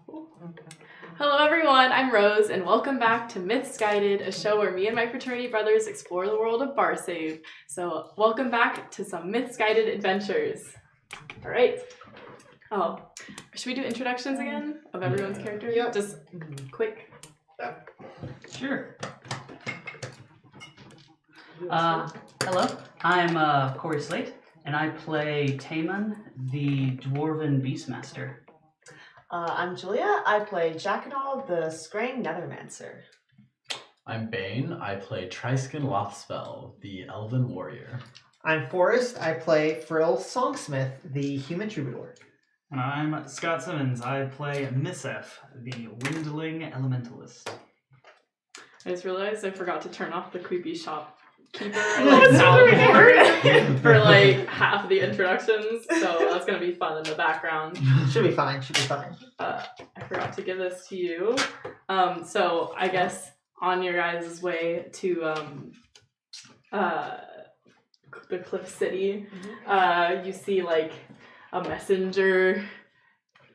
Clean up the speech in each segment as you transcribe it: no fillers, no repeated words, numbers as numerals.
Hello everyone, I'm Rose, and welcome back to Myths Guided, a show where me and my fraternity brothers explore the world of Barsave. So, welcome back to some Myths Guided adventures. Alright. Oh, should we do introductions again of everyone's character? Yeah. Just quick. Sure. Hello, I'm Corey Slate, and I play Taman, the Dwarven Beastmaster. I'm Julia. I play Jackanaw, the Skrang Nethermancer. I'm Bane. I play Triskin Lothspell, the Elven Warrior. I'm Forrest. I play Frill Songsmith, the Human Troubadour. And I'm Scott Simmons. I play Misef, the Windling Elementalist. I just realized I forgot to turn off the creepy shopkeeper soundboard for like half the introductions, so that's gonna be fun in the background. Should be fine. I forgot to give this to you. So I guess on your guys' way to the Cliff City, you see like a messenger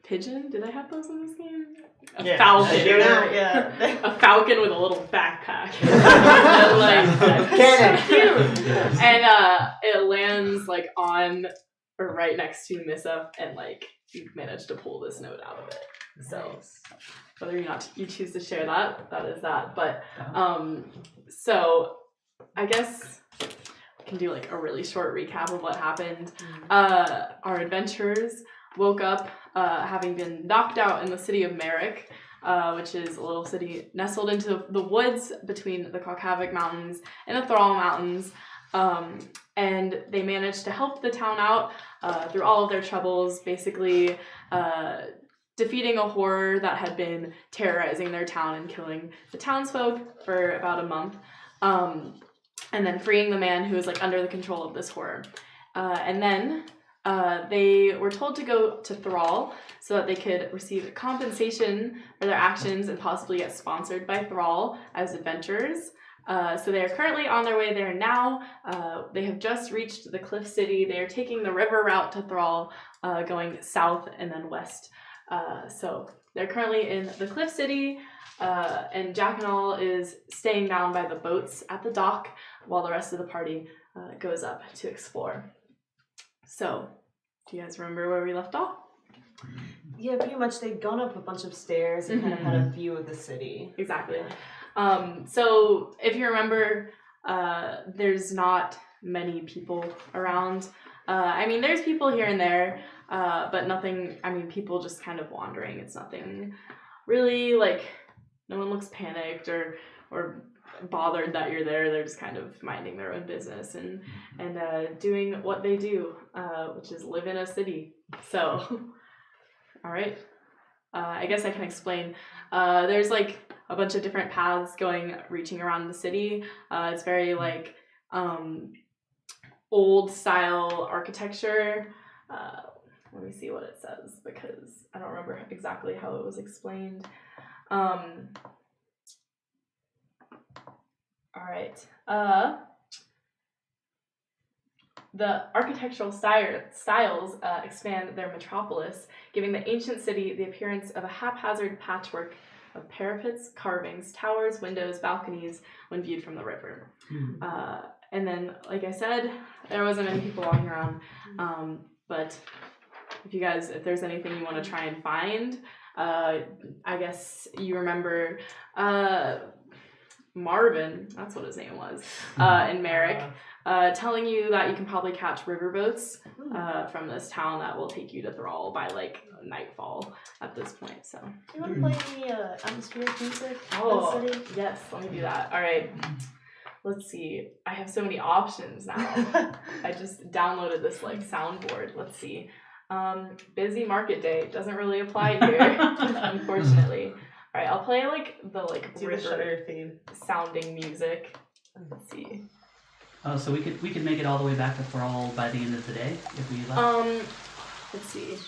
pigeon. Did I have those in this game? A falcon. Yeah. A falcon with a little backpack. And, like, Cannon. cute. And it lands like on or right next to Missa, and like you managed to pull this note out of it. So whether or not you choose to share that, that is that. But so I guess we can do like a really short recap of what happened. Our adventurers woke up having been knocked out in the city of Merrick, which is a little city nestled into the woods between the Caucavic Mountains and the Throal Mountains. And they managed to help the town out through all of their troubles, basically defeating a horror that had been terrorizing their town and killing the townsfolk for about a month. And then freeing the man who was like under the control of this horror. And then they were told to go to Throal so that they could receive compensation for their actions and possibly get sponsored by Throal as adventurers. So they are currently on their way there now. They have just reached the Cliff City. They are taking the river route to Throal, going south and then west. So they're currently in the Cliff City, and Jackanaw is staying down by the boats at the dock while the rest of the party goes up to explore. So, do you guys remember where we left off? Yeah, pretty much they'd gone up a bunch of stairs and kind of had a view of the city. Exactly. So, if you remember, there's not many people around. I mean, there's people here and there, but nothing, I mean, people just kind of wandering. It's nothing really, like, no one looks panicked or bothered that you're there. They're just kind of minding their own business and doing what they do, which is live in a city. So, all right. I guess I can explain. There's like a bunch of different paths reaching around the city. It's very like old style architecture. Let me see what it says because I don't remember exactly how it was explained. All right. The architectural styles expand their metropolis, giving the ancient city the appearance of a haphazard patchwork of parapets, carvings, towers, windows, balconies when viewed from the river. And then, like I said, there wasn't many people walking around, but if there's anything you want to try and find, I guess you remember Marvin, that's what his name was, in Merrick, telling you that you can probably catch riverboats from this town that will take you to Thrall by like nightfall at this point. So, Do you want to play any atmospheric music? Oh, in the city? yes, let me do that. All right. Let's see. I have so many options now. I just downloaded this like soundboard. Let's see. Busy market day doesn't really apply here, unfortunately. All right, I'll play like the river theme sounding music. Let's see. So we could make it all the way back to Thrall by the end of the day if we left. Let's see.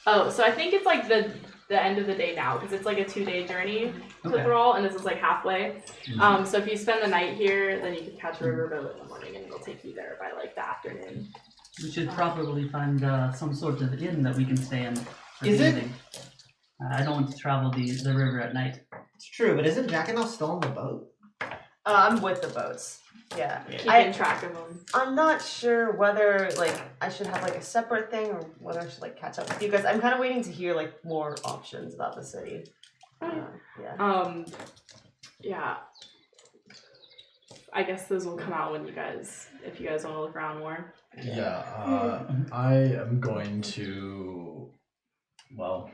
Oh, so I think it's like the end of the day now because it's like a 2-day journey to Thrall, and this is like halfway. So if you spend the night here, then you can catch a riverboat in the morning, and it'll take you there by like the afternoon. We should probably find some sort of inn that we can stay in. Is it I don't want to travel the river at night. It's true, but isn't Jackanoff still on the boat? I'm with the boats. Yeah. Keeping track of them. I'm not sure whether I should have a separate thing or whether I should catch up with you guys. I'm kind of waiting to hear more options about the city. Yeah. Yeah. I guess those will come out when if you guys want to look around more. Yeah, I am going to. Well,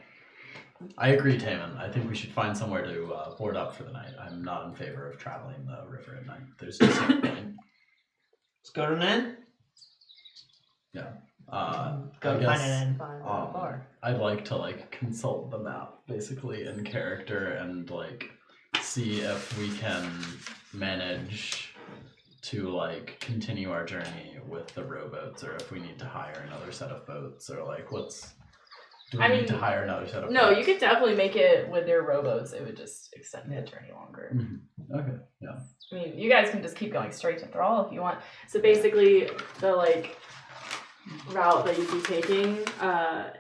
I agree, Taman. I think we should find somewhere to board up for the night. I'm not in favor of traveling the river at night. There's just no point. Let's go to an inn. Yeah. Go find an inn. Find a bar. I'd like to consult the map basically in character and see if we can manage to continue our journey with the rowboats, or if we need to hire another set of boats, or do we need to hire another set of No, boats? you could definitely make it with your rowboats. It would just extend the journey longer. Mm-hmm. Okay, yeah. I mean, you guys can just keep going straight to Throal if you want. So basically, the route that you'd be taking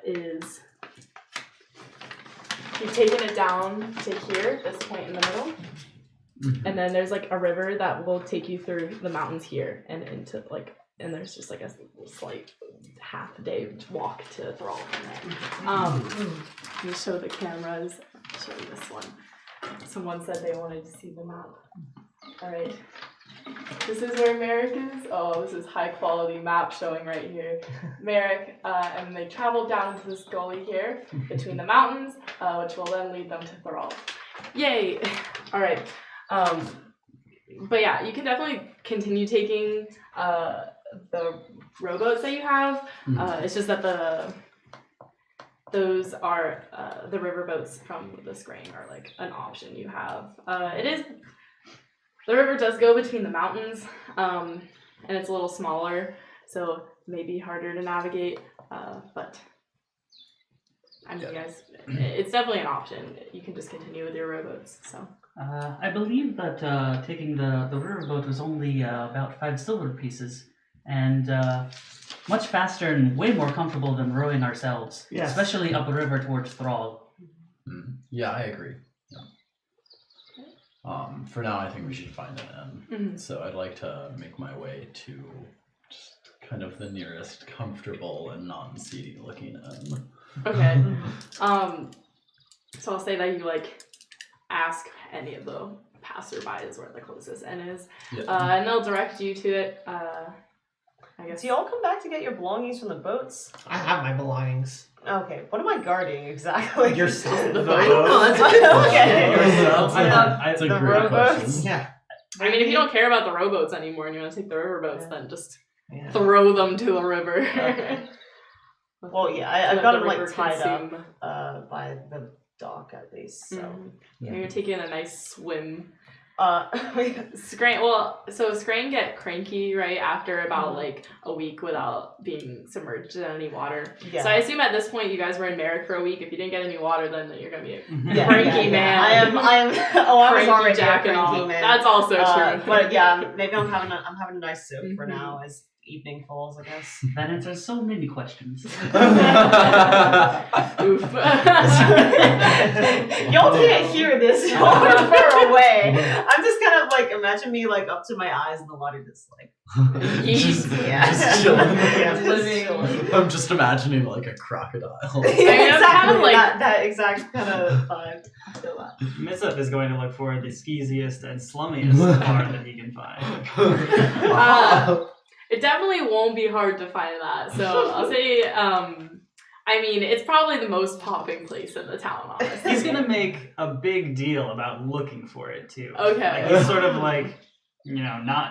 is you've taken it down to here, this point in the middle, and then there's a river that will take you through the mountains here and into and there's just a slight half-day walk to Throal from there. Let me show the cameras. I'll show you this one. Someone said they wanted to see the map. All right. This is where Merrick is. Oh, this is high-quality map showing right here. Merrick, and they traveled down to this gully here between the mountains, which will then lead them to Throal. Yay! All right. But yeah, you can definitely continue taking the rowboats that you have. It's just that those are the riverboats from the skrang are an option you have. The river does go between the mountains, and it's a little smaller, so maybe harder to navigate. But I mean, guys, it's definitely an option. You can just continue with your rowboats. So. I believe that taking the riverboat was only about 5 silver pieces, and much faster and way more comfortable than rowing ourselves, especially upriver towards Throal. Yeah, I agree. Yeah. For now, I think we should find an inn. So I'd like to make my way to just kind of the nearest comfortable and non-seedy looking inn. Okay. So I'll say that you ask any of the passerbys where the closest inn is, and they'll direct you to it. I guess. Do you all come back to get your belongings from the boats? I have my belongings. Okay, what am I guarding exactly? Yourself. The Oh, that's okay. Yourself. That's a the great rowboats? question. Yeah. I mean, if you don't care about the rowboats anymore and you want to take the riverboats, then just throw them to the river. Okay. Well, yeah, I've got them tied up by the dock at least. So you're taking a nice swim. Skrang. So skrang get cranky right after about a week without being submerged in any water. Yeah. So I assume at this point you guys were in Merrick for a week. If you didn't get any water, then you're gonna be a cranky man. I am. I was already Jack a and cranky all. man. That's also true. But yeah, maybe I'm having a nice sip for now as evening falls, I guess. That answers so many questions. Oof. Y'all can't hear this. Y'all are far away. I'm just kind of imagine me up to my eyes in the water, just just chilling. I'm just imagining a crocodile. Exactly. That exact kind of vibe. I feel that. Missip is going to look for the skeeziest and slummiest bar that he can find. It definitely won't be hard to find that. So I'll say, I mean, it's probably the most popping place in the town, honestly. He's going to make a big deal about looking for it, too. Okay. He's sort of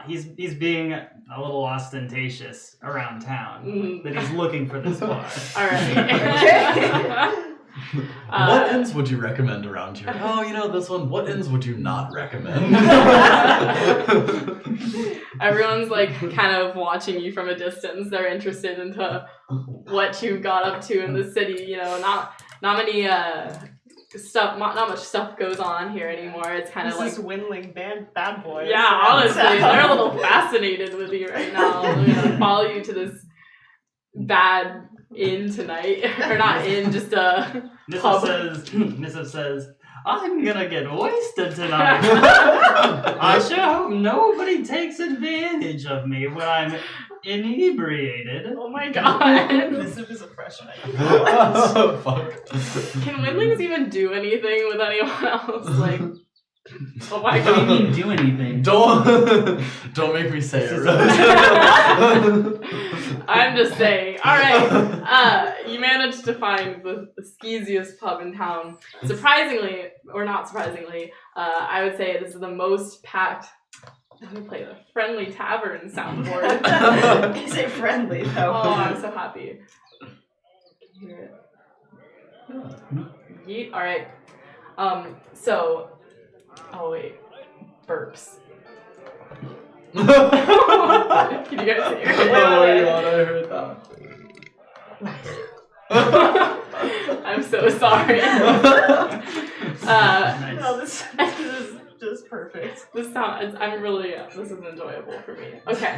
he's being a little ostentatious around town. That he's looking for this bar. All right. What inns would you recommend around here? Oh, this one. What inns would you not recommend? Everyone's kind of watching you from a distance. They're interested into what you got up to in the city. Not many stuff. Not much stuff goes on here anymore. It's kind of this Windling bad boys. Yeah, honestly, they're a little fascinated with you right now. They're gonna follow you to this bad inn tonight, or not inn, just a pub. Missif says, I'm gonna get wasted tonight. I sure hope nobody takes advantage of me when I'm inebriated. Oh my god. This is a freshman. Oh, fuck. Can windlings even do anything with anyone else? Like, oh my What do you god. mean do anything? Don't make me say it. I'm just saying. Alright, you managed to find the skeeziest pub in town. Surprisingly, or not surprisingly, I would say this is the most packed. Let me play the friendly tavern soundboard. Is it friendly though? Oh, I'm so happy. Can you hear it? Yeet. Alright. So. Oh, wait. Burps. Can you guys hear it? Oh my god, I heard that. I'm so sorry. Nice. No, this is just perfect. This is enjoyable for me. Okay.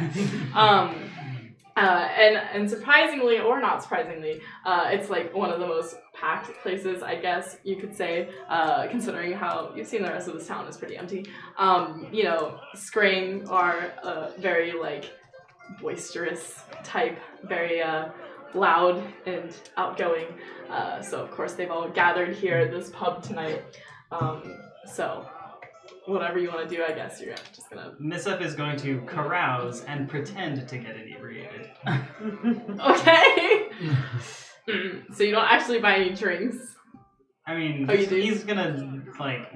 And surprisingly, or not surprisingly, it's like one of the most packed places, I guess you could say, considering how you've seen the rest of this town is pretty empty. You know, skrang are a very like boisterous type, very loud and outgoing. So of course they've all gathered here at this pub tonight. So whatever you want to do, I guess you're just gonna. Missif is going to carouse and pretend to get inebriated. Okay. So you don't actually buy any drinks. I mean, Oh, you do? he's gonna, like,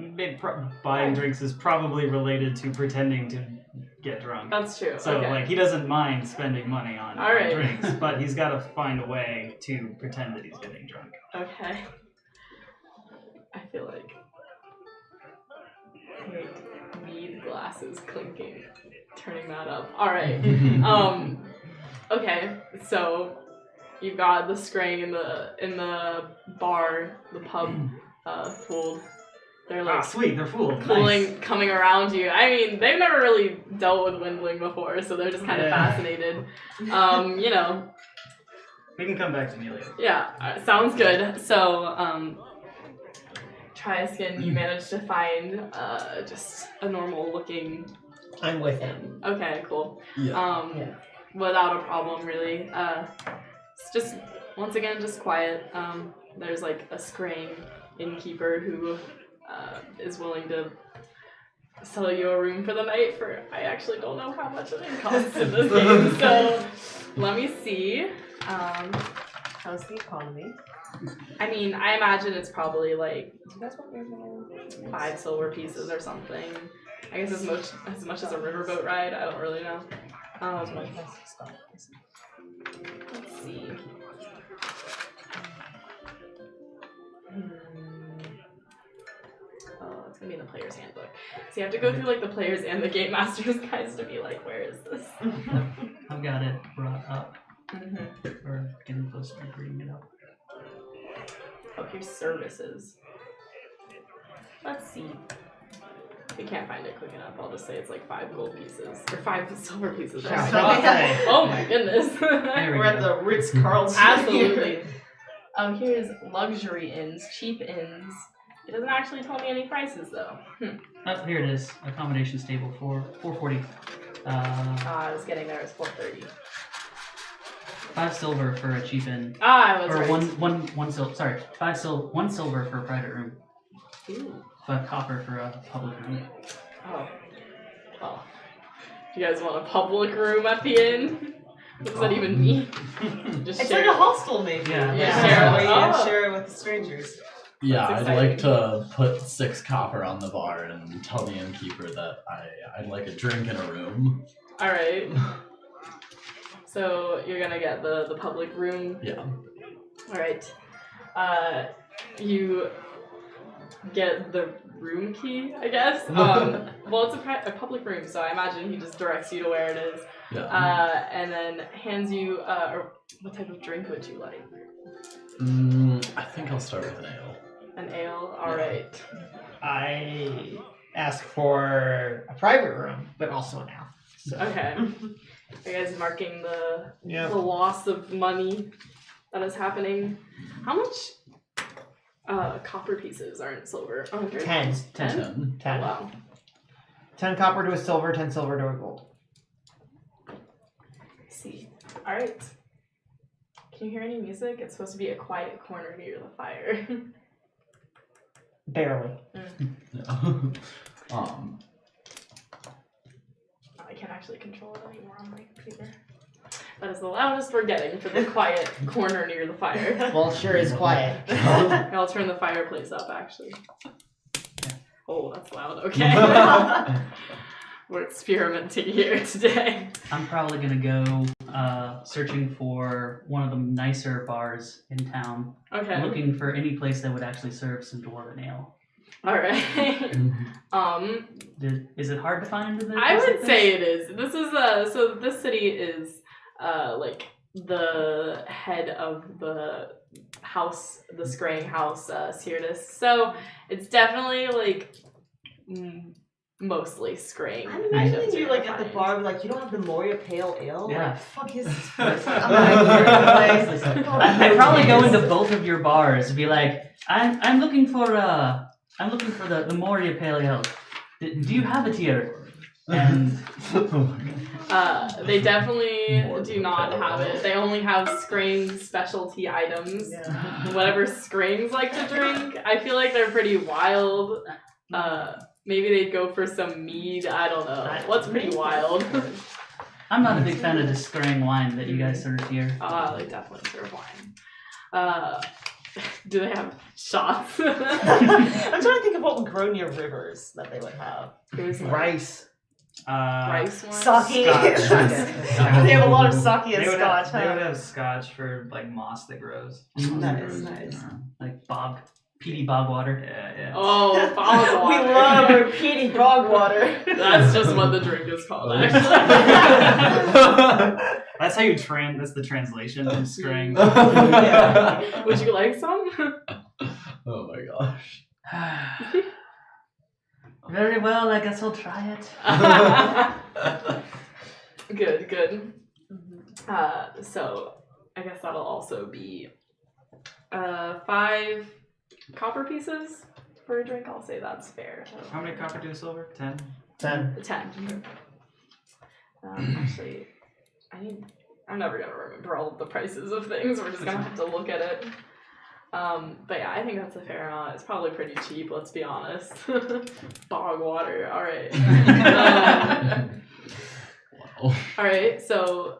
buying drinks is probably related to pretending to get drunk. That's true. So, okay. like, he doesn't mind spending money on All right. drinks, but he's got to find a way to pretend that he's getting drunk. Okay. I feel like. Wait, mead glasses clinking. Turning that up. Alright. Okay, so you've got the skrang in the bar, the pub, fooled. They're like Sweet, they're fooled. pulling, coming around you. I mean, they've never really dealt with windling before, so they're just kind of fascinated. You know. We can come back to me later. Yeah, sounds good. So, Triaskin, you managed to find just a normal looking. I'm with him. Okay, cool. Yeah. Yeah. Without a problem, really. It's just once again just quiet. There's like a skrang innkeeper who is willing to sell you a room for the night for I actually don't know how much it costs in this game. So let me see. How's the economy? I mean, I imagine it's probably like, do you guys want me 5 silver pieces or something? I guess as much as a riverboat ride. I don't really know. Let's see. Oh, it's gonna be in the player's handbook. So you have to go through like the players and the game master's guides to be like, where is this? I've got it brought up. Mm-hmm. Or getting close to reading it up. Oh, here's services. Let's see. If we can't find it quick enough, I'll just say it's like 5 gold pieces. Or 5 silver pieces. Oh my goodness. There we We're at go. the Ritz-Carlton. Absolutely. Oh, here's luxury inns, cheap inns. It doesn't actually tell me any prices though. Oh, here it is. Accommodation stable for 440. I was getting there. It's 4:30. 5 silver for a cheap inn. I was Or right. one silver. Sorry, 1 silver for a private room. Ooh. 5 copper for a public room. Oh. Well. Do you guys want a public room at the inn? What does that even mean? Just It's share like a hostel, maybe. Yeah. Yeah. Share where you Oh. share with strangers. Yeah, That's I'd like exciting. to put 6 copper on the bar and tell the innkeeper that I'd like a drink in a room. All right. So you're gonna get the public room. Yeah. All right. You get the room key, I guess. Well, it's a public room, so I imagine he just directs you to where it is, Yeah. and then hands you. Or what type of drink would you like? I think I'll start with an ale. An ale. All right. I ask for a private room, but also an ale. So. Okay. Are you guys marking the Yeah. loss of money? that is happening. How much copper pieces are in silver? 100? 10. 10? 10. Wow. 10 copper to a silver, 10 silver to a gold. Let's see. Alright. Can you hear any music? It's supposed to be a quiet corner near the fire. Barely. I can't actually control it anymore on my computer. That is the loudest we're getting for the quiet corner near the fire. Well, it sure is quiet. I'll turn the fireplace up, actually. Oh, that's loud. Okay. We're experimenting here today. I'm probably gonna go searching for one of the nicer bars in town. Okay. Looking for any place that would actually serve some dwarven ale. All right. Is it hard to find in the I would say it is. This is so this city is like the head of the house, the Skrang house, Sirtis. So it's definitely like mostly Skrang. I'm imagining items you you're like gonna at the find. bar, like you don't have the Moria Pale Ale. Yeah. Like, fuck is this place? Like, I'm not here. Like, I'd probably go into both of your bars and be like, I'm looking for the Moria Pale Ale. Do you have it here? And They definitely do not have it. They only have Skrang specialty items. Yeah. Whatever Skrangs like to drink. I feel like they're pretty wild. Maybe they'd go for some mead. I don't know. What's pretty wild? I'm not a big fan of the Skrang wine that you guys serve here. They definitely serve wine. Do they have shots? I'm trying to think of what would grow near rivers that they would have. There's like Rice. rice wine. Sake. Scotch. They have a lot of sake and They would, scotch. have, they would huh? have scotch for like moss that grows. Nice. Like peaty bog water. Yeah. Oh, bog We water. love our peaty bog water. That's just what the drink is called, actually. That's how you that's the translation from Skrang. Yeah. Would you like some? Oh my gosh. Very well, I guess I'll try it. Good. So I guess that'll also be 5 copper pieces for a drink. I'll say that's fair. How many copper to a silver? 10? 10. 10. Actually, I'm never gonna remember all of the prices of things. We're just gonna have to look at it. But yeah, I think that's a fair amount. It's probably pretty cheap, let's be honest. Bog water, alright. Wow. Alright, so,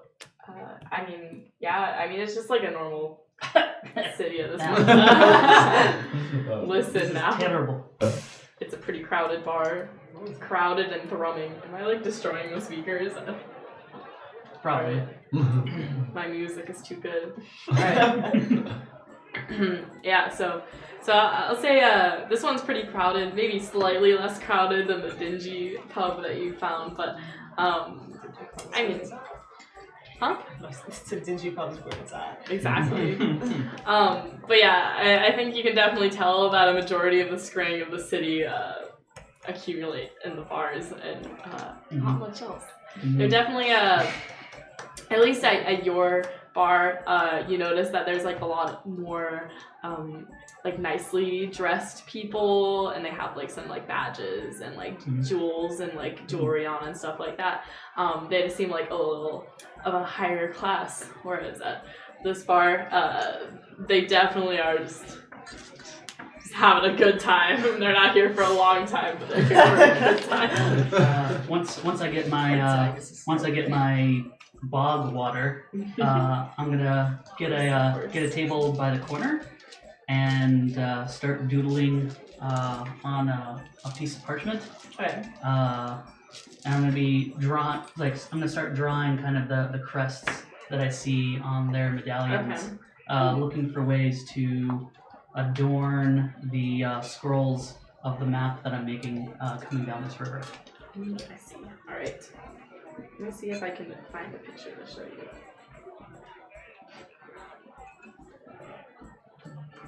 it's just like a normal city at this point. Listen This is now. terrible. It's a pretty crowded bar. It's crowded and thrumming. Am I like destroying the speakers? Probably. My music is too good. Alright. Yeah, so I'll say this one's pretty crowded, maybe slightly less crowded than the dingy pub that you found, but It's a dingy pub's where it's at. exactly. But yeah, I think you can definitely tell that a majority of the Skrang of the city accumulate in the bars and not much else. They're definitely at least at your bar, you notice that there's like a lot more like nicely dressed people, and they have like some like badges and like jewels and like jewelry on and stuff like that. They just seem like a little of a higher class, whereas at this bar, they definitely are just having a good time. They're not here for a long time, but they're here for a good time. Once I get my bog water, I'm gonna get a table by the corner and start doodling on a piece of parchment. Okay. And I'm gonna start drawing kind of the crests that I see on their medallions, looking for ways to adorn the scrolls of the map that I'm making coming down this river. I see. All right. Let me see if I can find a picture to show you.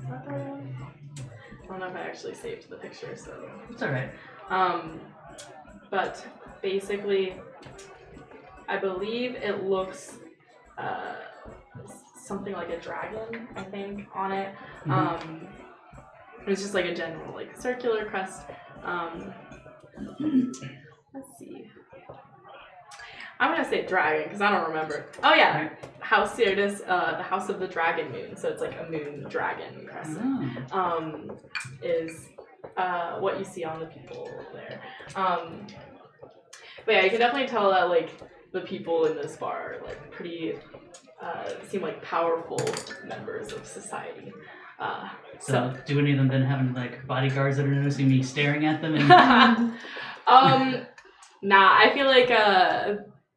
I don't know if I actually saved the picture, so. It's alright. But basically, I believe it looks something like a dragon, I think, on it. It's just like a general like circular crest. Let's see. I'm gonna say dragon because I don't remember. Oh yeah, House Cyrtis, the House of the Dragon Moon. So it's like a moon dragon crescent. Is what you see on the people there. But yeah, you can definitely tell that like the people in this bar are like pretty seem like powerful members of society. So do any of them then have like bodyguards that are noticing me staring at them? And nah, I feel like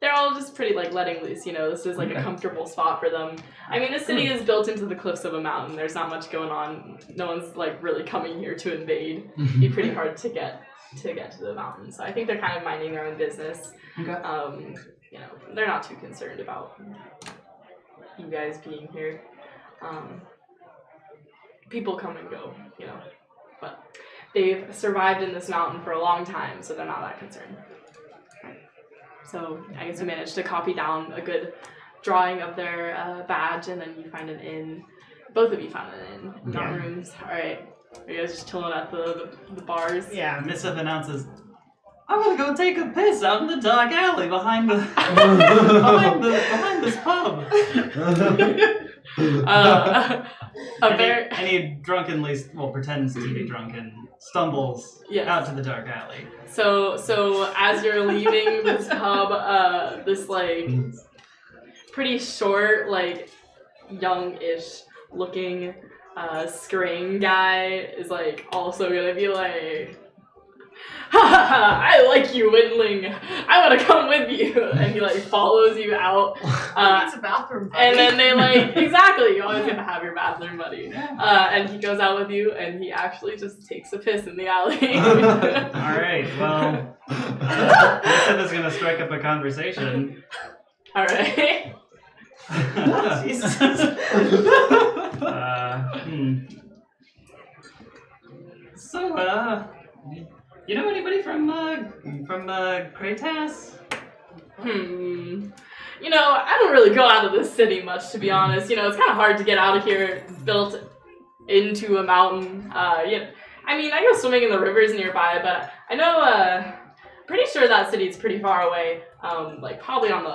they're all just pretty like letting loose, you know. This is like a comfortable spot for them. I mean, the city is built into the cliffs of a mountain. There's not much going on. No one's like really coming here to invade. It'd be pretty hard to get to the mountain. So I think they're kind of minding their own business. Okay. You know, they're not too concerned about you guys being here. People come and go, you know, but they've survived in this mountain for a long time, so they're not that concerned. So I guess you managed to copy down a good drawing of their badge, and then you find an inn. Both of you found an inn, not rooms. All right, are you guys just chilling at the bars? Yeah. Missif announces, I'm gonna go take a piss out in the dark alley behind the behind this pub. And he drunkenly, pretends to be drunken, stumbles out to the dark alley. So as you're leaving this pub, this like pretty short, like young-ish looking skrang guy is like also gonna be like, ha ha ha, I like you, Windling. I want to come with you. And he like follows you out. It's a bathroom buddy. And then they like, exactly, you always gonna have your bathroom buddy. And he goes out with you and he actually just takes a piss in the alley. Alright, well, Missif is gonna strike up a conversation. Alright. Jesus. So, you know anybody from Kratas? You know, I don't really go out of this city much, to be honest. You know, it's kind of hard to get out of here. It's built into a mountain. Yeah, I mean, I go swimming in the rivers nearby, but I know, pretty sure that city's pretty far away. Like, probably on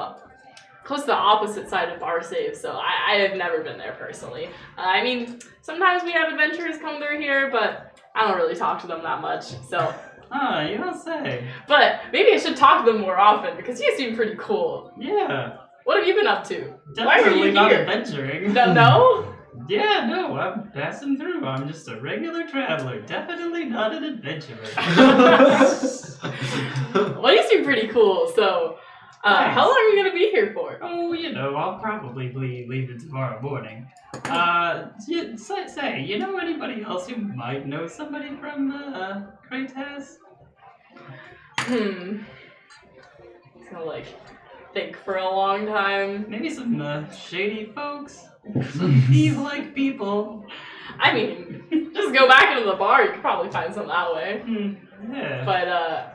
close to the opposite side of Barsave, so I have never been there personally. I mean, sometimes we have adventurers come through here, but I don't really talk to them that much, so... You don't say. But maybe I should talk to them more often, because you seem pretty cool. Yeah. What have you been up to? Definitely Why are you not here? adventuring. No? Yeah, no, I'm passing through. I'm just a regular traveler. Definitely not an adventurer. Well, you seem pretty cool, so... how long are you going to be here for? Oh, you know, I'll probably be leaving tomorrow morning. Say, you know anybody else who might know somebody from, Kratas? He's gonna, like, think for a long time. Maybe some, shady folks? Some thief-like people? I mean, just go back into the bar, you could probably find some that way. Yeah. But,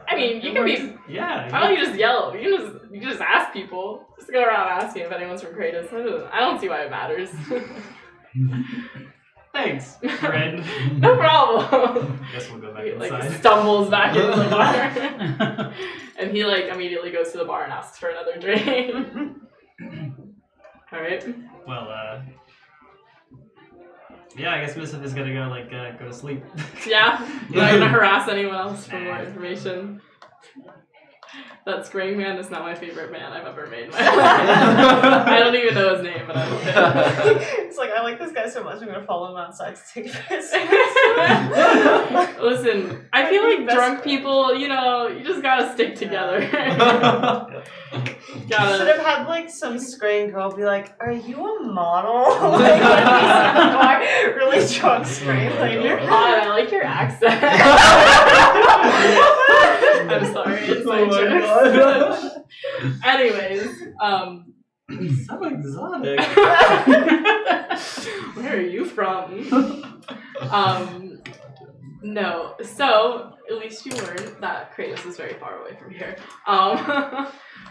I mean, you can be... Yeah. Why don't you just yell? You can just ask people. Just go around asking if anyone's from Kratos. I don't see why it matters. Thanks, friend. No problem. Guess we'll go back He inside. like stumbles back into the bar, and he like immediately goes to the bar and asks for another drink. All right. Well, yeah, I guess Missif is gonna go go to sleep. Yeah, you're not gonna harass anyone else for more information. That Skrang man is not my favorite man I've ever made in my life. I don't even know his name, but I love him. It's like, I like this guy so much, I'm gonna follow him outside to take a piss. Listen, I feel like drunk people, you know, you just gotta stick together. Should have had like some Skrang girl be like, "Are you a model?" Like, when he's in the bar, really drunk Skrang. Like, You're hot. I like your accent. I'm sorry. It's my jokes. Anyways, So exotic. where are you from? No. So at least you learned that Kratos is very far away from here.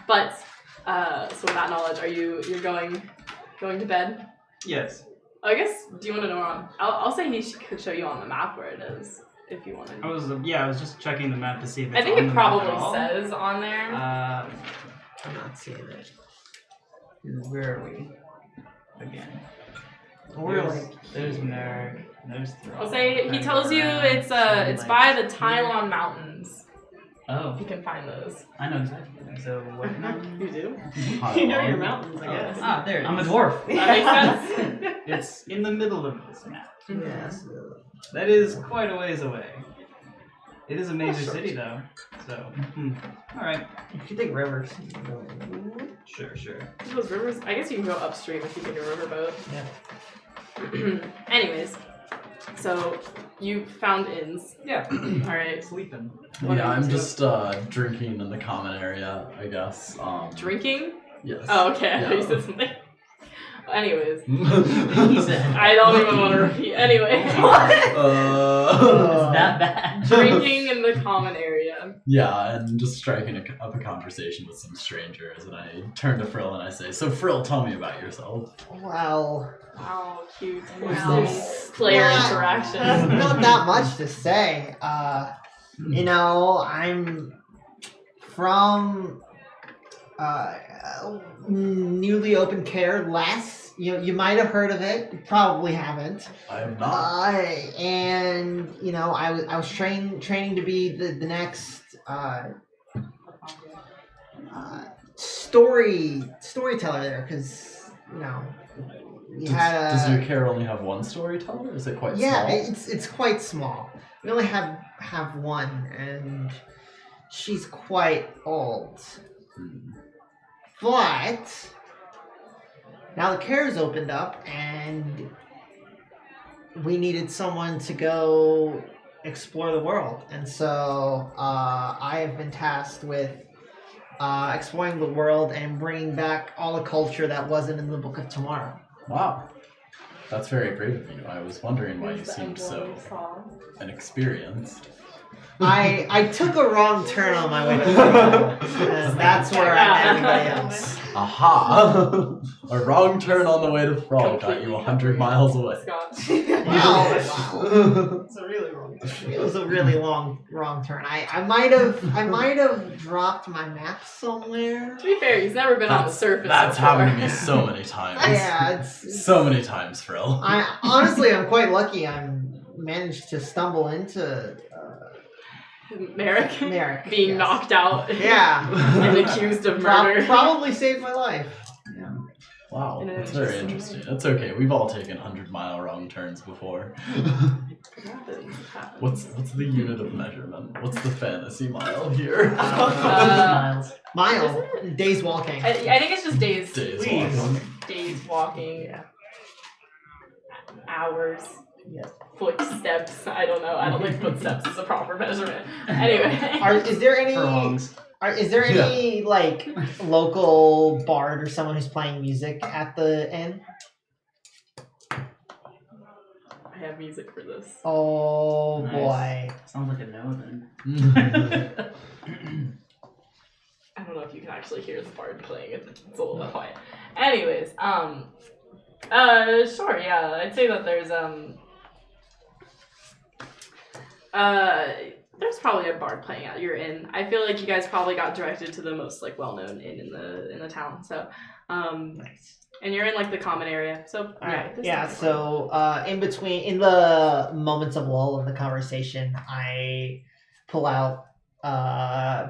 But so with that knowledge, you're going to bed? Yes. I guess. Do you want to know? I'll say he could show you on the map where it is if you wanted. I was just checking the map to see if it's I think on it the map at probably all. says on there. I'm not seeing it. Where are we? Again. There's Merrick. There's Throal. I'll say he tells you it's by the Tylon Mountains. Oh, If you can find those. I know exactly. So what mountain? You do? You know your mountains, I guess. Ah, there. I'm a dwarf. That makes sense. It's in the middle of this map. Yes. That is quite a ways away. It is a major city, though. So, all right. If you think rivers. Sure. Those rivers. I guess you can go upstream if you take a riverboat. Yeah. Anyways, so you found inns. Yeah. All right. Sleeping. What Yeah, are you I'm two? just drinking in the common area, I guess. Drinking? Yes. Oh, okay. I thought you Yeah. said something. Anyways, He said. I don't even want to repeat. Anyway, It's Uh, that bad. drinking in the common area. yeah, and just striking up a conversation with some strangers, and I turn to Frill and I say, "So Frill, tell me about yourself." Well, Wow, cute. Wow. Player Not interaction. that much to say. You know, I'm from newly opened care, Less. You might have heard of it. You probably haven't. I am not. And you know, I was training to be the next storyteller there, because you know you had a. Does your care only have one storyteller? Is it quite Yeah, small? it's quite small. We only have one, and she's quite old. But now the care's opened up, and we needed someone to go explore the world, and so I have been tasked with exploring the world and bringing back all the culture that wasn't in the Book of Tomorrow. Wow. That's very brave of you. I was wondering why you seemed so inexperienced. I took a wrong turn on my way to Throal, and that's where I met everybody else. Aha! A wrong turn on the way to Thrall got you 100 miles away. Scott. Wow. It's a really wrong. It was a really wrong turn. I might have dropped my map somewhere. To be fair, he's never been on the surface. That's before. happened to me so many times. Yeah, it's So many times, Frill. I'm quite lucky. I managed to stumble into Merrick Merrick being yes. knocked out. Yeah. And accused of murder. Probably saved my life. Wow, In an that's very interesting interesting. It's okay. We've all taken 100-mile wrong turns before. It happens. What's the unit of measurement? What's the fantasy mile here? Miles. Mile. Days walking. I think it's just days. Days Please. walking. Days walking. Hours. Yeah. Footsteps. I don't know. I don't think footsteps is a proper measurement. Anyway. Is there any Furlongs. Is there any like local bard or someone who's playing music at the inn? I have music for this. Oh Nice. boy. Sounds like a no then. I don't know if you can actually hear the bard playing it. It's a little bit quiet. Anyways, sure, yeah. I'd say that there's probably a bard playing at your inn. I feel like you guys probably got directed to the most like well-known inn in the town. So, Nice. and you're in like the common area. So Alright. this Yeah, is so in the moments of lull in the conversation, I pull out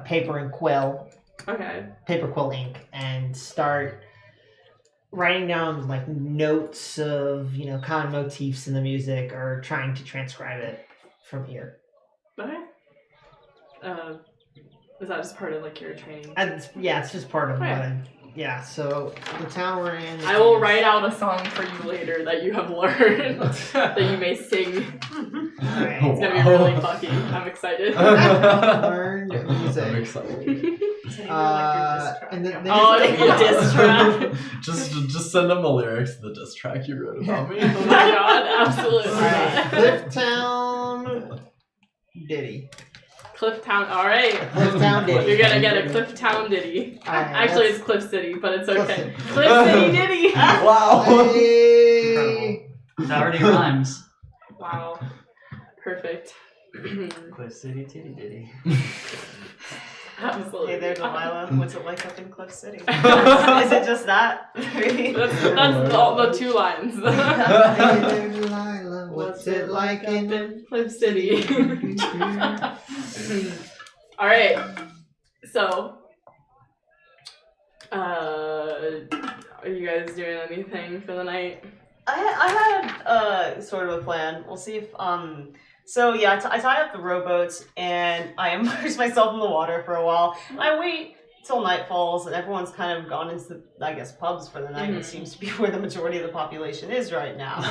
paper and quill, okay. paper quill ink, and start writing down like notes of, you know, common motifs in the music, or trying to transcribe it from ear. Okay. Is that just part of like your training? And it's just part of Okay. what I'm. Yeah, so the town we're in. I will write out a song for you later that you have learned that you may sing. Alright. It's gonna be really fucking. I'm excited. Learned I'm music. excited. And then Oh, it'll be a diss track. just send them the lyrics to the diss track you wrote about me. Oh my god, absolutely. Alright, Clifftown Ditty. Clifftown, alright. Clifftown Ditty. You're gonna get a Clifftown ditty. Alright, Actually, that's- it's Cliff City, but it's Cliff okay. City. Cliff City ditty! Wow. Hey. That already rhymes. Wow. Perfect. Cliff City, Titty Ditty. Absolutely. Hey there, Delilah. What's it like up in Cliff City? Is it just that? That's all the 2 lines. Hey there, Delilah, what's it like in Cliff City? All right. So, are you guys doing anything for the night? I had sort of a plan. We'll see if So yeah, I tie up the rowboats and I immerse myself in the water for a while. I wait till night falls and everyone's kind of gone into, I guess, pubs for the night. It seems to be where the majority of the population is right now.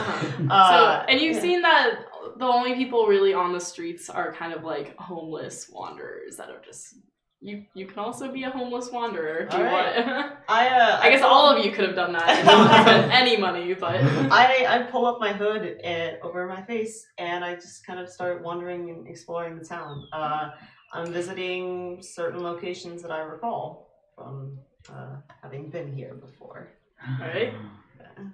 And you've seen that the only people really on the streets are kind of like homeless wanderers that are just. You can also be a homeless wanderer if you want. I guess all of you could have done that and not spent any money, but I pull up my hood and over my face and I just kind of start wandering and exploring the town. I'm visiting certain locations that I recall from having been here before. Alright.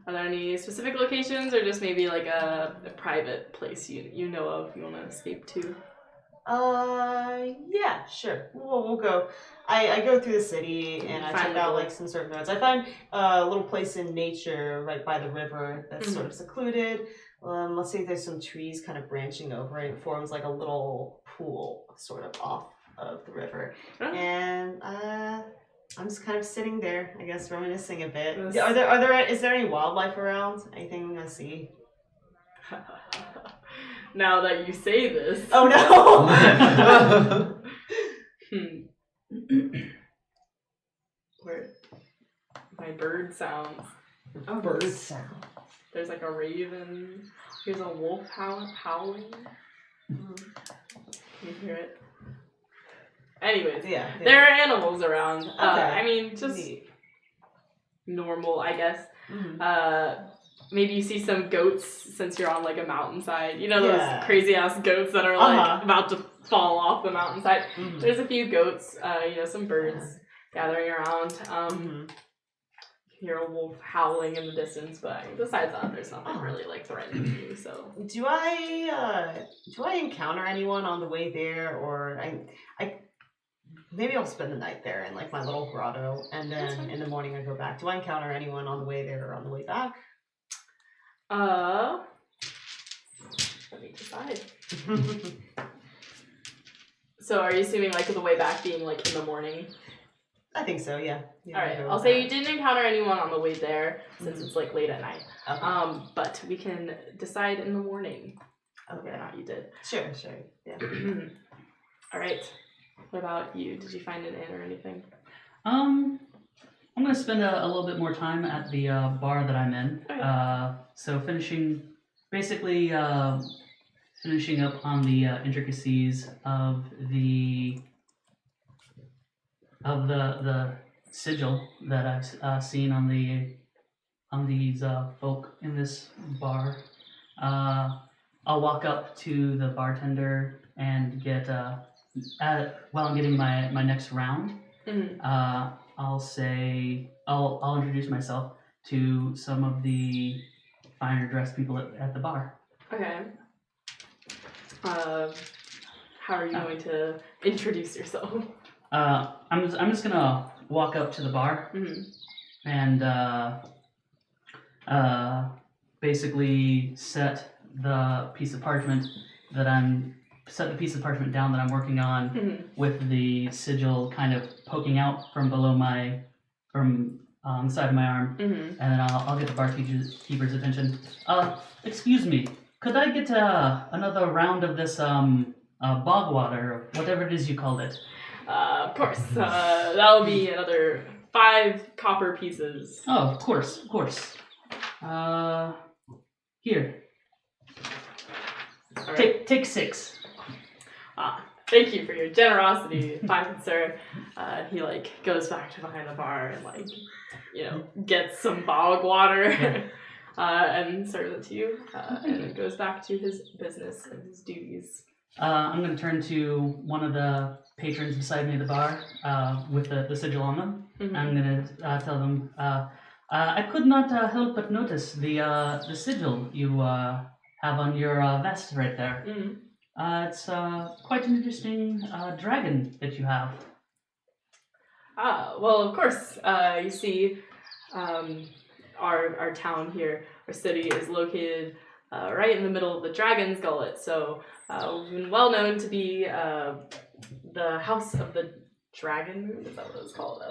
Are there any specific locations or just maybe like a private place you know of you want to escape to? Yeah, sure. We'll go. I go through the city and I check out like some certain roads. I find a little place in nature right by the river that's sort of secluded. Let's say there's some trees kind of branching over it. It forms like a little pool sort of off of the river. And I'm just kind of sitting there, I guess, reminiscing a bit. Is there any wildlife around? Anything I see? Now that you say this. Oh no! Where my bird sounds. a bird sound? There's like a raven. Here's a wolf howling. Can you hear it? Anyways, Yeah. there are animals around. Okay. I mean, just Neat. normal, I guess. Mhm. Maybe you see some goats since you're on like a mountainside. You know those Yeah. crazy ass goats that are like about to fall off the mountainside. Mhm. There's a few goats. Some birds gathering around. Mhm. You hear a wolf howling in the distance, but besides that, there's nothing really like threatening you. So Do I encounter anyone on the way there, or I maybe I'll spend the night there in like my little grotto, and then in the morning I go back. Do I encounter anyone on the way there or on the way back? Let me decide. So are you assuming like the way back being like in the morning? I think so. Yeah. All right. I'll say you didn't encounter anyone on the way there since it's like late at night. Okay. But we can decide in the morning whether or Okay. not you did. Sure. Yeah. All right. What about you? Did you find an inn or anything? I'm gonna spend a little bit more time at the bar that I'm in. Okay. So finishing up on the intricacies of the sigil that I've seen on these folk in this bar. I'll walk up to the bartender and get while I'm getting my next round. Mm-hmm. I'll introduce myself to some of the finer dressed people at the bar. Okay. How are you going to introduce yourself? I'm just gonna walk up to the bar and basically set the piece of parchment down that I'm working on with the sigil kind of poking out from below from the side of my arm, and then I'll get the barkeeper's attention. Excuse me, could I get another round of this bog water, or whatever it is you called it? Of course. That'll be another 5 copper pieces. Oh, of course. Here. All right. Take 6. Thank you for your generosity, fine sir. He goes back to behind the bar and gets some bog water and serves it to you, and then goes back to his business and his duties. I'm going to turn to one of the patrons beside me at the bar with the sigil on them. I'm going to tell them, I could not help but notice the sigil you have on your vest right there. Mm. It's quite an interesting dragon that you have. Well, of course, you see, our town here, our city is located right in the middle of the Dragon's Gullet, so we've been well known to be the House of the Dragon Moon. Is that what it's called?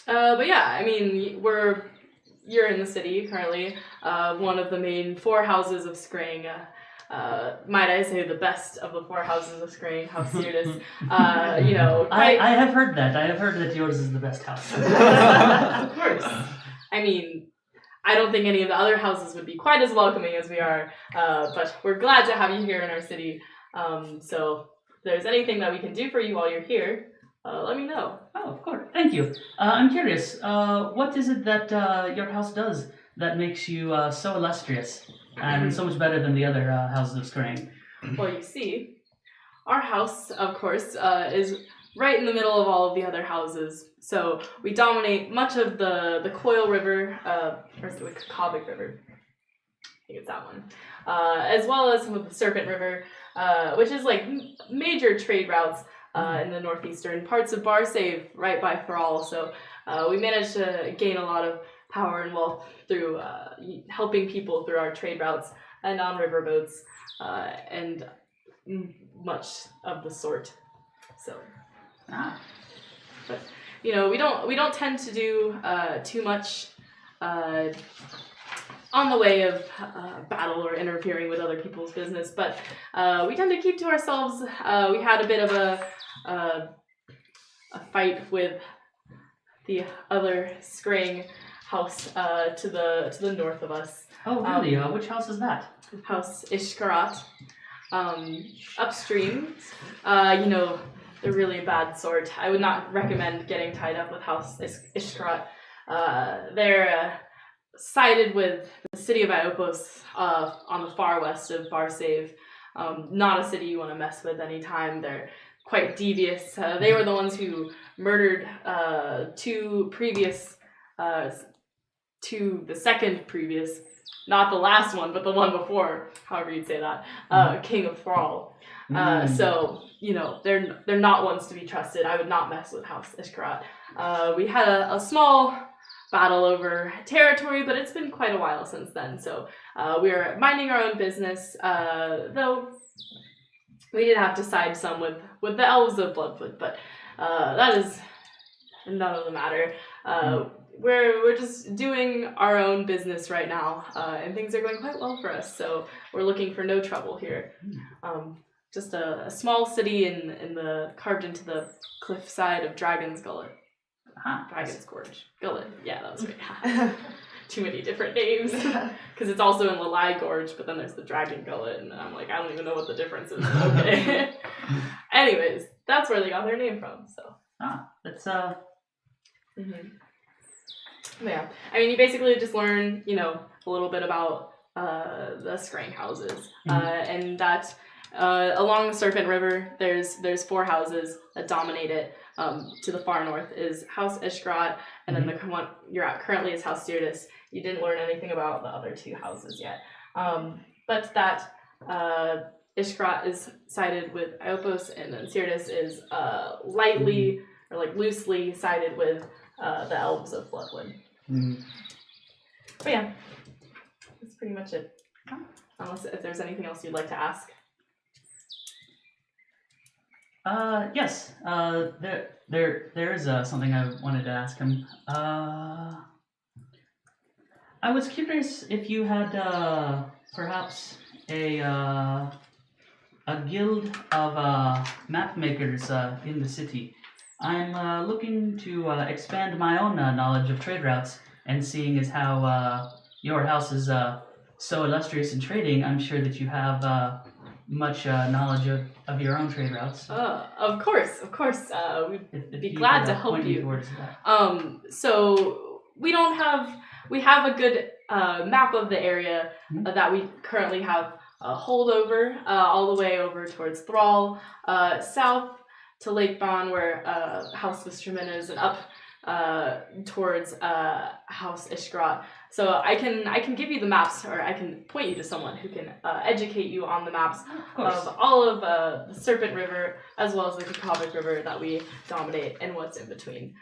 But yeah, I mean, you're in the city currently, one of the main 4 houses of Skrang. Might I say the best of the 4 houses of Skrang, House Syrtis. You know, quite... I have heard that. I have heard that yours is the best house. Of course. I mean, I don't think any of the other houses would be quite as welcoming as we are, but we're glad to have you here in our city. So if there's anything that we can do for you while you're here, let me know. Oh, of course. Thank you. I'm curious. What is it that your house does that makes you so illustrious and so much better than the other houses of Skrang? Well, you see, our house, of course, is right in the middle of all of the other houses. So we dominate much of the Coil River, or is it the Kakavik River? I think it's that one. As well as some of the Serpent River, which is like major trade routes in the northeastern parts of Barsave, right by Throal. So we managed to gain a lot of power and wealth through helping people through our trade routes and on river boats and much of the sort. So, but you know, we don't tend to do too much on the way of battle or interfering with other people's business, but we tend to keep to ourselves. We had a bit of a fight with the other Skrang house to the north of us. Oh, really? Which house is that? House Ishkarat. Upstream. You know, they're really bad sort. I would not recommend getting tied up with House Ishkarat. They're sided with the city of Iopos on the far west of Barsave. Not a city you want to mess with anytime. They're quite devious. They were the ones who murdered the second previous, not the last one, but the one before, however you'd say that, King of Throal. So, you know, they're not ones to be trusted. I would not mess with House Ishkarat. We had a small battle over territory, but it's been quite a while since then. So we're minding our own business, though we did have to side some with the elves of Bloodfoot, but that is none of the matter. We're just doing our own business right now, and things are going quite well for us. So we're looking for no trouble here. Just a small city in the carved into the cliffside of Dragon's Gullet. Dragon's Gorge. Gullet. Yeah, that was right. Too many different names. Because it's also in Lalai Gorge, but then there's the Dragon Gullet, and I'm like, I don't even know what the difference is. Okay. Anyways, that's where they got their name from. So. That's Yeah, I mean, you basically just learn, you know, a little bit about the Skrang houses, and that along the Serpent River, there's 4 houses that dominate it. To the far north is House Ishkarat, and then the one you're at currently is House Syrtis. You didn't learn anything about the other 2 houses yet, but that Ishkarat is sided with Iopos, and then Syrtis is lightly or like loosely sided with the elves of Bloodwood. But yeah, that's pretty much it. Unless if there's anything else you'd like to ask. Yes. There is something I wanted to ask him. I was curious if you had perhaps a guild of map makers in the city. I'm looking to expand my own knowledge of trade routes, and seeing as how your house is so illustrious in trading, I'm sure that you have much knowledge of your own trade routes. Of course. We'd be glad to help you. So we have a good map of the area that we currently have holdover all the way over towards Throal, south to Lake Bon, where House Wisterman is, and up towards House Ishgrat. So I can give you the maps, or I can point you to someone who can educate you on the maps of all of the Serpent River as well as the Kakavik River that we dominate and what's in between.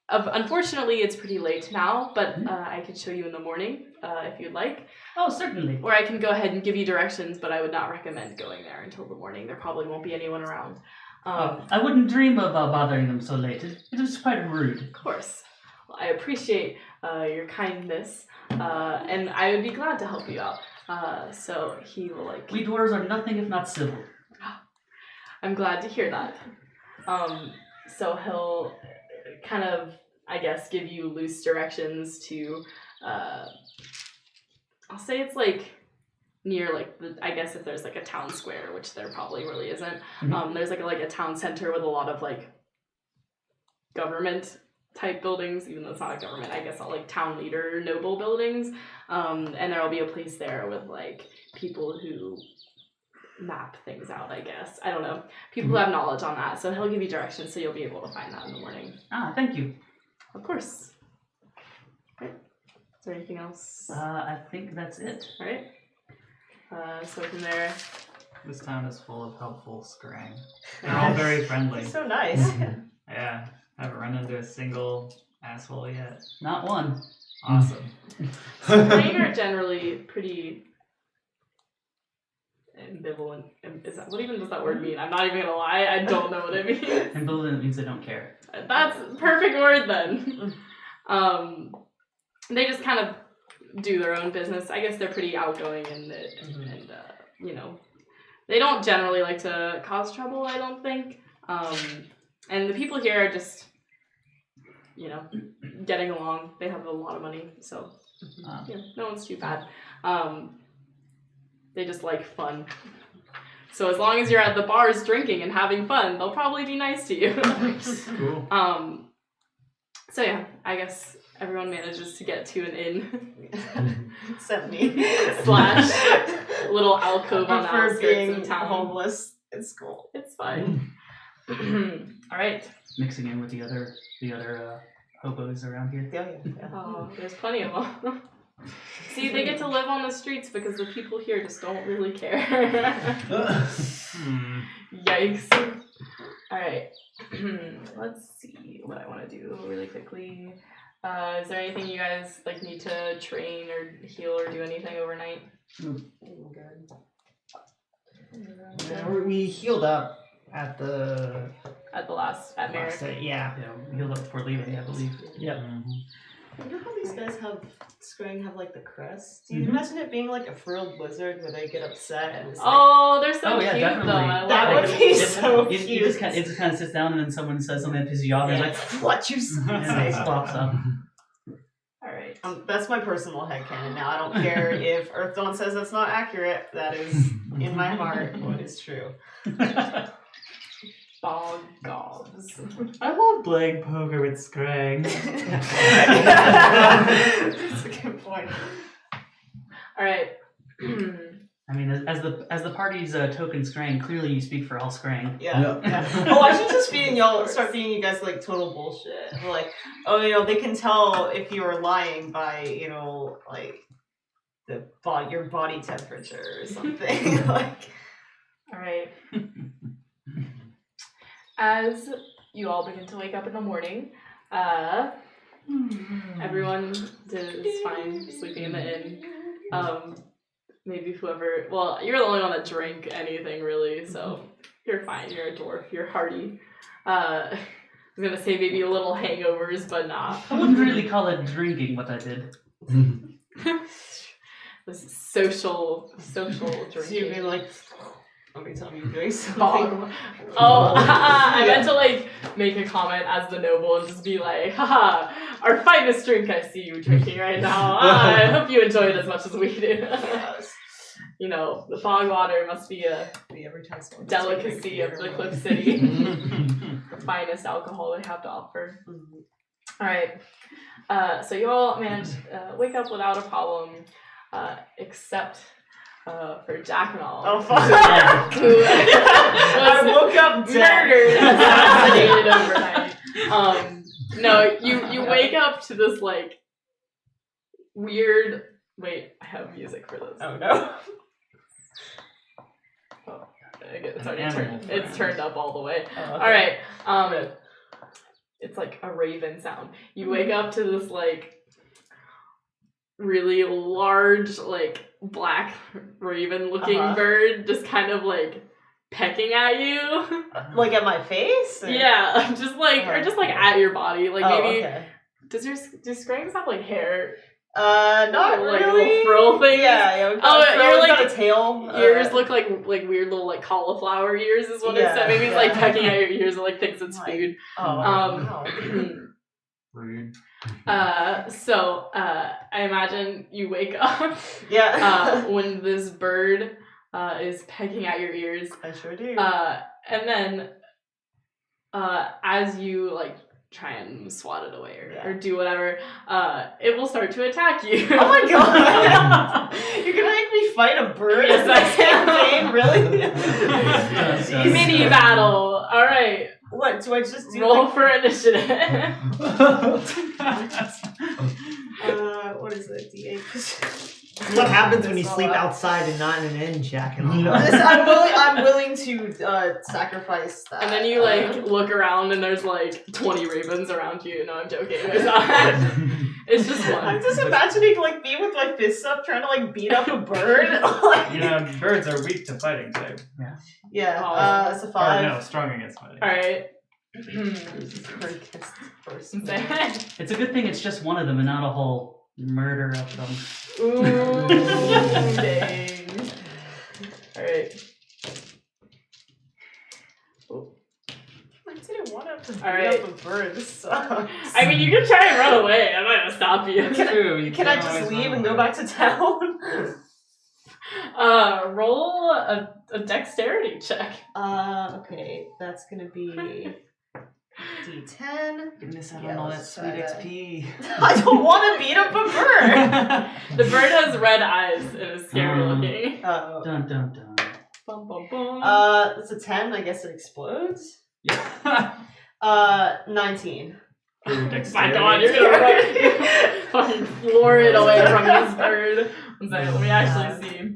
Unfortunately, it's pretty late now, but I can show you in the morning if you'd like. Oh, certainly. Or I can go ahead and give you directions, but I would not recommend going there until the morning. There probably won't be anyone around. I wouldn't dream of bothering them so late. It is quite rude. Of course. Well, I appreciate your kindness, and I would be glad to help you out. So he will We dwarves are nothing if not civil. I'm glad to hear that. So he'll kind of, I guess, give you loose directions to, I'll say it's like near like I guess if there's like a town square, which there probably really isn't. There's like a town center with a lot of like government type buildings, even though it's not a government, I guess, like town leader noble buildings. And there'll be a place there with like people who map things out, I guess. I don't know. People who have knowledge on that. So he'll give you directions so you'll be able to find that in the morning. Thank you. Of course. Right. Is there anything else? I think that's it. All right. So from there... This town is full of helpful skrang. They're all very friendly. So nice. Yeah. Haven't run into a single asshole yet. Not one. Awesome. Skrang are generally pretty ambivalent. What even does that word mean? I'm not even gonna lie, I don't know what it means. Ambivalent means they don't care. That's a perfect word then. They just kind of do their own business. I guess they're pretty outgoing and you know, they don't generally like to cause trouble, I don't think. And the people here are just, you know, getting along. They have a lot of money, so you know, no one's too bad. They just like fun. So as long as you're at the bars drinking and having fun, they'll probably be nice to you. Cool. So yeah, I guess everyone manages to get to an inn. 70. / little alcove on the For outskirts being of town. homeless in school. It's fine. All right. Mixing in with the other hobos around here. Yeah. Oh, there's plenty of them. See, they get to live on the streets because the people here just don't really care. Yikes. Alright. Let's see what I want to do really quickly. Is there anything you guys like need to train or heal or do anything overnight? We healed up at the Merrick. yeah. Yeah, we healed up before leaving, I believe. Yep. I wonder how these guys skrang have like the crest. Do you imagine it being like a frilled lizard where they get upset and it's Oh, they're so cute definitely. though. I love That it. would be so It cute. just kind of sits down and then someone says something that pisses you off and Yeah. it's like, What you and it pops up. Alright. That's my personal headcanon now. I don't care if Earthdawn says that's not accurate. That is in my heart what is true. Bog gobs. I love playing poker with skrang. That's a good point. Alright. I mean, as the party's token skrang, clearly you speak for all skrang. Yeah. Oh, I should just start feeding you guys like total bullshit. Like, oh, you know, they can tell if you're lying by, you know, like your body temperature or something. Like, Alright. As you all begin to wake up in the morning, everyone is fine sleeping in the inn. Maybe whoever, well, you're the only one that drank anything really, so you're fine. You're a dwarf. You're hardy. I was gonna say maybe a little hangovers, but nah. I wouldn't really call it drinking what I did. This is social drinking. so you've been like, every time you're doing something. Bog. Oh, I meant to like make a comment as the noble and just be like, haha, our finest drink I see you drinking right now. I hope you enjoy it as much as we do. You know, the fog water must be a delicacy of the Cliff City. The finest alcohol they have to offer. Alright, so you all managed wake up without a problem, except for Jackanal. Oh, fuck. Who I woke up murdered and assassinated overnight. No, you wake up to this like weird. Wait, I have music for this. Oh no. It's An already animal turned. It's friend. turned up all the way. Oh, okay. All right. It's like a raven sound. You wake up to this like really large, like black raven-looking bird, just kind of like pecking at you. Like at my face? Or? Yeah, just like or just like at your body. Like maybe Okay. do skrangs have like hair? Not like really. little frill things? Yeah. We've got you're we've like got a tail. ears look like weird little like cauliflower ears is what it said. Maybe it's like pecking at your ears and like thinks it's food. Wow. Rude. So I imagine you wake up when this bird is pecking at your ears. I sure do. And then as you like try and swat it away or do whatever, it will start to attack you. Oh my god! You're gonna make me fight a bird? Yes, I campaign, really? Jeez. Mini battle. All right. What do I just do? Roll for initiative. What is it? D8. What happens when you sleep outside and not in an inn, Jack? And all that? I'm willing to sacrifice that. And then you like look around and there's like 20 ravens around you. No, I'm joking. There's not. It's just one. I'm just imagining like me with my fists up trying to like beat up a bird. Birds are weak to fighting type. Yeah. It's a 5. Or no, strong against fighting. All right. It's a good thing it's just one of them and not a whole murder of them. Ooh, dang. All right. I didn't want to beat Alright. up a bird. This sucks. I mean, you can try and run away. I'm not gonna stop you. Can I just leave and go back to town? Roll a dexterity check. Okay, that's gonna be D10. Goodness, I don't Yeah, know that let's sweet try that. XP. I don't want to beat up a bird. The bird has red eyes and is scary looking. Dun dun dun. Bum, bum, bum. It's a 10. I guess it explodes. 19. My God, you're gonna run, fucking floor it away from this bird. So let me actually see.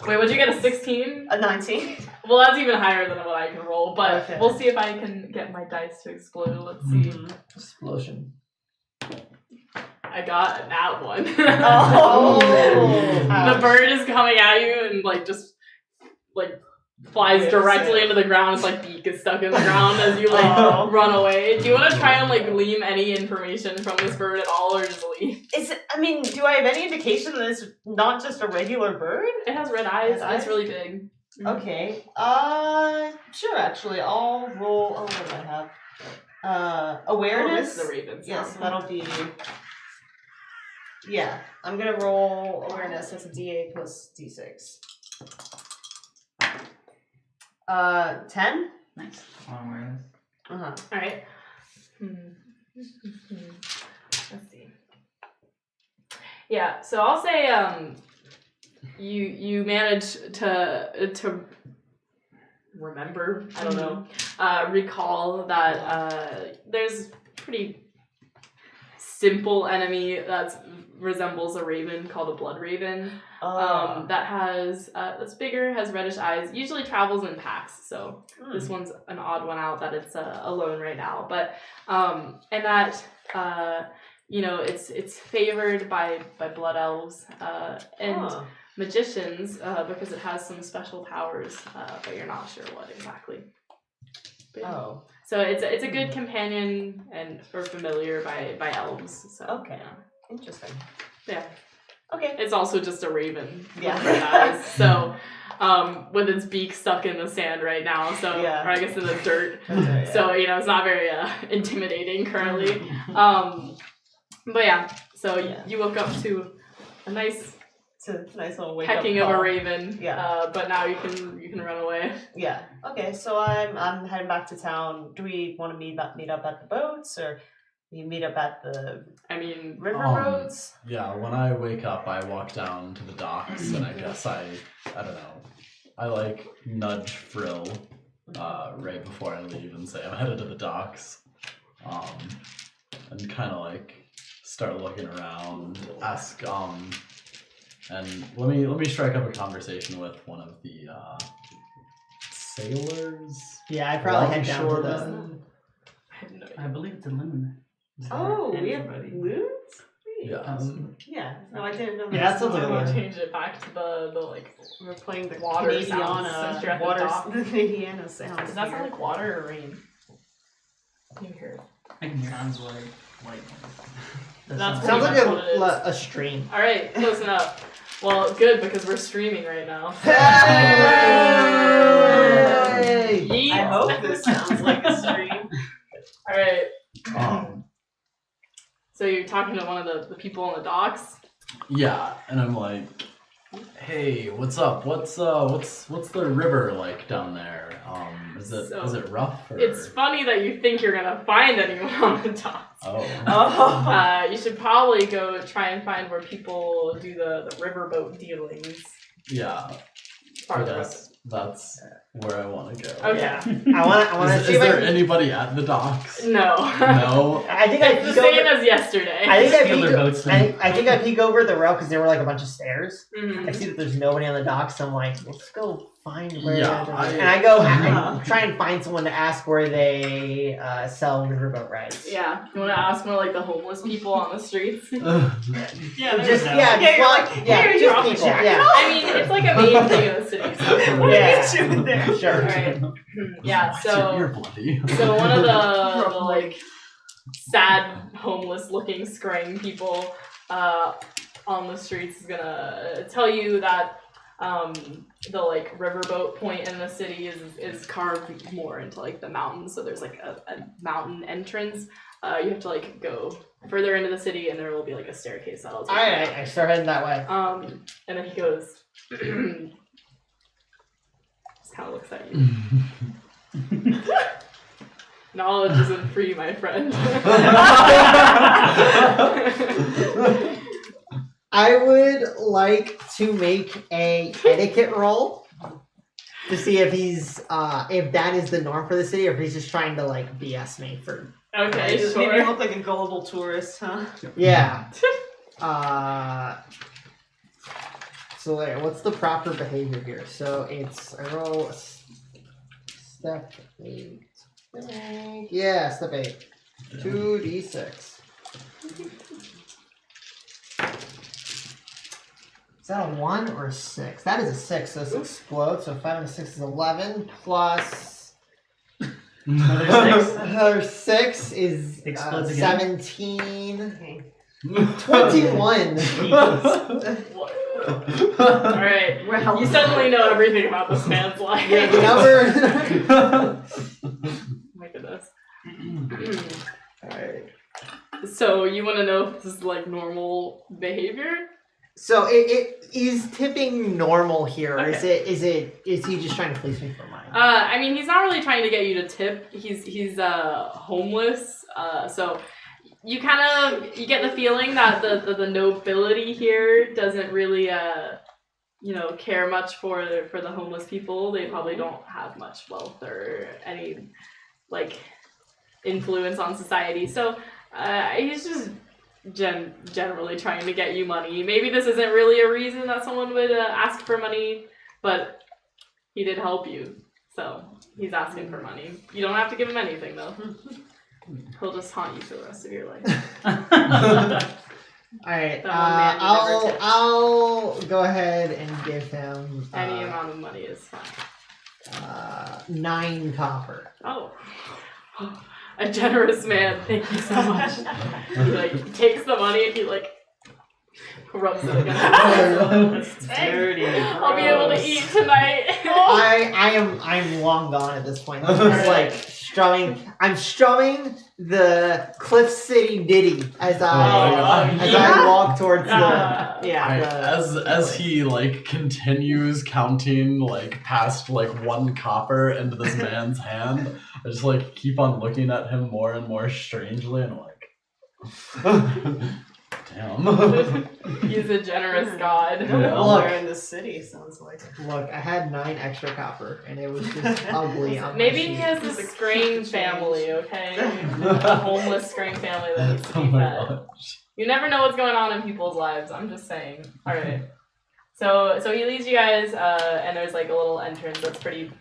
Wait, would you get a 16? A 19. Well, that's even higher than what I can roll, but Okay. we'll see if I can get my dice to explode. Let's see. Explosion. I got that one. Oh. The bird is coming at you and like just like flies Yes, directly yeah. into the ground. Its like beak is stuck in the ground as you like Oh. run away. Do you want to try and like glean any information from this bird at all, or just leave? Is it? I mean, do I have any indication that it's not just a regular bird? It has red eyes. Red It's eyes? really big. Okay. Sure. Actually, I'll roll. Oh, what do I have? Oh, Awareness. this is the raven. Yes, that'll be. Yeah, I'm gonna roll awareness. That's a D8 plus D6. 10. Nice. Awareness. Uh huh. All right. Let's see. Yeah, so I'll say you manage to remember, I don't know, recall that there's pretty simple enemy that resembles a raven called a blood raven. That has that's bigger, has reddish eyes, usually travels in packs, so this one's an odd one out that it's alone right now, but and that you know, it's favored by blood elves and magicians because it has some special powers, but you're not sure what exactly. But, so it's a good companion and or familiar by elves. So Okay. yeah. Interesting. Yeah. Okay. It's also just a raven Yeah. with red eyes. So with its beak stuck in the sand right now, so Yeah. or I guess in the dirt. Okay, yeah. So, you know, it's not very intimidating currently. But yeah, so you woke up to a nice It's a nice little wake pecking up of call. a raven. Yeah. But now you can run away. Yeah. Okay. So I'm heading back to town. Do we want to meet up at the boats, or we meet up at the I mean, river roads? Yeah, when I wake up, I walk down to the docks, and I guess I don't know, I like nudge Frill right before I leave and say I'm headed to the docks. and kind of like start looking around, ask and let me strike up a conversation with one of the sailors. Yeah, I probably head down to the. Longshoremen? I have no idea. I believe it's a loon. Is Oh, there we have anybody? loons? Yeah. Yeah. No, I didn't know that. Yeah, that sounds like I'm a gonna loon. change it back to the like. We're playing the Water sounds since Canadiana you're at the water. dock. The Canadiana sounds. Does that sound here. like water or rain? Can you hear it? I can hear sounds like white. That's Sounds pretty like much what it is. a stream. All right, close enough. Well, good because we're streaming right now. Hey! Yeet. I hope this sounds like a stream. All right. Um, So you're talking to one of the people on the docks. yeah, and I'm like, hey, what's up? What's the river like down there? Is it rough? Or... It's funny that you think you're gonna find anyone on the docks. Oh. You should probably go try and find where people do the riverboat dealings. Yeah. Farther up. That's where I want to go. Okay. Yeah. I want to Is see if I there can. anybody at the docks? No. No. I think I It's the peek same over. as yesterday. I think I Sailor peek. boats then. I think I peek over the rail because there were like a bunch of stairs. I Mhm. see that there's nobody on the docks, so I'm like, let's go find where. Yeah, and I go I try and find someone to ask where they sell riverboat rides. Yeah. You want to ask more like the homeless people on the streets? Yeah, there Just we go. yeah, Yeah, you're well, like, yeah, here, just you're people. Jack. Yeah, I mean, it's like a main thing in the city. So. What Yeah. are you doing there? sure. Alright. Yeah, You're so bloody. so one of the like sad homeless looking skrang people on the streets is gonna tell you that the like riverboat point in the city is carved more into like the mountains, so there's like a mountain entrance. You have to like go further into the city and there will be like a staircase that'll take you out. Alright, I start heading that way. And then he goes just kinda looks at you. Knowledge isn't free, my friend. I would like to make a etiquette roll to see if he's if that is the norm for the city or if he's just trying to like BS me for Okay, Maybe you sure. look like a gullible tourist, huh? yeah. So there, what's the proper behavior here? So it's I roll step 8. Yeah, step 8. 2d6. Is that a 1 or a 6? That is a 6, so this explodes. So 5 and a 6 is 11 plus another 6 is Explodes again. 17. 21. Alright, Well, you suddenly know everything about this man's life. Yeah, the number. Oh my goodness. Alright. So you want to know if this is like normal behavior? So it is tipping normal here. Or Okay. is he just trying to please me for mine? I mean, he's not really trying to get you to tip. He's homeless. So you kind of you get the feeling that the nobility here doesn't really care much for the homeless people. They probably don't have much wealth or any like influence on society. So he's just generally trying to get you money. Maybe this isn't really a reason that someone would ask for money, but he did help you, so he's asking for money. You don't have to give him anything though. He'll just haunt you for the rest of your life. Alright, That one man you never tipped. I'll go ahead and give him Any amount of money is fine. 9 copper. Oh. A generous man, thank you so much. He like takes the money and he like rubs it against his Dirty. I'll be able to eat tonight. I'm long gone at this point. I'm just like strumming the Cliff City Ditty as I walk towards As he like continues counting like past like 1 copper into this man's hand, I just like keep on looking at him more and more strangely and like am. He's a generous god. Look. They're in the city, sounds like. Look, I had 9 extra copper, and it was just ugly on my Maybe he sheet. has a Just a skrang change. family, okay? A homeless skrang family that needs to Oh be my fed. gosh. You never know what's going on in people's lives. I'm just saying. All right. So he leads you guys, and there's like a little entrance that's pretty,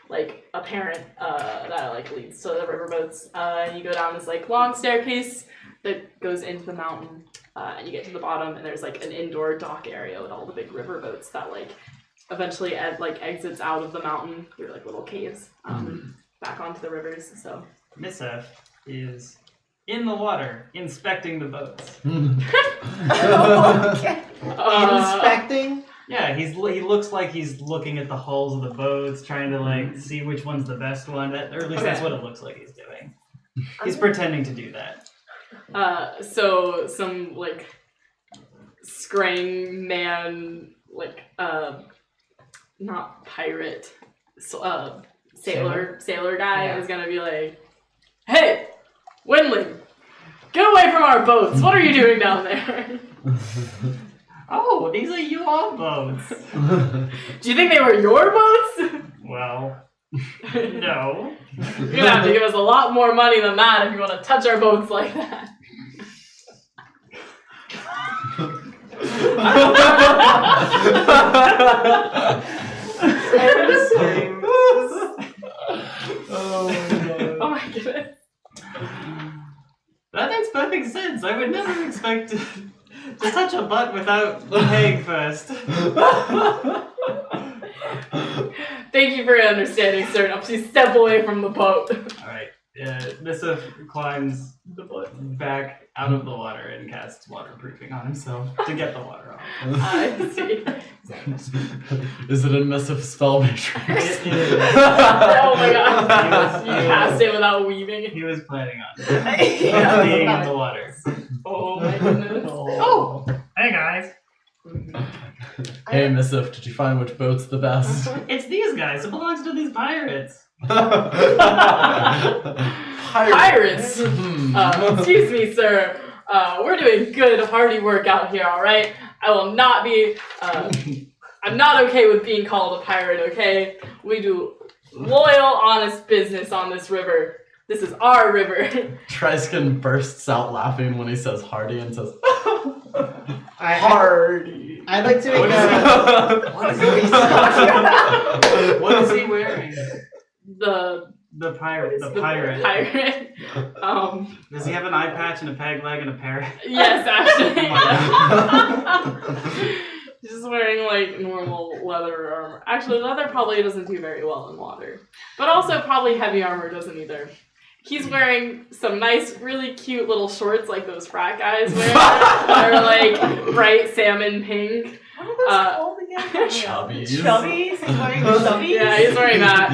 like, apparent that like leads to the riverboats. And you go down this like long staircase that goes into the mountain, and you get to the bottom, and there's like an indoor dock area with all the big riverboats that like eventually exits out of the mountain through like little caves back onto the rivers. So Misef is in the water inspecting the boats. Inspecting? Yeah, he looks like he's looking at the hulls of the boats, trying to like see which one's the best one, or at least that's what it looks like he's doing. He's pretending to do that. So some like skrang man, like not pirate, sailor guy Yeah. is gonna be like, "Hey, Windling, get away from our boats! What are you doing down there?" Oh, these are your boats. Do you think they were your boats? Well, no. You're gonna have to give us a lot more money than that if you want to touch our boats like that. Oh my goodness. That makes perfect sense. I would never expect to touch a butt without paying first. Thank you for your understanding, sir. Now please step away from the boat. Alright, Misef climbs back out of the water and casts waterproofing on himself to get the water off. I see. Is it a missive spell matrix? It is. Oh my god. You cast it without weaving. He was planning on being in the water. Oh my goodness. Oh! Hey guys! Hey, missive, did you find which boat's the best? It's these guys. It belongs to these pirates. Pirates? Excuse me, sir. We're doing good, hardy work out here, alright? I will not be, I'm not okay with being called a pirate, okay? We do loyal, honest business on this river. This is our river. Triskin bursts out laughing when he says Hardy and says, Hardy. I'd like to make What is he wearing? The pirate. pirate. Does he have an eye patch and a peg leg and a parrot? Yes, actually. Oh my He's just wearing like normal leather armor. Actually, leather probably doesn't do very well in water. But also probably heavy armor doesn't either. He's wearing some nice, really cute little shorts like those frat guys wear. They're like bright salmon pink. What are those called again? Chubbies. Chubbies? He's wearing chubbies? Yeah, he's wearing that.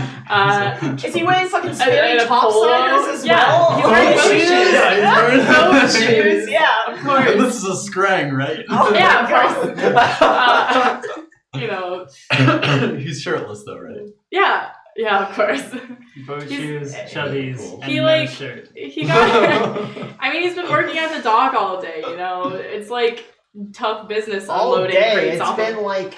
Is he wearing fucking and Sperry a polo. topsiders as Yeah, well? he's wearing Oh, shoes. Yeah, he's wearing Boat shoes. shoes. Yeah. Of course. This is a skrang, right? Oh, Yeah, of God. course. You know. He's shirtless though, right? Yeah, of course. Boat He's- shoes, chubbies, Cool. and He, no like- shirt. He got. I mean, he's been working at the dock all day. You know, it's like tough business all unloading day. crates It's off been of like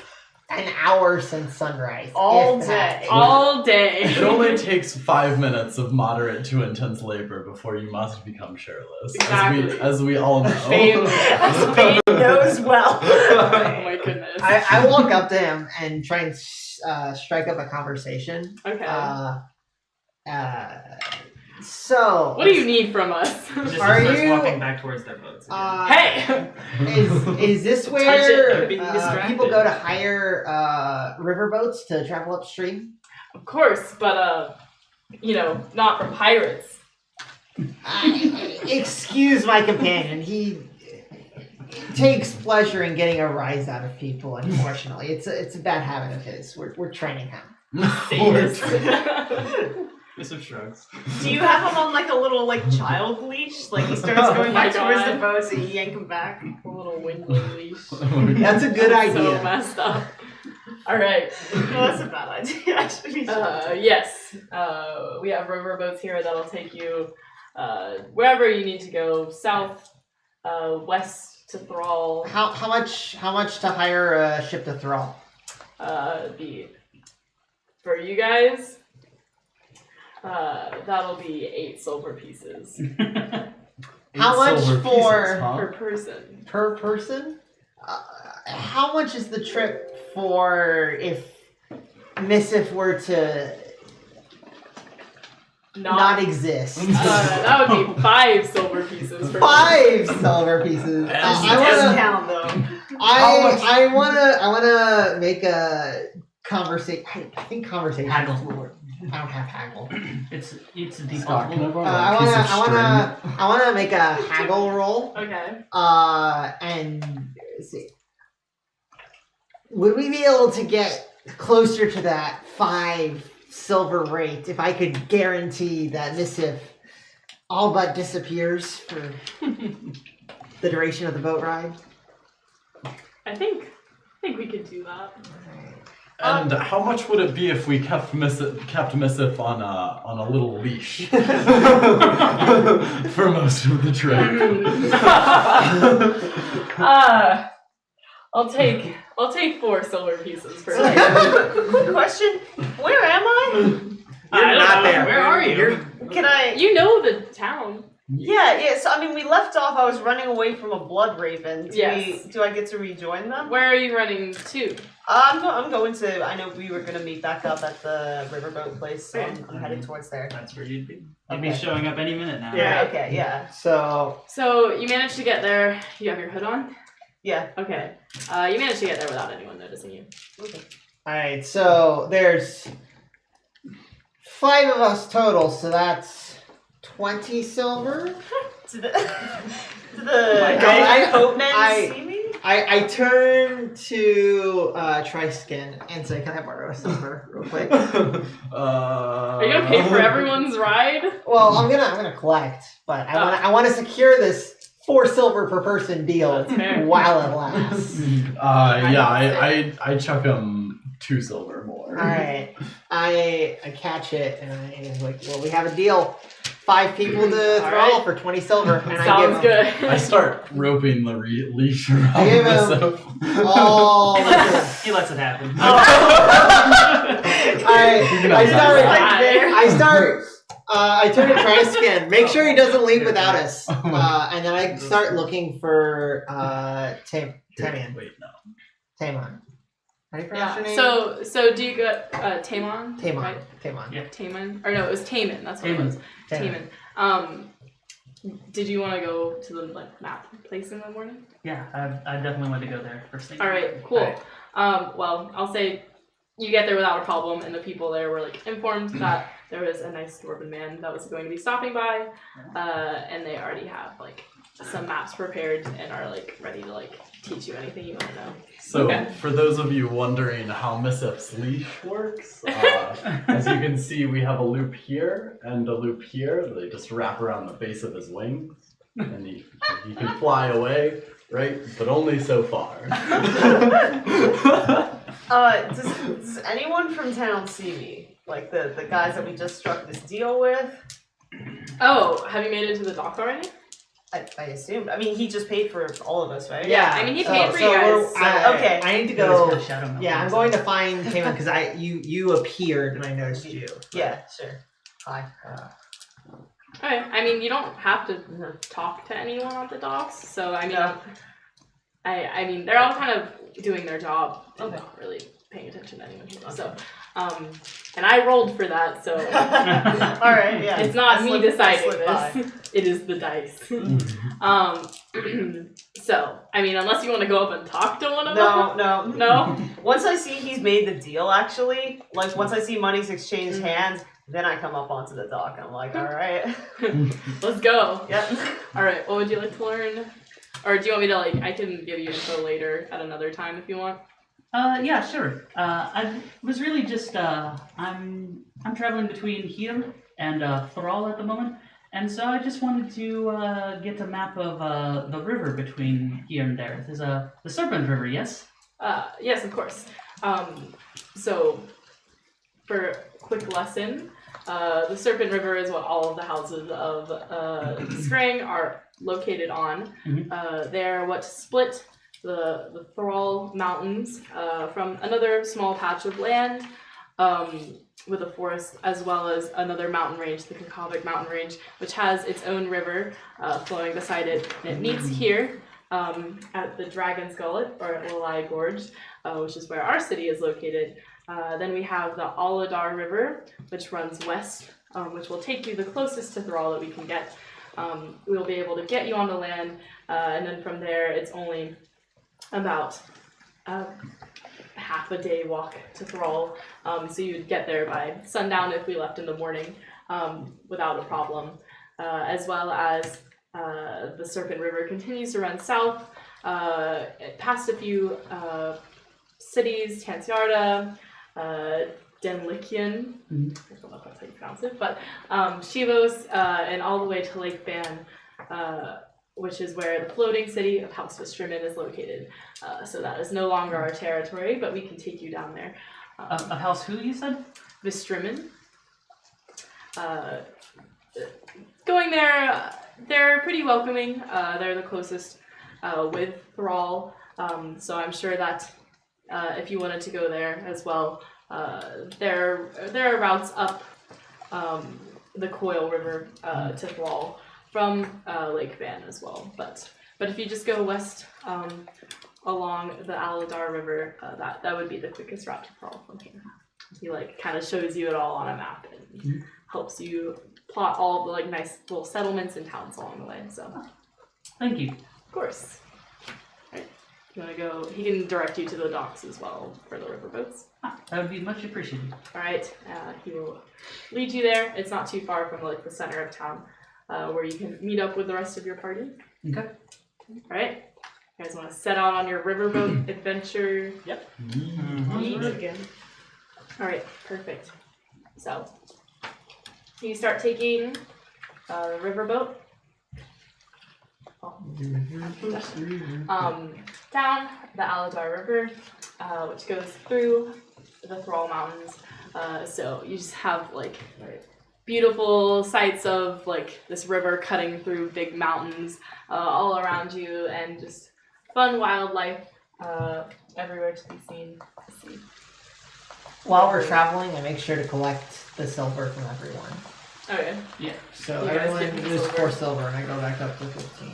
an hour since sunrise. All if that. day. all day. It only takes 5 minutes of moderate to intense labor before you must become shirtless. Exactly. As we all know. Spain. Spain knows well. Oh my goodness. I walk up to him and try and strike up a conversation. Okay. So What do you need from us? Just Are starts you- walking back towards their boats again. Hey. is this Touch where it, being distracted. people go to hire riverboats to travel upstream? Of course, but you know, not for pirates. Excuse my companion. He takes pleasure in getting a rise out of people. Unfortunately, it's a bad habit of his. We're training him. Misef shrugs. Do you have him on like a little like child leash? Like he starts going my back towards God. the boat, so you yank him back. A little wingling leash. That's a good So idea. messed up. All right. No, that's a bad idea. Actually, Yes. We have riverboats here that'll take you wherever you need to go. South, west, to Thrall. How much to hire a ship to Thrall? For you guys, that'll be 8 silver pieces How much silver for pieces, huh? per person. per person? How much is the trip for if Missif were to not exist? That would be 5 silver pieces for 5 silver pieces. Discount though. I wanna make a conversation. I think conversation. Haggle. I don't have haggle. It's a Scott, default. can I borrow I a piece of string? wanna make a haggle roll. Okay. And let's see. Would we be able to get closer to that 5 silver rate if I could guarantee that Missif all but disappears for the duration of the boat ride? I think we could do that. And how much would it be if we kept Missif on a little leash for most of the trip? I'll take 4 silver pieces for Quick question: where am I? You're not there. Where are you? Can I? You know the town. Yeah. So I mean, we left off. I was running away from a blood raven. Yes. Do I get to rejoin them? Where are you running to? I'm going to. I know we were gonna meet back up at the riverboat place, so I'm headed towards there. That's where you'd be. You'd be Okay. showing up any minute now. Yeah. Okay. Yeah. So So you managed to get there. You have your hood on. Yeah. Okay. You managed to get there without anyone noticing you. Okay. alright, so there's 5 of us total, so that's 20 silver. To the My God, I hope men I- see me. I turn to Triskin and say, "Can I borrow a silver real quick?" Are you gonna pay for everyone's ride? Well, I'm gonna collect, but I want to secure this 4 silver per person deal That's fair. while it lasts. I chuck him 2 silver more. All right, I catch it and I'm like, "Well, we have a deal. 5 people to All Thrall right. for 20 silver." And Sounds I give good. I start roping the leash around I give him Missif. all He the lets, he lets it happen. I turn to Triskin. Make sure he doesn't leave without us. And then I start looking for Tamian. Wait, no. Tamon. How do you pronounce your Yeah. name? So do you get Tamon? Tamon. Right? Tamon. Yeah. Tamon? Or no, it was Taman. That's what it was. Tamon. Taman. Did you want to go to the map place in the morning? Yeah, I definitely want to go there first thing. All right, cool. Alright. Well, I'll say you get there without a problem, and the people there were informed that there was a nice dwarven man that was going to be stopping by, and they already have some maps prepared and are ready to teach you anything you want to know. So, for those of you wondering how Missif's leash works, as you can see, we have a loop here and a loop here. They just wrap around the base of his wings, and he can fly away, right? But only so far. Does anyone from town see me? Like the guys that we just struck this deal with? Oh, have you made it to the dock already? I assumed. I mean, he just paid for all of us, right? Yeah, I mean, he paid for you guys. Okay. I need to Go. go. Shadow Melt. Yeah, I'm going to find Tamon because you appeared and I noticed you. Yeah, sure. Hi. Okay, I mean, you don't have to talk to anyone at the docks, so I mean, No. I mean, they're all kind of doing their job and Okay. not really paying attention to anyone here. So, and I rolled for that, so All right. Yeah. it's not I me slipped- I deciding slipped by. this. It is the dice. So, I mean, unless you want to go up and talk to one of them. No. No? Once I see he's made the deal, actually, once I see money's exchanged hands, then I come up onto the dock and I'm like, all right. Let's go. Yep. Alright, what would you like to learn? Or do you want me to, I can give you info later at another time if you want. Yeah, sure. I was really just I'm traveling between here and Throal at the moment, and so I just wanted to get a map of the river between here and there. There's the Serpent River, yes? Yes, of course. So, for a quick lesson, the Serpent River is what all of the houses of Skrang are located on. Mhm. They're what split the Throal Mountains from another small patch of land with a forest, as well as another mountain range, the Kakavik Mountain Range, which has its own river flowing beside it. And it meets here at the Dragon's Gullet, or at Lalai Gorge, which is where our city is located. Then we have the Aladar River, which runs west, which will take you the closest to Thrall that we can get. We'll be able to get you onto land, and then from there it's only about half a day walk to Thrall, so you'd get there by sundown if we left in the morning without a problem, as well as the Serpent River continues to run south past a few cities, Tansiarda, Denlikian, I don't know if that's how you pronounce it, but Shivos, and all the way to Lake Ban, which is where the floating city of House Vistrimmen is located. So that is no longer our territory, but we can take you down there. A house who, you said? Vistrimmen. Going there, they're pretty welcoming. They're the closest with Thrall, so I'm sure that if you wanted to go there as well, there are routes up the Coil River to Thrall from Lake Van as well. But if you just go west along the Aladar River, that would be the quickest route to Thrall from here. He kind of shows you it all on a map and helps you plot all the nice little settlements and towns along the way. So, Thank you. of course. All right. You want to go? He can direct you to the docks as well for the riverboats. That would be much appreciated. All right. He will lead you there. It's not too far from the center of town, where you can meet up with the rest of your party. Okay. All right. You guys want to set out on your riverboat adventure? Yep. Neat. All right, perfect. So you start taking the riverboat down the Aladar River, which goes through the Thrall Mountains. So you just have beautiful sights of this river cutting through big mountains all around you, and just fun wildlife everywhere to be seen. While we're traveling, I make sure to collect the silver from everyone. Okay. Yeah. So You guys everyone get the uses silver. 4 silver, and I go back up to 15.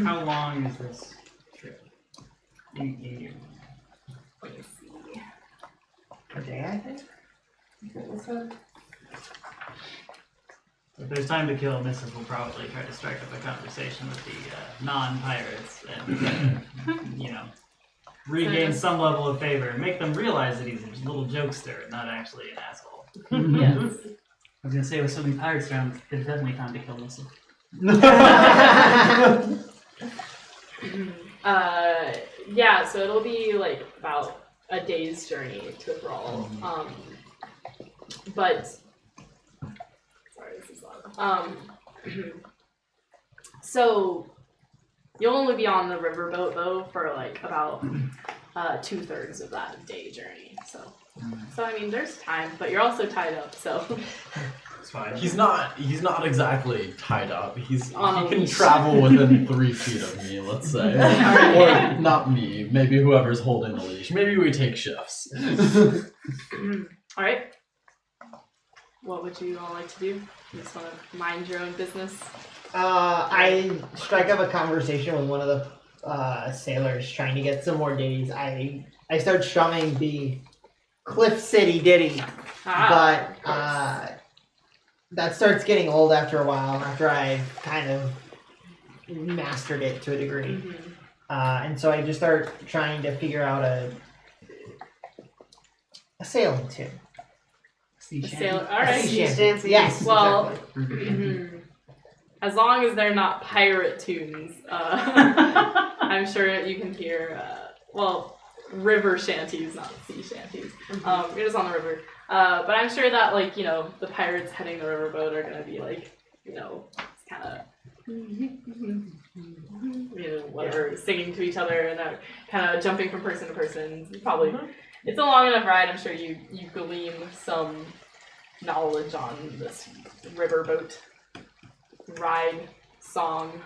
How long is this trip? In years? Let me see. A day, I think? This one? If there's time to kill, Mrs. will probably try to strike up a conversation with the non-pirates and, regain some level of favor. Make them realize that he's a little jokester and not actually an asshole. Yes. I was gonna say, with so many pirates around, it's definitely time to kill Missile. Yeah, so it'll be about a day's journey to Thrall. But sorry, this is loud. So you'll only be on the riverboat though for about 2/3 of that day journey. So I mean, there's time, but you're also tied up. So It's fine. He's not exactly tied up. He On a can leash. travel within 3 feet of me, let's say. Or not me, maybe whoever's holding the leash. Maybe we take shifts. all right. What would you all like to do? You just want to mind your own business? I strike up a conversation with one of the sailors trying to get some more ditties. I start strumming the Cliff City ditty, but that starts getting old after a while, after I've kind of mastered it to a degree. And so I just start trying to figure out a sailing tune. Sea A shanty. sailor. All right. Sea Sea shanty. shanty. Yes. Well, exactly. as long as they're not pirate tunes, I'm sure you can hear. River shanties, not sea shanties. You're just on the river, but I'm sure that the pirates heading the riverboat are gonna be kind of whatever, singing to each other and kind of jumping from person to person. Probably, it's a long enough ride. I'm sure you glean some knowledge on this riverboat ride, song,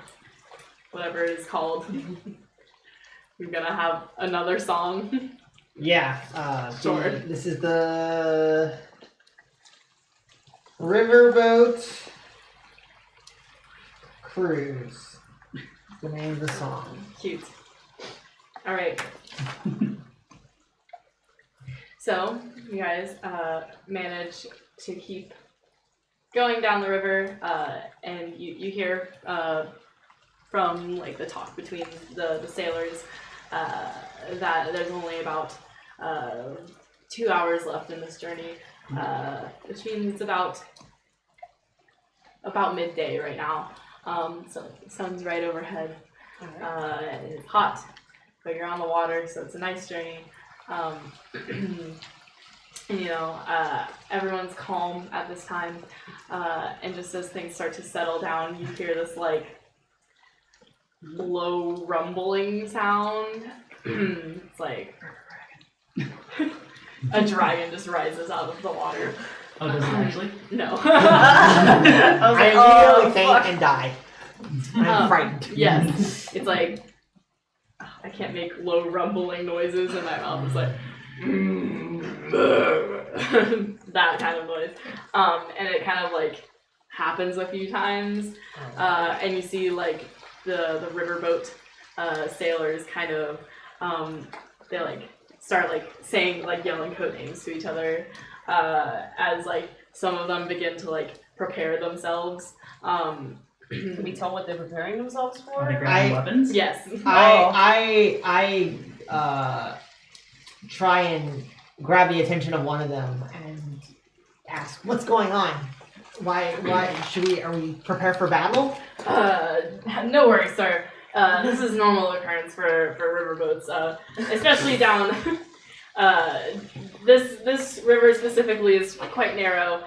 whatever it is called. We're gonna have another song. Yeah. Sure. This is the Riverboat Cruise. The name of the song. Cute. All right. So you guys manage to keep going down the river, and you hear from like the talk between the sailors that there's only about 2 hours left in this journey, which means it's about midday right now. So the sun's right overhead. And it's hot, but you're on the water, so it's a nice journey. Everyone's calm at this time, and just as things start to settle down, you hear this like low rumbling sound. It's like a dragon just rises out of the water. Oh, does it actually? No. I immediately faint and die. I'm frightened. Yes. It's like I can't make low rumbling noises, and my mouth is like that kind of noise. And it kind of like happens a few times, and you see like the riverboat sailors kind of they like start like saying like yelling code names to each other as like some of them begin to like prepare themselves. Can we tell what they're preparing themselves for? Are they grabbing weapons? Yes. I try and grab the attention of one of them and ask, "What's going on? Why are we prepared for battle?" No worries, sir. This is normal occurrence for riverboats, especially down. This river specifically is quite narrow.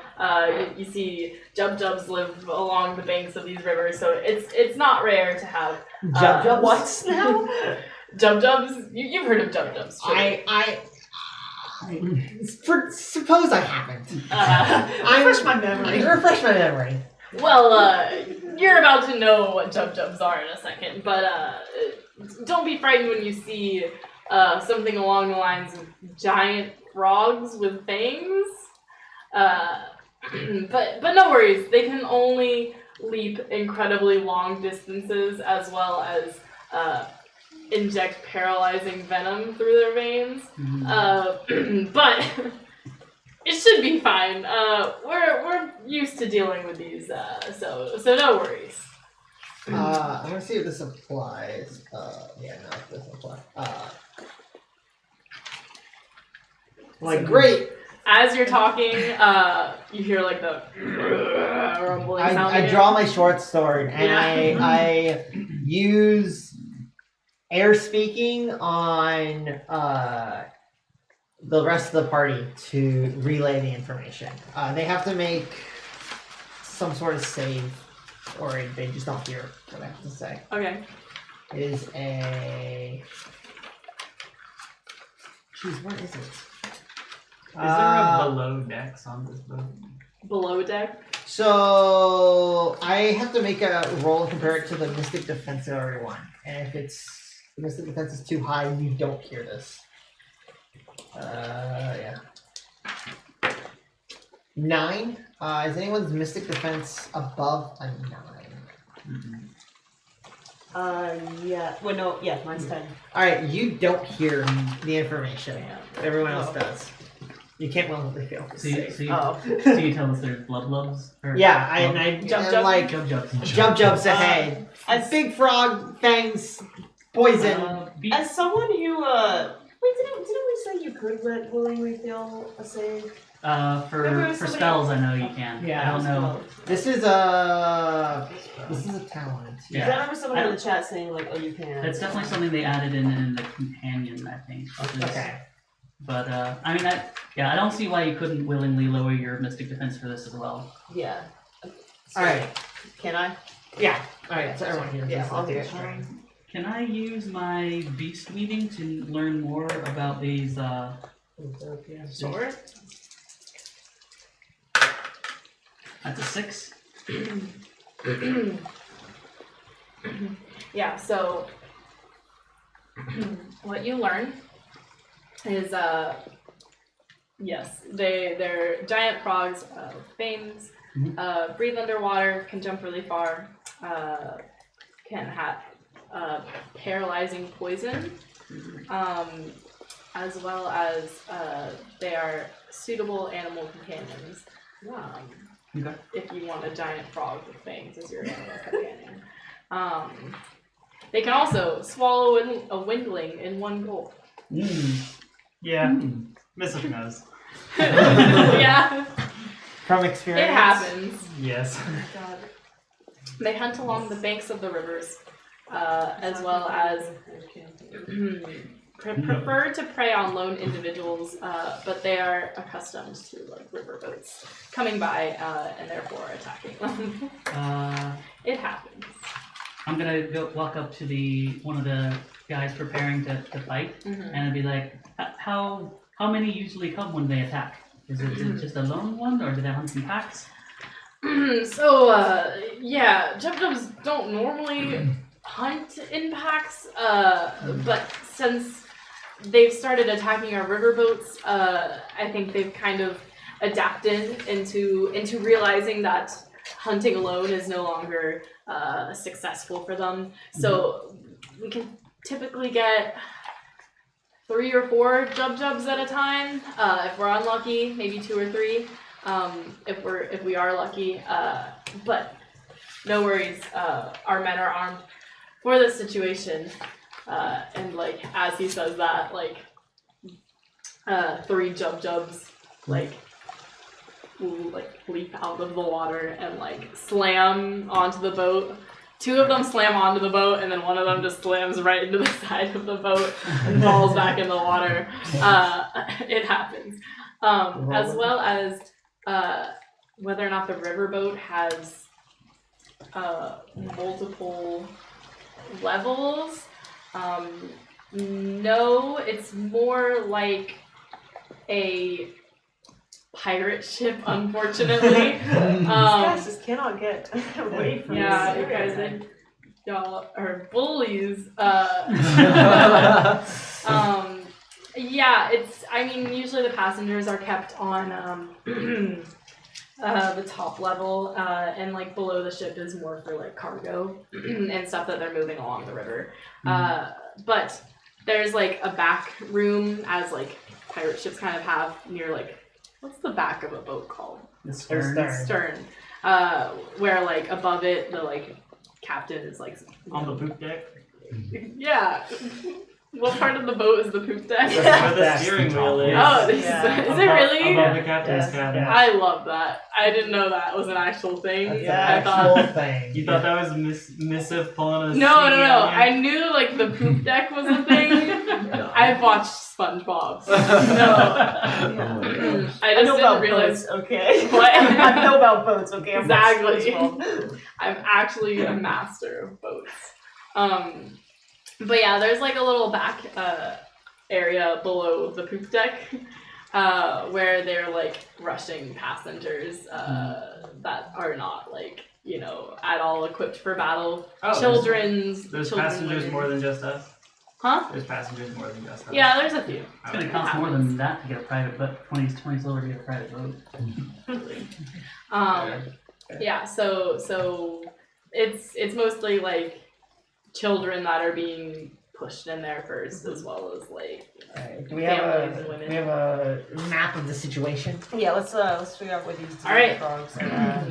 You see jub-jubs live along the banks of these rivers, so it's not rare to have Jub-jubs? What now? Jub-jubs? You've heard of jub-jubs, sure. Suppose I haven't. Refresh my memory. Refresh my memory. Well, you're about to know what jub-jubs are in a second, but don't be frightened when you see something along the lines of giant frogs with fangs. But no worries, they can only leap incredibly long distances as well as inject paralyzing venom through their veins. But it should be fine. We're used to dealing with these, so no worries. I'm gonna see if this applies. Yeah, no, it doesn't apply. Great. As you're talking, you hear like the rumbling sound. I draw my short sword and I use air speaking on the rest of the party to relay the information. They have to make some sort of save, or they just don't hear what I have to say. Okay. It is a. Jeez, what is it? Is there a below decks on this boat? Below deck? So I have to make a roll and compare it to the Mystic Defense of everyone. And if the Mystic Defense is too high, you don't hear this. Yeah. 9. Is anyone's Mystic Defense above a 9? Yeah. Well, no, yeah, mine's 10. Alright, you don't hear the information. Everyone else does. You can't willingly feel. So you Oh. so you tell us there's blubs? Or Yeah, I Jump, like jub. jumps ahead. As Big frog, fangs, poison. as someone who wait, didn't we say you could willingly feel a save? For spells, I know you can. Yeah, I don't know. This is a talent. Because I remember someone in the chat saying like, "Oh, you can." That's definitely something they added in the companion, I think. Okay. But I mean, I don't see why you couldn't willingly lower your mystic defense for this as well. Yeah. So, Alright. Can I? Yeah. Alright, so everyone hears Yeah, this. I'll do it. Can I use my beast weaving to learn more about these? Sure. That's a 6. Yeah, so what you learn is yes, they're giant frogs with fangs, breathe underwater, can jump really far, can have paralyzing poison, as well as they are suitable animal companions. Okay. If you want a giant frog with fangs as your animal companion. They can also swallow a windling in one gulp. Yeah, Missive knows. Yeah, From it experience. happens. Yes. Oh my God. They hunt along the banks of the rivers, as well as prefer to prey on lone individuals, but they are accustomed to like riverboats coming by and therefore attacking them. It happens. I'm gonna go walk up to one of the guys preparing to fight, and I'd be like, how many usually come when they attack? Is it just a lone one, or do they hunt in packs? So, yeah, Jub-Jubs don't normally hunt in packs, but since they've started attacking our riverboats, I think they've kind of adapted into realizing that hunting alone is no longer successful for them. So we can typically get 3 or 4 Jub-Jubs at a time. If we're unlucky, maybe 2 or 3. If we are lucky, but no worries. Our men are armed for this situation, and like as he says that, like 3 Jub-Jubs like leap out of the water and like slam onto the boat. 2 of them slam onto the boat, and then one of them just slams right into the side of the boat and falls back in the water. It happens, as well as whether or not the riverboat has multiple levels. No, it's more like a pirate ship, unfortunately. These guys just cannot get away from Yeah, this you guys, area. y'all are bullies. Yeah, usually the passengers are kept on the top level, and like below the ship is more for like cargo and stuff that they're moving along the river. But there's like a back room, as like pirate ships kind of have, near like, what's the back of a boat called? The stern. Stern. Where like above it, the like captain is like On the poop deck. Yeah. What part of the boat is the poop deck? That's where the steering wheel is. Oh, Yeah. is it really? Above the captain's Yes, cabin. yeah. I love that. I didn't know that was an actual thing. That's Yeah, an I actual thought. thing. You thought that was Missive pulling a No. sneaky on you? I knew like the poop deck was a thing. I've watched SpongeBob. No. I I just know didn't about realize. boats, okay? What? I know about boats, okay? I'm not Exactly. SpongeBob. I'm actually a master of boats. But yeah, there's like a little back area below the poop deck where they're like rushing passengers that are not like, at all equipped for battle. Oh, Children's There's children, passengers women. more than just us. Huh? There's passengers more than just us. Yeah, there's a few. It's gonna cost more than that to get a private boat. 20 silver to get a private boat. Yeah, so it's mostly like children that are being pushed in there first, as well as like Alright, do families and women. we have a map of the situation? Yeah, let's figure out where these Alright. frogs are.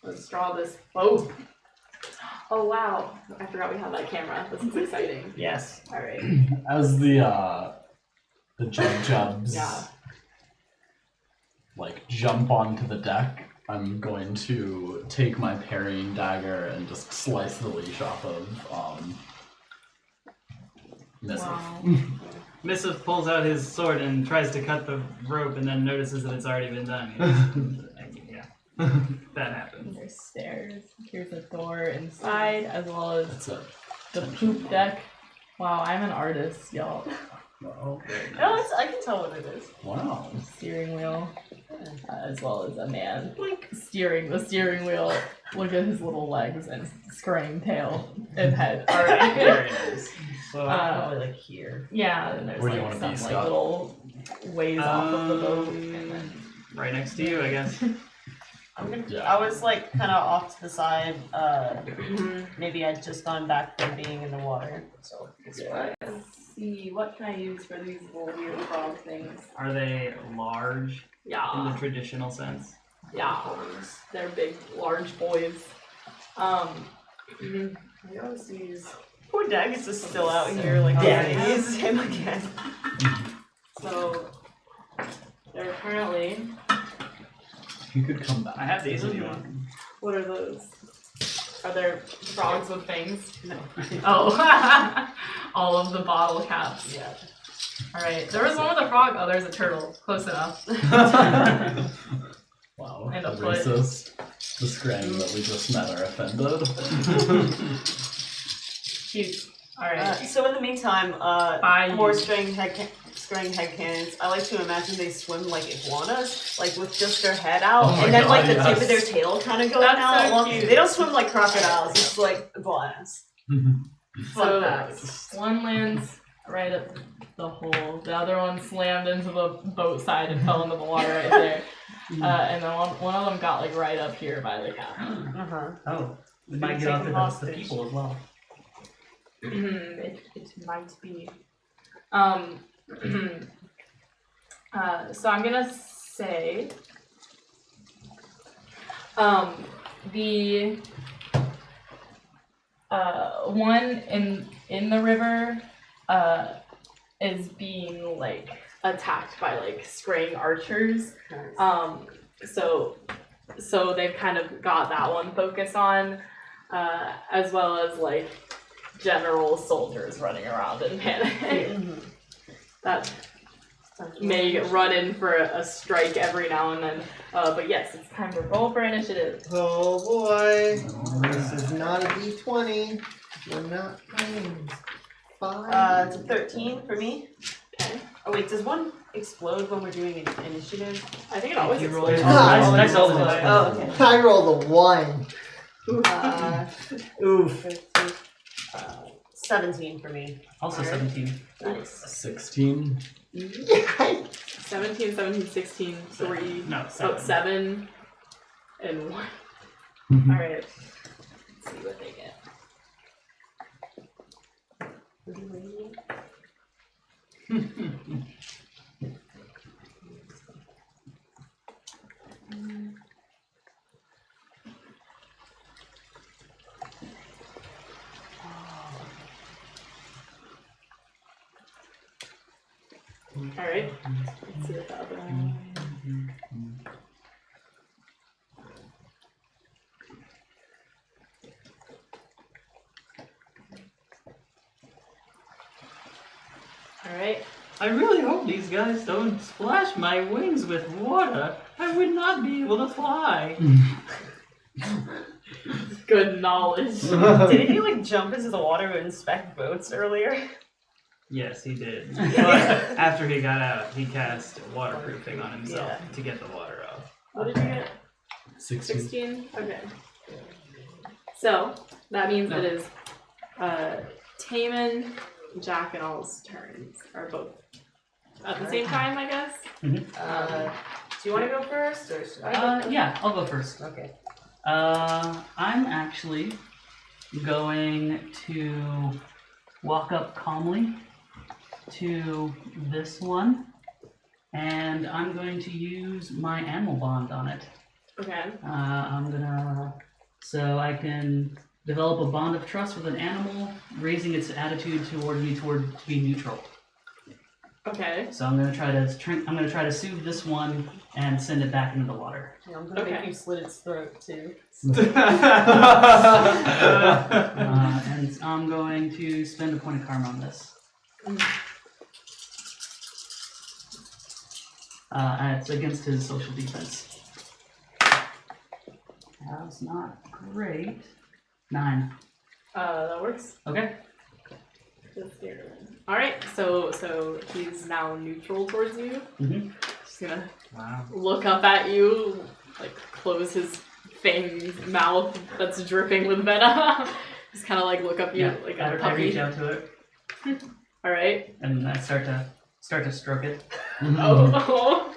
Let's draw this. Oh wow! I forgot we had that camera. This is exciting. Yes. All right. As the Jub-Jubs Yeah. like jump onto the deck, I'm going to take my parrying dagger and just slice the leash off of Missive. Wow. Missive pulls out his sword and tries to cut the rope, and then notices that it's already been done. Yeah, that happens. There's stairs. Here's a door inside, as well as That's it. the poop deck. Wow, I'm an artist, y'all. Oh, No, I can tell what it is. wow. Steering wheel. as well as a man like steering the steering wheel. Look at his little legs and skrang tail and head. Alright. Very nice. So I'm probably like here. Yeah, and there's Where do you like wanna some be, like Scott? little ways off of the boat. And then Right next to you, I guess. I was like kind of off to the side. Maybe I'd just gone back from being in the water. So it's fine. let's see, what can I use for these little weird frog things? Are they large in Yeah, the traditional sense? yeah, they're big, large boys. I always use. Poor Daggis is still out here. Like, Daggis. it's him again. So they're currently. You could come back. I have these if you want. What are those? Are there frogs with fangs? No. Oh, all of the bottle caps. Yeah. All right, there was one with a frog. Oh, there's a turtle. Close enough. Wow. And a the foot. racist. The skrang that we just met are offended. Cute. All right. So in the meantime, Bye. more string head cannons. I like to imagine they swim like iguanas, like with just their head out, Oh my and then like God, the tip of yes. their tail kind of going That's out. so Well, cute. they don't swim like crocodiles. It's like iguanas. Fun So fact. one lands right at the hole. The other one slammed into the boat side and fell into the water right there. And then one of them got like right up here by the captain. Oh, we might Maybe get take onto him the hostage. people as well. It might be. So I'm gonna say the one in the river is being like attacked by like skrang archers. So they've kind of got that one focus on, as well as like general soldiers running around in panic. That may run in for a strike every now and then. But yes, it's time to roll for initiative. Oh boy. This is not a D20. We're not playing. 5. It's a 13 for me. Okay. Oh wait, does one explode when we're doing an initiative? I think it always You roll explodes. nice always Explode. explode. Oh, okay. I rolled a 1. Oof. 17 for me. Also Alright. 17. Nice. 16. Yeah. 17, 17, 16, 3, No, about 7, and 1. Alright. Let's see what they get. Alright. Let's see what the other one. Alright. I really hope these guys don't splash my wings with water. I would not be able to fly. Good knowledge. Did he like jump into the water to inspect boats earlier? Yes, he did. But after he got out, he cast waterproofing on himself to get the water out. What did you get? 16. 16? Okay. So, that means it is Taman, Jack, and All's turns are both at the same time, I guess. Do you want to go first, or should I go? Yeah, I'll go first. Okay. I'm actually going to walk up calmly to this one, and I'm going to use my animal bond on it. Okay. So I can develop a bond of trust with an animal, raising its attitude toward me to be neutral. Okay. So I'm gonna try to soothe this one and send it back into the water. Yeah, I'm gonna Okay. make you slit its throat too. And I'm going to spend a point of karma on this. It's against his social defense. That's not great. 9. That works. Okay. Alright, so he's now neutral towards you. Mm-hmm. Just gonna Wow. look up at you, like close his fanged mouth that's dripping with venom. Just kind of like look up you like a I reach puppy. out to it All right. and I start to stroke it. Oh.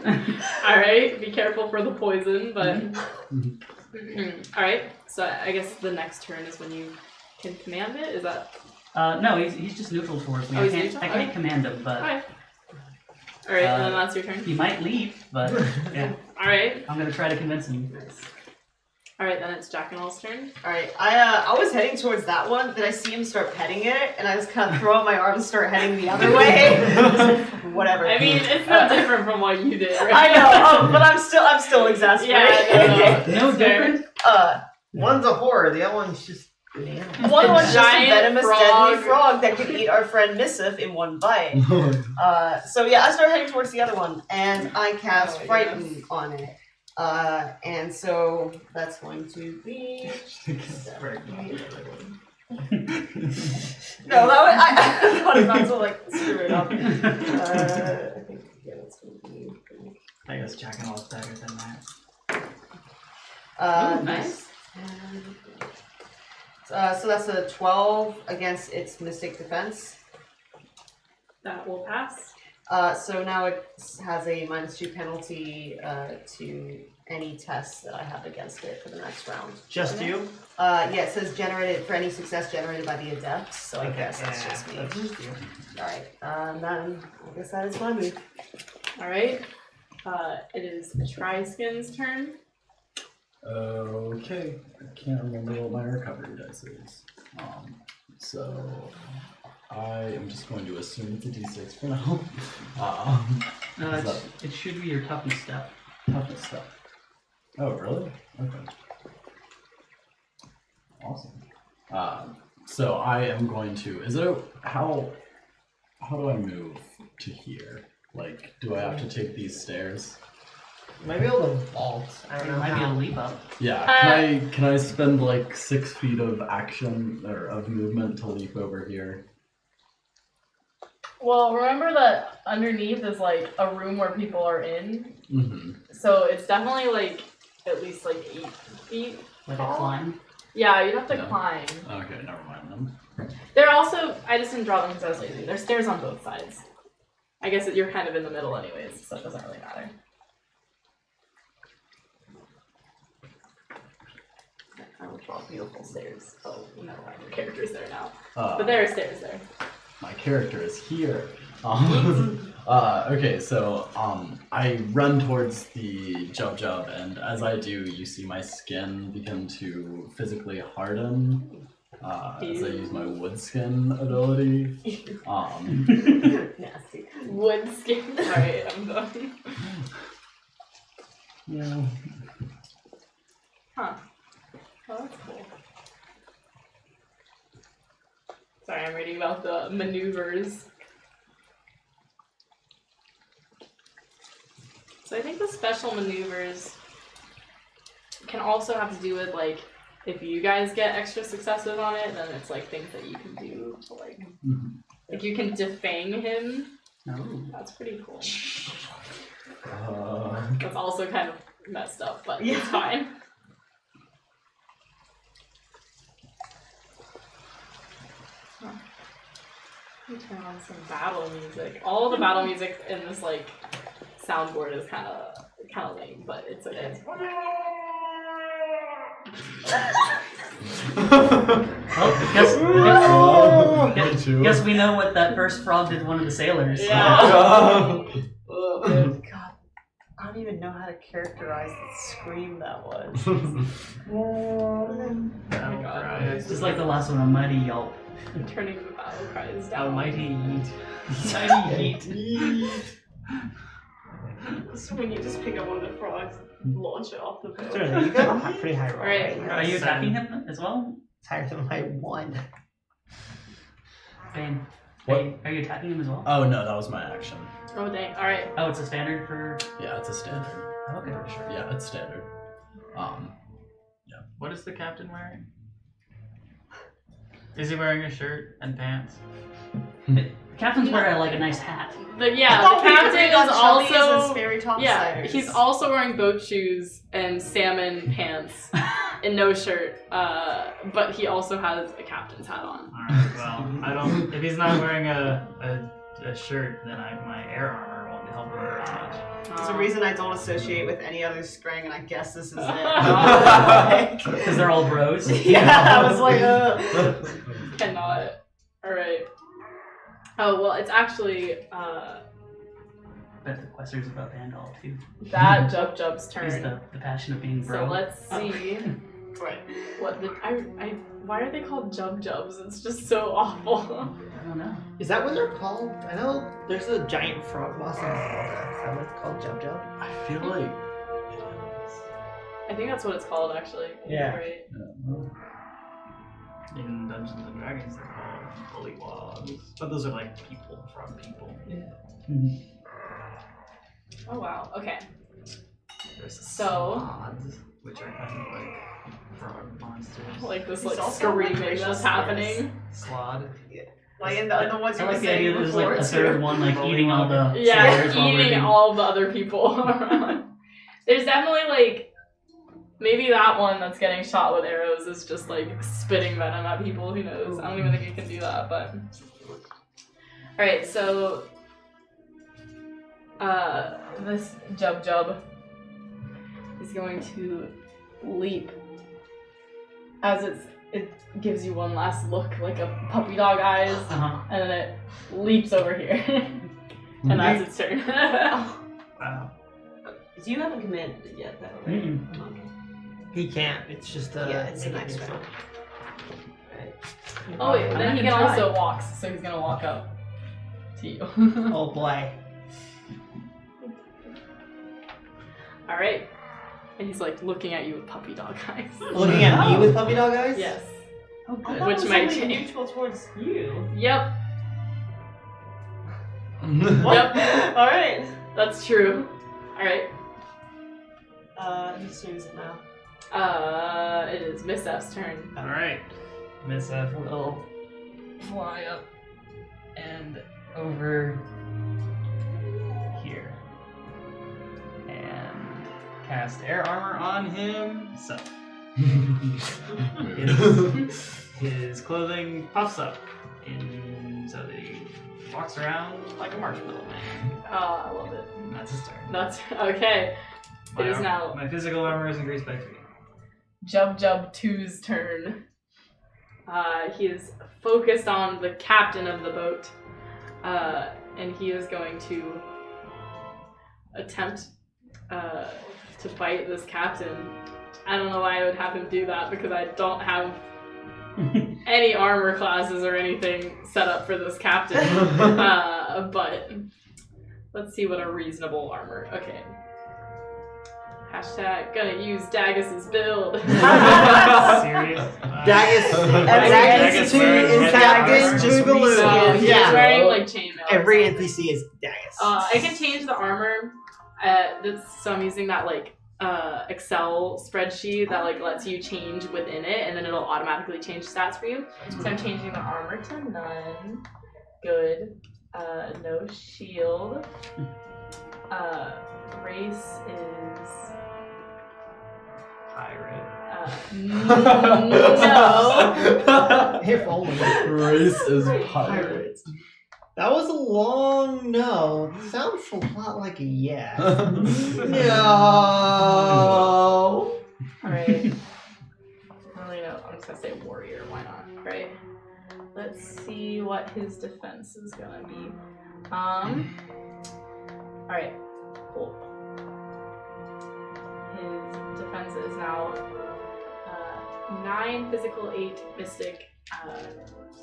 All right. Be careful for the poison, but. All right. So I guess the next turn is when you can command it. Is that? No, he's just neutral towards me. Oh, I he's can't neutral? I can't Okay. command him, but Alright. Alright, and then that's your turn. he might leave. But yeah, Alright. I'm gonna try to convince him. Alright, then it's Jack and All's turn. Alright, I was heading towards that one, then I see him start petting it, and I just kind of throw out my arms and start heading the other way. Whatever. I mean, it's no different from what you did, right? I know, but I'm still exasperated. Yeah, No different. One's a horror, the other one's just an animal. One was just a Giant venomous, frog. deadly frog that could eat our friend Missif in one bite. So yeah, I start heading towards the other one, and I cast Oh my Frighten on it. And so that's going to be. No, that was, I thought about to like screw it up. I think that's going to be. I guess Jack and All's better than that. Ooh, nice. So that's a 12 against its Mystic Defense. That will pass. So now it has a -2 penalty to any tests that I have against it for the next round. Just you? Yeah, it says generated for any success generated by the adept, so I Okay, guess that's yeah, just me. that's just you. Alright, then I guess that is my move. Alright. It is Triskin's turn. Okay, I can't remember what my recovery dice is. So I am just going to assume it's a d6 for now. Is that It should be your toughness step. toughness stuff? Oh, really? Okay. Awesome. So I am going to. Is it how do I move to here? Like, do I have to take these stairs? You might be able to vault. I don't It know might be a how. leap up. Yeah. Can I spend like 6 feet of action or of movement to leap over here? Well, remember that underneath is like a room where people are in. Mm-hmm. So it's definitely like at least like 8 feet. Like a climb. Yeah, you'd have to Yeah. climb. Okay, never mind then. There are also, I just didn't draw them because I was lazy. There's stairs on both sides. I guess that you're kind of in the middle anyways, so it doesn't really matter. I will draw beautiful stairs. Oh, no, your character's there now. But there are stairs there. My character is here. Okay, so I run towards the Jub, and as I do, you see my skin begin to physically harden as I use my wood skin ability. Nasty. Wood skin. Alright, I'm done. Yeah. Huh. Oh, that's cool. Sorry, I'm reading about the maneuvers. So I think the special maneuvers can also have to do with, like, if you guys get extra successes on it, then it's, like, things that you can do to, like, like you can defang him. Oh. That's pretty cool. Uh, That's also kind of messed up, but Yeah. it's fine. Huh. Let me turn on some battle music. All the battle music in this like soundboard is kind of lame, but it's okay. Well, me too. guess we know what that first frog did to one of the sailors. Yeah. God, I don't even know how to characterize the scream that was. Oh my god. It's just like the last one, a mighty yelp. I'm turning the battle cries down. Almighty yeet. Mighty yeet. So when you just pick up one of the frogs, launch it off the boat. Certainly, you got a pretty high roll. Right. Are you attacking him as well? It's higher than my 1. Bane. What? Are you attacking him as well? Oh no, that was my action. Oh dang! All right. Oh, it's a standard for. Yeah, it's a standard. Okay. Pretty sure. Yeah, it's standard. What is the captain wearing? Is he wearing a shirt and pants? Captains wear like a nice hat. But yeah, Oh, the captain is also very top yeah. He's also wearing boat shoes and salmon pants and no shirt. But he also has a captain's hat on. Alright, well, I don't. If he's not wearing a shirt, then my air armor won't help him very much. There's a reason I don't associate with any other skrang, and I guess this is it. Because they're all bros. Yeah, I was like, Cannot. All right. Oh well, it's actually I bet the quester's about to end all too. that Jub's He's turn. the passion of being bro. So let's see Right. what the I why are they called Jubs? It's just so awful. I don't know. Is that what they're called? I know there's a giant frog boss in Zelda. Is that what it's called? Jub Jub? I feel like I think that's what it's called actually. Yeah. Right. In Dungeons and Dragons, they're called bullywogs. But those are like people, frog people. Mhm. Oh wow. Okay. There's So- sloths, which are kind of like frog monsters. Like this He's like also screaming like that's racial happening. Slod. Like in the ones I you were like the idea saying that there's like before, a third too. one like eating all the Yeah, slurs while we're eating doing- all the other people around. There's definitely like maybe that one that's getting shot with arrows is just like spitting venom at people. Who knows? I don't even think you can do that. But all right, so this Jub is going to leap as it gives you one last look like a puppy dog eyes, Uh-huh. and then it leaps over here, and that's its turn. Wow. You haven't commanded it yet, though, right? Mm-mm. Okay. He can't. It's just Yeah, it's the next round. round. Right. Oh wait, I'm then he not can gonna also walk, so he's gonna walk up to you. Oh boy. Alright. And he's like looking at you with puppy dog eyes. Looking at me with puppy dog eyes? Yes. Oh, I good. thought Which it was might something change. neutral towards you. Yep. What? Yep. All right. That's true. Alright. Whose turn is it now? It is Miss F's turn. Alright. Miss F will fly up and over here. And cast air armor on him. So his clothing puffs up so that he walks around like a marshmallow man. Oh, I love it. And that's his turn. That's okay. It is now My physical armor is increased by 3. Jub 2's turn. He is focused on the captain of the boat. And he is going to attempt to fight this captain. I don't know why I would have him do that because I don't have any armor classes or anything set up for this captain. But let's see what a reasonable armor. Okay. Hashtag gonna use Dagus's build. Serious? Dagus Dagus to wearing is heavy Dagus armor. to the loop. So he's Yeah. wearing like chainmail. or Every something. NPC is Dagus. I can change the armor. So I'm using that like Excel spreadsheet that like lets you change within it, and then it'll automatically change stats for you. So I'm changing the armor to none. Good. No shield. Race is Pirate. no. If only. Race is pirate. That was a long no. Sounds a lot like a yes. No. Alright. Really no, I'm just gonna say warrior, why not? Alright. Let's see what his defense is gonna be. Alright, cool. His defense is now 9 physical, 8 mystic.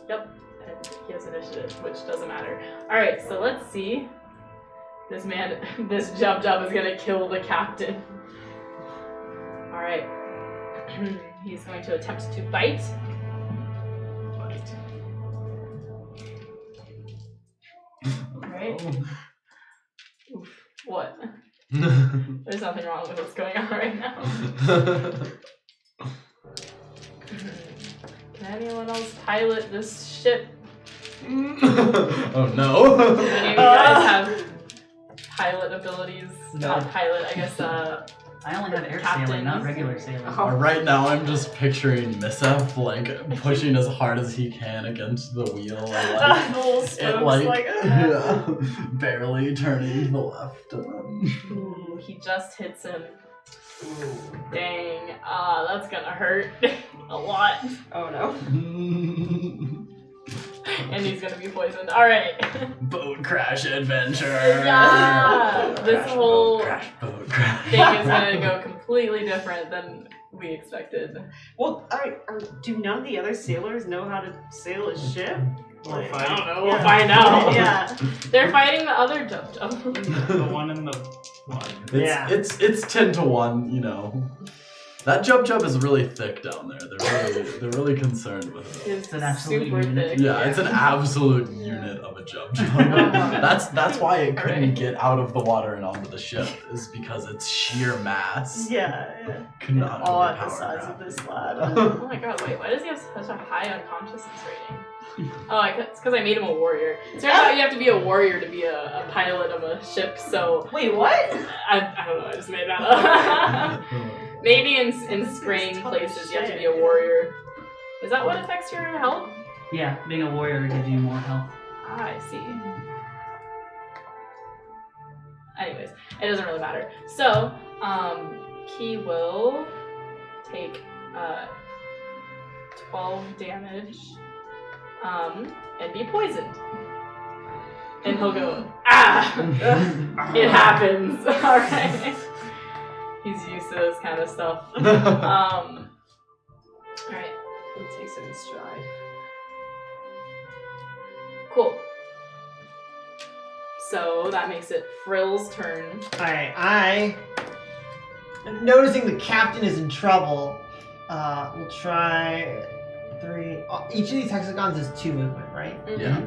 Yep. And he has initiative, which doesn't matter. Alright, so let's see. This Jub is gonna kill the captain. Alright. He's going to attempt to bite. Alright. Oof. What? There's nothing wrong with what's going on right now. Can anyone else pilot this ship? Oh no. Do any of you guys have pilot abilities? No. Not pilot, I guess. I only have air Captain. sailing, not regular sailing. Right now, I'm just picturing Misaf like pushing as hard as he can against the wheel, and The little it spokes, like yeah, barely turning to the left. And then... Ooh, he just hits him. Dang. That's gonna hurt a lot. Oh no. And he's gonna be poisoned. Alright. Boat crash adventure. Yeah! This Crash whole boat crash, boat crash. thing is gonna go completely different than we expected. Well, do none of the other sailors know how to sail a ship? Or I fight. don't know, we'll find out. Yeah. They're fighting the other jump. The one in the what? It's 10 to 1, you know. That jub is really thick down there. They're really concerned with it. It's an absolute super unit. thick. Yeah, it's an absolute unit of a jub. That's why it couldn't get out of the water and onto the ship, is because its sheer mass Yeah. could not All at the overpower size of gravity. this lad. Oh my god, wait, why does he have such a high unconsciousness rating? Oh, it's because I made him a warrior. It turns out you have to be a warrior to be a pilot of a ship, so Wait, what? I don't know, I just made that up. Maybe in skrang places you have to be a warrior. Is that what affects your health? Yeah, being a warrior gives you more health. Ah, I see. Anyways, it doesn't really matter. So, he will take 12 damage, and be poisoned. And he'll go, ah! It happens. Alright. He's used to this kind of stuff. Alright, he takes it in stride. Cool. So that makes it Frill's turn. Alright, noticing the captain is in trouble, we'll try 3. Each of these hexagons is 2 movement, right? Yeah.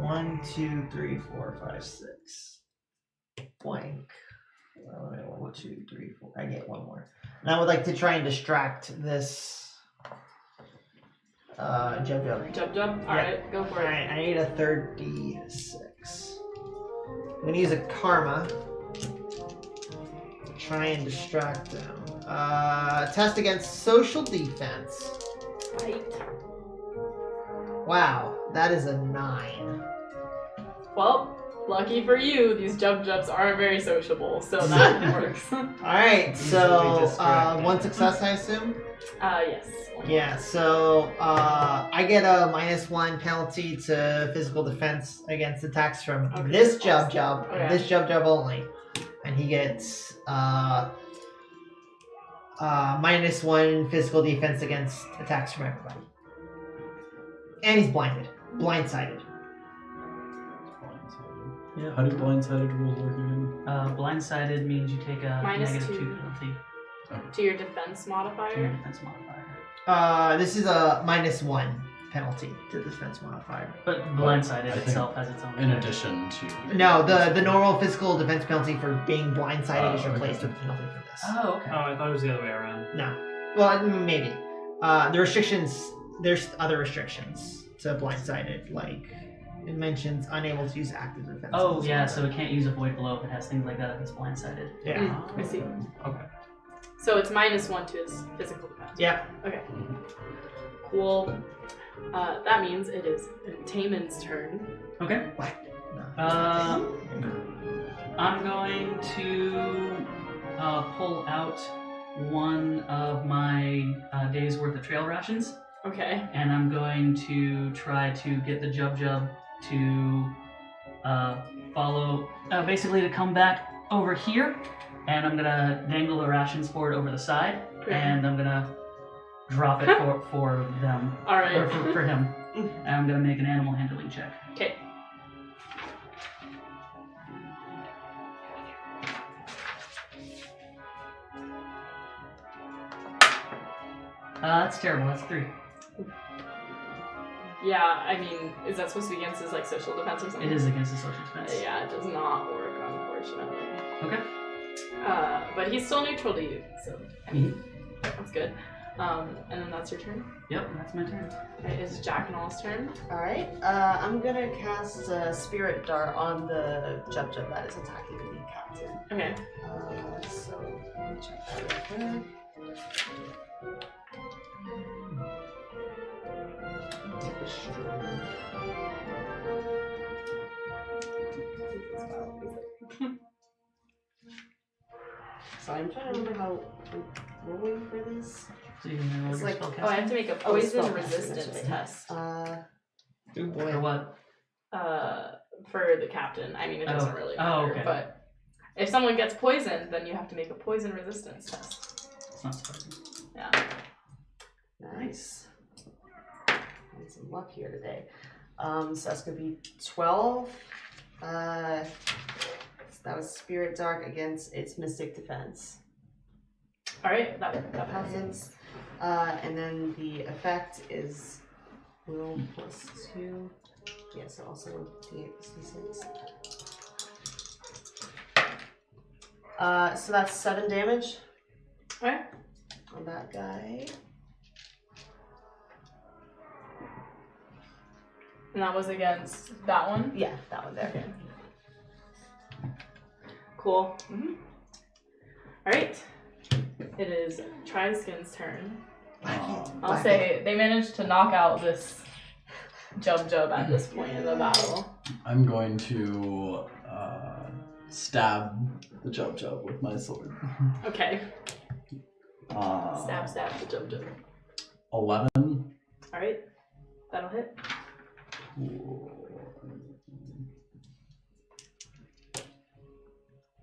1, 2, 3, 4, 5, 6. Blank. 1, 2, 3, 4. I get 1 more. And I would like to try and distract this Jub. Jub. Alright, go for it. Alright, I need a 36. I'm gonna use a karma to try and distract them. Test against social defense. Right. Wow, that is a 9. Well, lucky for you, these Jubs aren't very sociable, so that works. Alright, so distracted. 1 success, I assume? Yes. Yeah, so I get a -1 penalty to physical defense against attacks from Okay. this Jub, Okay. this Jub only. And he gets -1 physical defense against attacks from everybody. And he's blindsided. Yeah. How do blindsided rules work again? Blindsided means you take a -2. -2 penalty To your defense to your modifier. defense modifier. This is a -1 penalty to the defense modifier. But blindsided I think itself has its own. In effect. addition to No, the normal physical defense penalty for being blindsided is Oh, replaced okay. with a penalty for this. Oh, okay. Oh, I thought it was the other way around. No. Well, maybe. The restrictions, there's other restrictions to blindsided, like it mentions unable to use active defense. Oh, yeah, so it can't use a void blow if it has things like that if it's blindsided. Yeah. I see. Okay. So it's -1 to his physical defense. Yeah. Okay. Cool. That means it is Taman's turn. Okay. What? No. I'm going to pull out one of my day's worth of trail rations, Okay. and I'm going to try to get the Jub to follow, basically to come back over here, and I'm gonna dangle the rations forward over the side, and I'm gonna drop it for them, All or right. for him, and I'm gonna make an animal handling check. Okay. That's terrible. That's 3. Yeah, I mean, is that supposed to be against his like social defense or something? It is against the social defense. Yeah, it does not work, unfortunately. Okay. But he's still neutral to you, so I mean, that's good. And then that's your turn. Yep, that's my turn. It is Jack and All's turn. Alright, I'm gonna cast Spirit Dart on the Jub that is attacking the captain. Okay. So, let me check that real quick. So I'm trying to remember how I'm rolling for this. So you can roll It's your like- spellcasting? Oh, I have to make a poison spellcasting, resistance actually. test. Oh For boy. what? For the captain. I mean, it doesn't really matter. Oh, okay. But if someone gets poisoned, then you have to make a poison resistance test. It's not surprising. Yeah. Nice. Having some luck here today. So that's gonna be 12. So that was Spirit Dark against its Mystic Defense. All right, that Passes. And then the effect is will plus 2. Yeah, so also D8 plus D6. So that's 7 damage Okay. on that guy. And that was against that one. Yeah, that one there. Okay. Cool. All right. It is Triskin's turn. I'll say they managed to knock out this Jub at this point in the battle. I'm going to stab the Jub with my sword. Okay. Uh, Stab the Jub. 11. All right. That'll hit.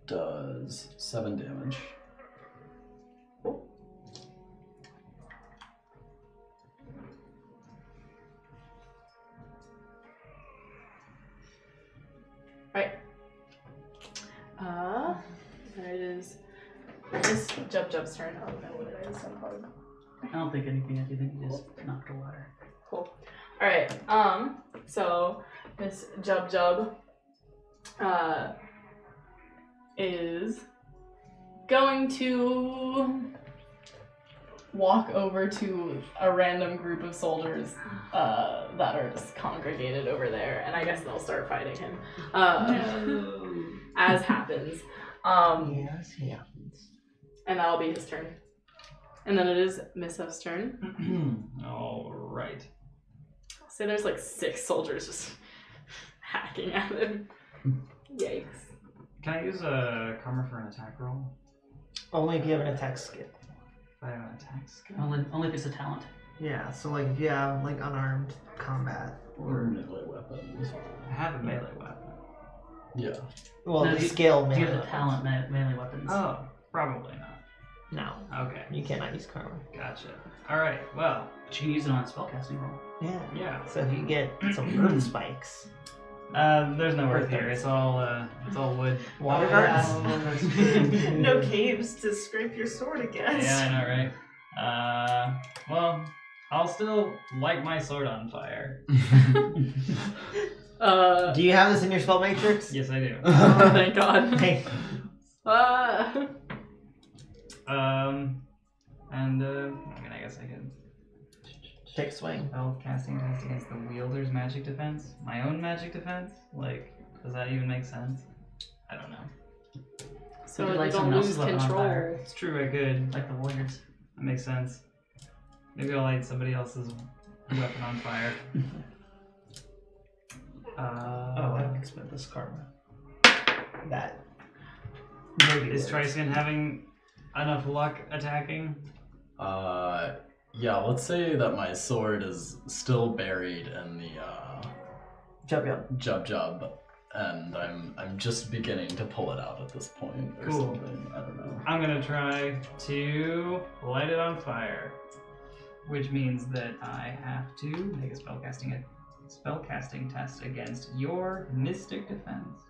Does 7 damage. Right. There it is. This Jub's turn. Oh no, what did I so hard? I don't think anything. I think you just knocked the water. Cool. All right. So this Jub is going to walk over to a random group of soldiers that are just congregated over there, and I guess they'll start fighting him. As happens. Yes, yeah. And that'll be his turn. And then it is Missaf's turn. All right. So there's like 6 soldiers just hacking at him. Yikes. Can I use a karma for an attack roll? Only if you have an attack skill. If I have an attack skill? Only if it's a talent. Yeah, so like if you have like unarmed combat Or melee weapons. I have a melee weapon. Yeah. well No, the you- skill Do you melee have the talent melee weapons? Oh, probably not. No, Okay, you cannot use karma. gotcha. All right, well, But you can use it on a spellcasting roll. Yeah. yeah. So if you get some earth spikes, There's no earth Earth here. darts. It's all wood. water Oh, darts. yeah. No caves to scrape your sword against. Yeah, I know, right? Well, I'll still light my sword on fire. Do you have this in your spell matrix? Yes, I do. Oh, thank God. Hey, And I mean, I guess I can. take a swing. Spell casting test against the wielder's magic defense. My own magic defense? Like, does that even make sense? I don't know. So You could you light don't someone else's lose weapon on fire. control. It's true, I could. Like the warriors. That makes sense. Maybe I'll light somebody else's weapon on fire. Oh, I can spend this karma. That. Maybe Is Tristan having enough luck attacking? Yeah, let's say that my sword is still buried in the Jub. Jub, and I'm just beginning to pull it out at this point or Cool. something. I don't know. I'm gonna try to light it on fire, which means that I have to make a spellcasting test against your mystic defense.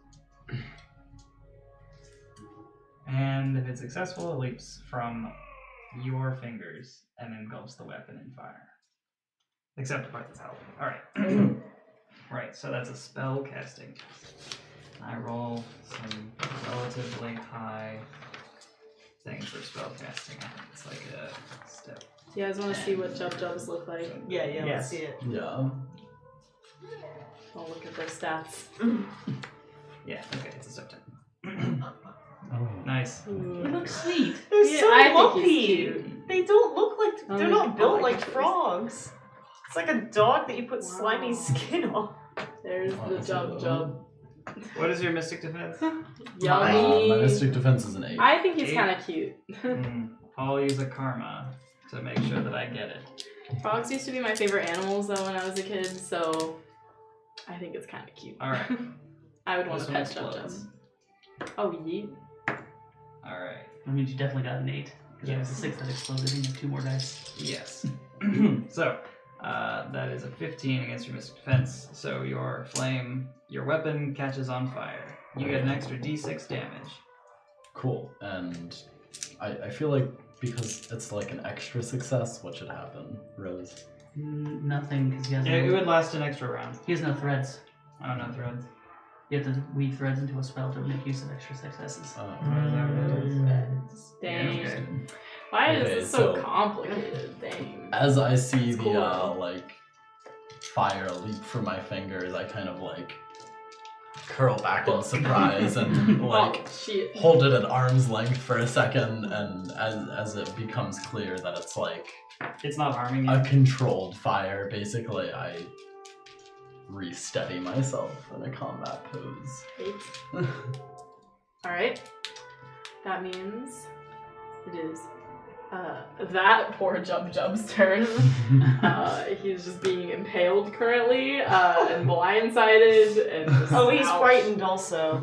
And if it's successful, it leaps from your fingers and engulfs the weapon in fire. Except the part that's held. Alright. Right, so that's a spellcasting test. I roll some relatively high thing for spell casting. It's like a step. Do you guys want to see what jubs look like? Yeah, let's Yes. see it. Yeah. I'll look at their stats. Yeah, okay, it's a step 10. Oh. Nice. He looks sweet. They're Yeah, so I think lumpy. he's cute. They don't look like Oh they're my not built God. like frogs. It's like a dog that you put Wow. slimy skin on. There's the jub. What is your mystic defense? Yummy. My mystic defense is an 8. I think he's 8. kind of cute. I'll use a karma to make sure that I get it. Frogs used to be my favorite animals though when I was a kid, so I think it's kind of cute. Alright. I would want This to one pet jub. explodes. Oh, yeet. Alright. That means you definitely got an 8. Because it was Yes. a 6 that exploded and you have 2 more dice. Yes. So, that is a 15 against your mystic defense. So your weapon catches on fire. You get an extra d6 damage. Cool. And I feel like because it's like an extra success, what should happen, Rose? Nothing, because he has Yeah, it no, would last an extra round. he has no threads. I don't know threads. You have to weave threads into a spell to make use of extra successes. Dang. Okay. Why is Okay, this so so- complicated? Dang. As I see It's the cool. like fire leap from my fingers, I kind of like curl back in surprise and like Oh, shit. hold it at arm's length for a second, and as it becomes clear that it's like It's not harming you. a controlled fire, basically I re-steady myself in a combat pose. Eight. Alright. That means it is that poor Jub's turn. He's just being impaled currently, and blindsided, and just Oh, he's ouch. frightened also.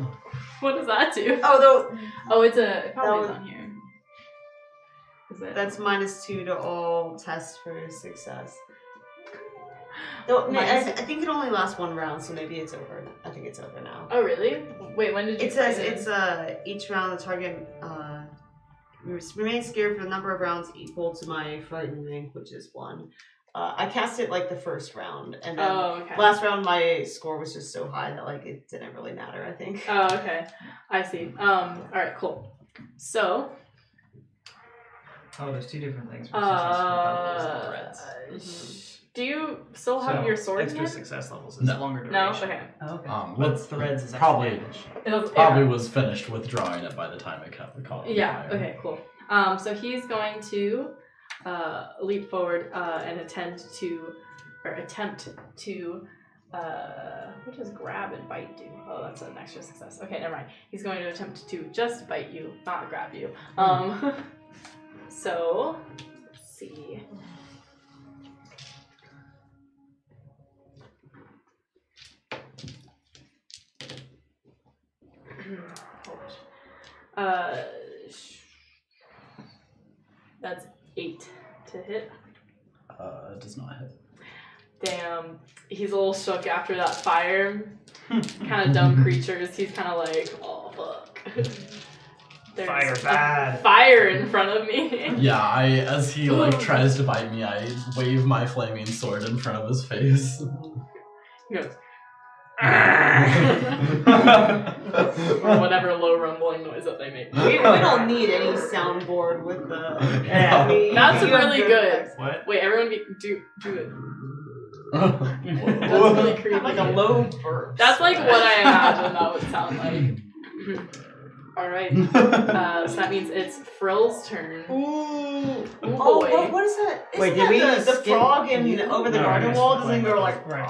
What does that do? Oh, though Oh, it probably is That on here. Is it? that's -2 to all tests for success. Though, Minus- I think it only lasts 1 round, so maybe it's over. I think it's over now. Oh, really? Wait, when did you It says fight it's each round the target remains scared for the number of rounds equal to my frightened rank, which is 1. I cast it like the first round, and then Oh, okay. last round my score was just so high that like it didn't really matter. I think. Oh, okay. I see. Alright, cool. So, Oh, there's 2 different things for success levels and threads. do you still have So, your sword in extra hand? success levels is No. longer No? duration. Okay. Oh, okay. But With threads is extra probably damage. probably was finished withdrawing it by the time it caught on Yeah, fire. okay, cool. So he's going to leap forward and attempt to what does grab and bite do? Oh, that's an extra success. Okay, never mind. He's going to attempt to just bite you, not grab you. So let's see. That's 8 to hit. It does not hit. Damn, he's a little shook after that fire. Kind of dumb creatures. He's kind of like, oh fuck. There's Fire a bad. fire in front of me. Yeah, as he like tries to bite me, I wave my flaming sword in front of his face. He goes, or whatever low rumbling noise that they make. We don't need any soundboard with the. Yeah. That's You have really good. What? Wait, everyone do it. That's really creepy. Like a low burst. That's like what I imagine that would sound like. Alright. So that means it's Frill's turn. Ooh. Oh Oh, boy. what is that? Isn't Wait, did that we the skip- frog in Over the No, Garden yes, Wall? we're Doesn't he playing go that. like Right.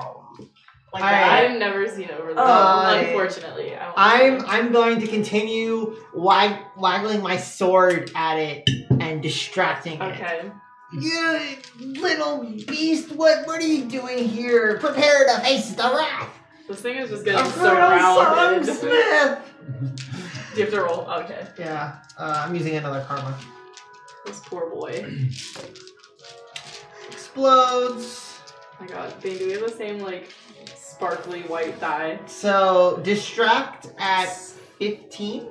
like Alright. that? I've never seen Over the Uh, unfortunately. I don't I'm going to continue waggling my sword at it and distracting it. Okay. You little beast! What are you doing here? Prepare to face the wrath This thing is just getting of Colonel surrounded. Smith. Do you have to roll? Okay. Yeah, I'm using another karma. This poor boy. Explodes. Oh my god. Bane, do we have the same like sparkly white dye? So distract at 15.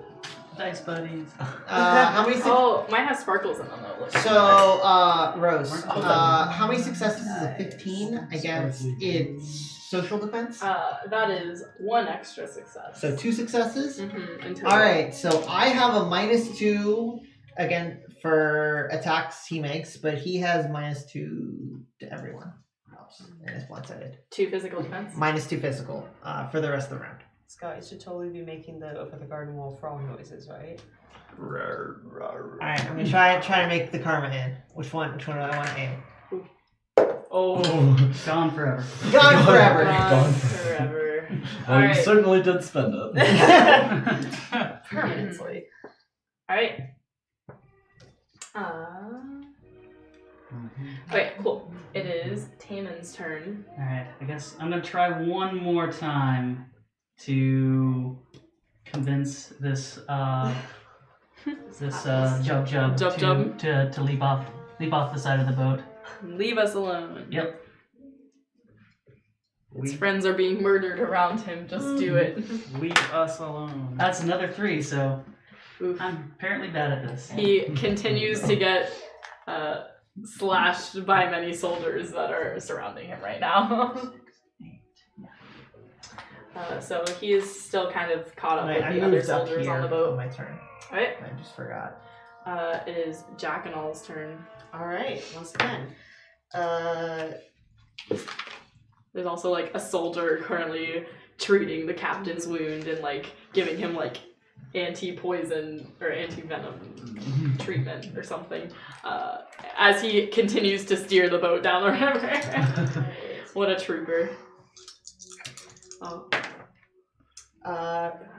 Dice buddies. How many? Oh, mine has sparkles in them though. Look. So, Rose, how many successes is a 15 against its social defense? That is 1 extra success. So 2 successes. Mm-hmm. All right, so I have a -2 again for attacks he makes, but he has -2 to everyone else and is one-sided. 2 physical defense. -2 physical for the rest of the round. Scott, you should totally be making the open the garden wall frog noises, right? All right, I'm gonna try to make the karma in. Which one do I want to aim? Oh. Gone forever. Gone forever. Gone forever. Well, you Alright. certainly did spend it. Permanently. Alright. Okay, cool. It is Taman's turn. Alright, I guess I'm gonna try one more time to convince this Jub to leap off the side of the boat. Leave us alone. Yep. His friends are being murdered around him. Just do it. Leave us alone. That's another 3, so Oof. I'm apparently bad at this. He continues to get slashed by many soldiers that are surrounding him right now. So he is still kind of caught up with I the other moved up soldiers here on the on boat. my turn. Alright. I just forgot. It is Jack and All's turn. Alright, once again. There's also like a soldier currently treating the captain's wound and like giving him like anti-poison or anti-venom treatment or something as he continues to steer the boat down the river. What a trooper. Oh.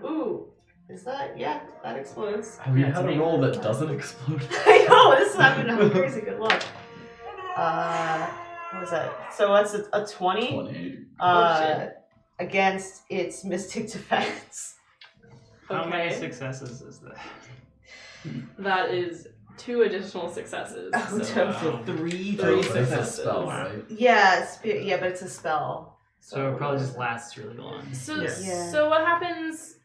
Ooh. Is that? Yeah, that explodes. Have you Yeah, it's had a an roll that doesn't explode? I know, this is having a crazy good luck. What was that? So that's a 20? 20. Against its mystic defense. How many Okay. successes is that? That is 2 additional successes. Oh, So, no. Three Three But it's a successes. spell, right? Yeah, yeah, but it's a spell. So it probably just lasts really long. So, Yeah. so what happens?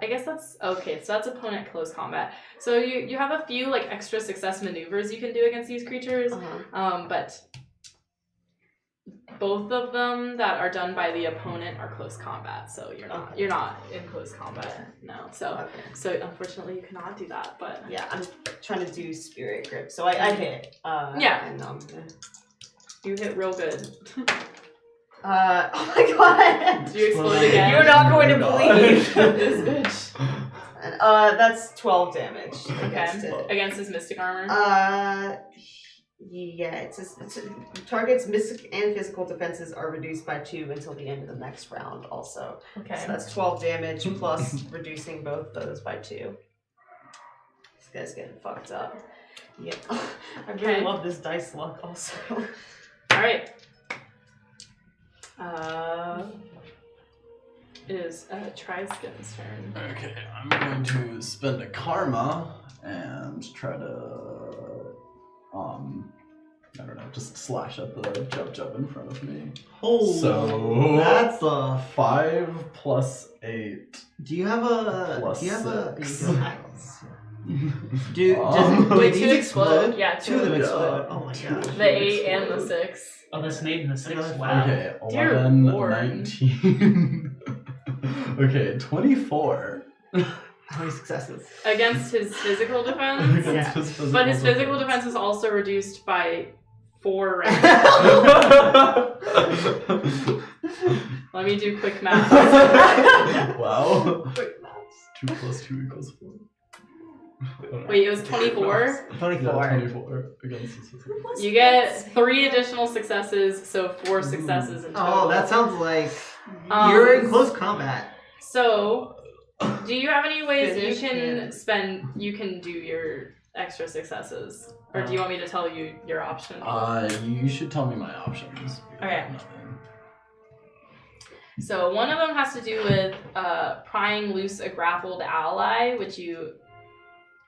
I guess that's okay. So that's opponent close combat. So you have a few like extra success maneuvers you can do against these creatures, but both of them that are done by the opponent are close combat. So you're not in close combat. No. So unfortunately you cannot do that. But Yeah, I'm trying to do spirit grip, so I hit. Yeah. And, you hit real good. oh my god! Do you explode again? You're not going to Oh my believe God. this bitch. And, that's 12 damage against Okay. it. Against his mystic armor. Yeah, it's target's mystic and physical defenses are reduced by 2 until the end of the next round also. Okay. So that's 12 damage plus reducing both those by 2. This guy's getting fucked up. Yeah. I really Okay. love this dice luck also. Alright. It is Triskin's turn. Okay, I'm going to spend a karma and try to, I don't know, just slash at the jub in front of me. Holy, So that's a. 5 plus 8. Do you have a? Plus do you have a? 6. You don't have- Do Wait, these 2 explode? Yeah, 2 of them Yeah. explode. Oh my god. The 8 and the 6. Oh, that's an 8 and a 6. Another Wow. Okay, Dear 11, Lord. 19. Okay, 24. How many successes? Against his physical defense. Yeah. But his physical defense is also reduced by 4 rounds. Let me do quick math. Wow. Quick maths. 2 plus 2 equals 4. Wait, it was 24? 24. Yeah, 24 against his physical. You get 3 additional successes, so 4 successes in total. Oh, that sounds like Um, you're in close combat. So, do you have any ways you Finish can do your extra successes? Or do you want me to tell you your option? You should tell me my options. Okay. So one of them has to do with prying loose a grappled ally, which you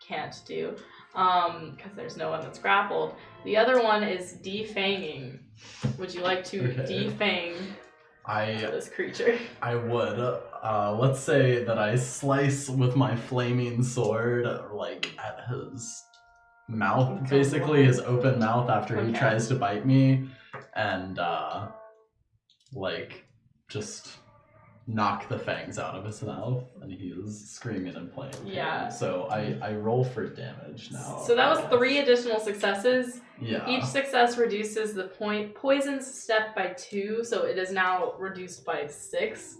can't do because there's no one that's grappled. The other one is defanging. Would you like to Okay. defang this creature? I would. Let's say that I slice with my flaming sword, like at his mouth, basically his open mouth after he Okay. tries to bite me, and like just knock the fangs out of his mouth, and he is screaming and playing. Yeah. So I roll for damage now. So that was 3 additional successes. Yeah. Each success reduces the poison step by 2, so it is now reduced by 6.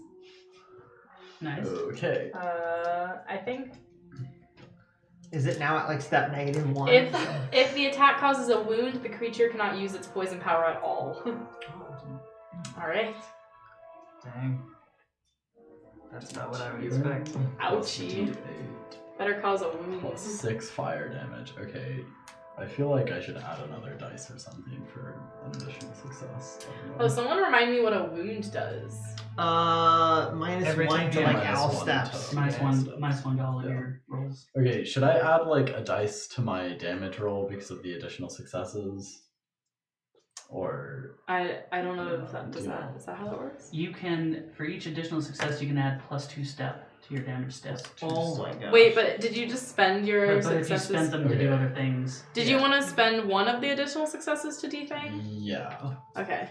Nice. Okay. I think Is it now at like step -1? if the attack causes a wound, the creature cannot use its poison power at all. All right. Dang. That's not what I would expect. Ouchie. Better cause a wound. Plus 6 fire damage. Okay. I feel like I should add another dice or something for an additional success. Oh, someone remind me what a wound does. Every -1 time to you like minus owl one steps. to- -1 to all of Yeah. your rolls. Okay, should I add like a dice to my damage roll because of the additional successes? Or I don't know if that does Yeah. that. Is that how that works? You can, for each additional success, you can add +2 step to your damage step. Oh my god. Wait, but did you just spend your But if you successes? spend them to do Okay. other things. Did you want to spend one of the additional successes to defang? yeah. Okay.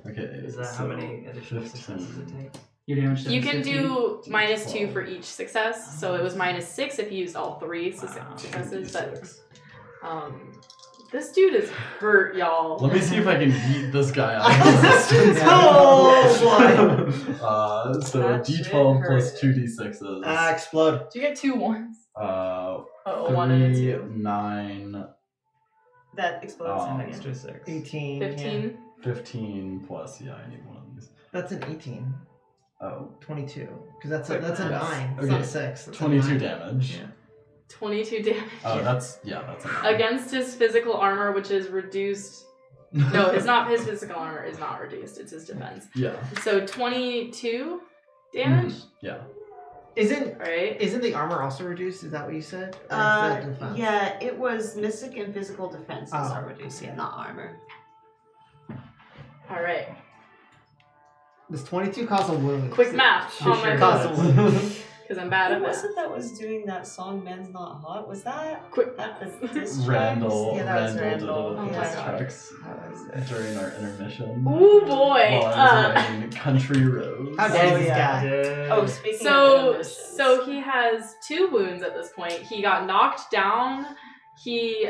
Okay. Is that how many additional successes it takes? Your damage step You is can 15. do -2 for each success, so it was -6 if you used all 3 successes. But this dude is hurt, y'all. Let me see if I can beat this guy out of existence. Oh So That D12 shit plus hurt. 2d6s. explode. Do you get 2 ones? Uh, Oh, 1 and a 2. 9, That explodes. Oh. An extra 6. 18. yeah. 15. 15 plus, yeah, I need one of these. That's an 18. Oh, 22. Because that's a Quick 9. It's Okay. not a 6. That's a 22 9. damage. Yeah. 22 damage. Oh, that's a 9. Against his physical armor, which is reduced. No, it's not his physical armor is not reduced. It's his defense. Yeah, So 22 damage. yeah. Isn't Right. the armor also reduced? Is that what you said? Or is that defense? Yeah, it was mystic and physical defenses Oh, are reduced, yeah, not armor. All right. Does 22 cause a wound? Quick math Sure, on my cause phone a wound. because I'm bad Who at was math. it that was doing that song "Men's Not Hot"? Was that Quick at math. the diss tracks? Randall, Yeah, that was Randall Randall. did Oh it my with God. tracks That was it. during our intermission. Ooh boy. While I was writing Country Roads. How dare Oh, this yeah. guy? Oh, speaking of So intermissions. he has 2 wounds at this point. He got knocked down. He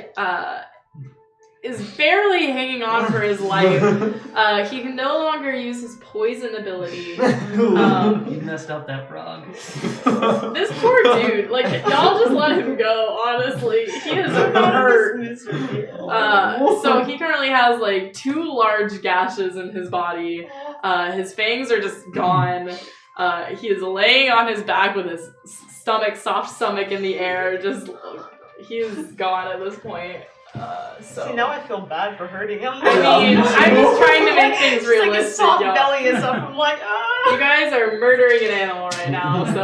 is barely hanging on for his life. He can no longer use his poison ability. You messed up that frog. This poor dude, like y'all just let him go. Honestly, he is hurt. So he currently has like 2 large gashes in his body. His fangs are just gone. He is laying on his back with his soft stomach in the air. He is gone at this point. So See, now I feel bad for hurting him. I mean, I'm just trying to make things It's like his realistic. soft y'all. belly is up. I'm like, You guys are murdering an animal right now, so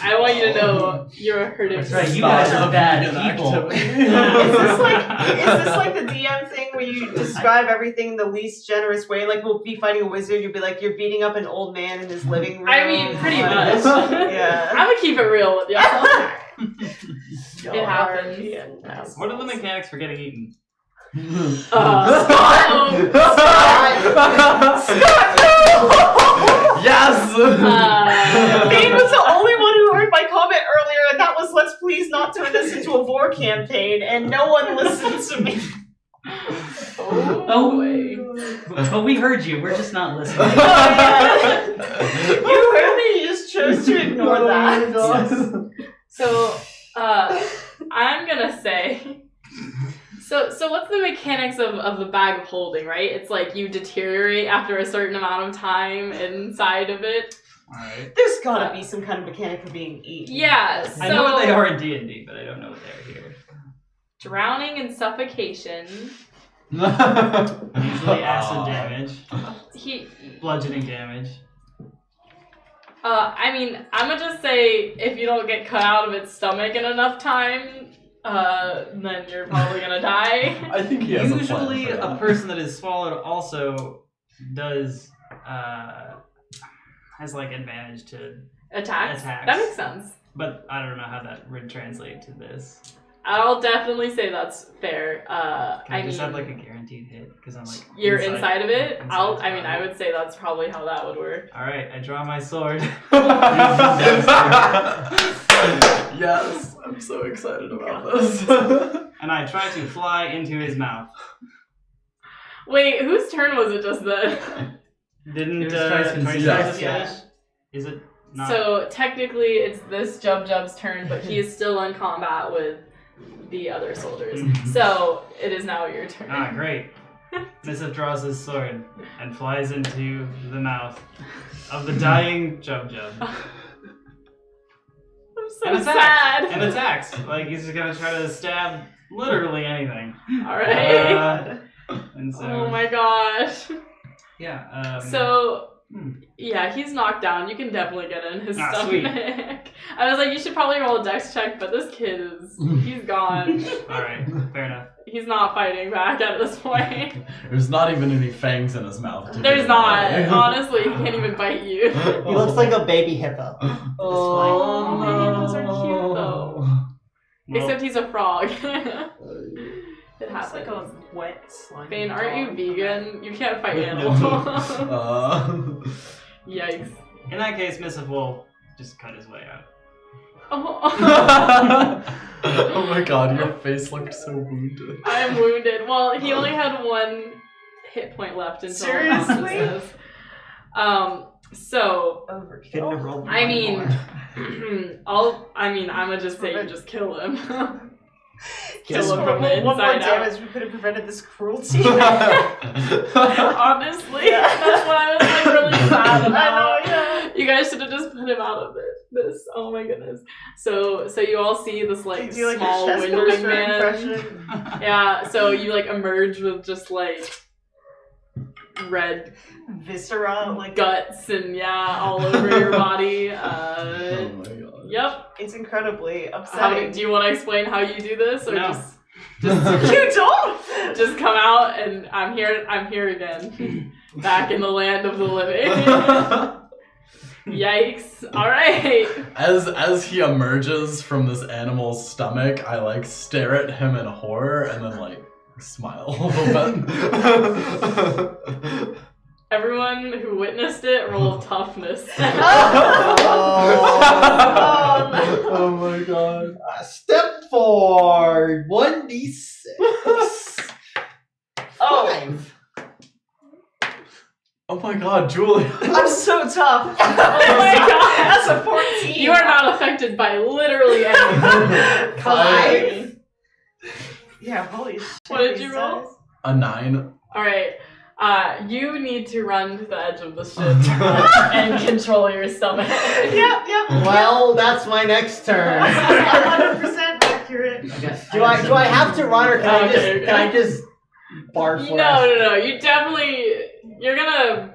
I want you to know you're hurting. That's right, you guys are bad people. Is this like the DM thing where you describe everything the least generous way? Like we'll be fighting a wizard, you'll be like, you're beating up an old man in his living room. I mean, pretty Like, much. Yeah. I'm gonna keep it real with y'all. It happens. What are the mechanics for getting eaten? Yes! Bane was the only one who heard my comment earlier, and that was, let's please not turn this into a vor campaign, and no one listened to me. Oh, but we heard you. We're just not listening. You heard me, you just chose to ignore that. So, I'm gonna say. So what's the mechanics of the bag of holding, right? It's like you deteriorate after a certain amount of time inside of it. Alright. There's gotta be some kind of mechanic for being eaten. Yeah, so I know what they are in D&D, but I don't know what they are here. drowning and suffocation. Usually acid damage, He bludgeoning damage. I mean, I'm gonna just say if you don't get cut out of its stomach in enough time, then you're probably gonna die. I think he has Usually a plan for a person that is swallowed also does has like advantage to Attacks? Attacks. That makes sense. but I don't know how that would translate to this. I'll definitely say that's fair. Can I just have like a guaranteed hit? Because I'm like you're inside of it. inside I would say that's probably how that would work. All right, I draw my sword. Yes, I'm so excited about this. And I try to fly into his mouth. Wait, whose turn was it just then? Didn't It was Tristan's. Tristan's Yes. yet? Is it not? So technically, it's this Jub's turn, but he is still in combat with the other soldiers. So it is now your turn. Ah, great. Missif draws his sword and flies into the mouth of the dying Jub. I'm so And sad. And attacks. Like he's just gonna try to stab literally anything. All right. And so. Oh my gosh. Yeah. So. Yeah, he's knocked down. You can definitely get in his stomach. Sweet. I was like, you should probably roll a dex check, but this kid he's gone. Alright, fair enough. He's not fighting back at this point. There's not even any fangs in his mouth. There's not. Honestly, he can't even bite you. He looks like a baby hippo. Oh, those are cute though. Well, Except he's a frog. It It's happens. like a wet slime. Bane, aren't you vegan? You can't fight No. animals. Yikes. in that case, Missif will just cut his way out. Oh. Oh my god, your face looked so wounded. I'm wounded. Well, he only had 1 hit point left until Seriously? So Couldn't have rolled I mean, more. I'ma just say you just kill him. Kill Just him from the one more inside out. damage, we could have prevented this cruelty. Honestly, that's what I was like really sad about. I know, yeah. You guys should have just put him out of this. Oh my goodness. So you all see this like Do like small a chest windowing burster man. impression. Yeah. So you like emerge with just like red Viscera, like guts and all over your body. Oh my god. Yep. it's incredibly Do upsetting. you want to explain how you do this, or No. just You don't. just come out and I'm here again, back in the land of the living. Yikes! All right. As he emerges from this animal's stomach, I like stare at him in horror and then like smile a little bit. Everyone who witnessed it, roll toughness. Oh my god. Step 4, 1d6. Oh. 5. Oh my god, Julia. I'm so tough. Oh my god! That's a 14. You are not affected by literally anything. 5. Yeah, holy shit. What did these you roll? dice. A 9. All right. You need to run to the edge of the ship and control your stomach. Yep. Well, that's my next turn. 100% accurate. Do I have to run or can Okay. I just barf? No. You definitely. You're gonna.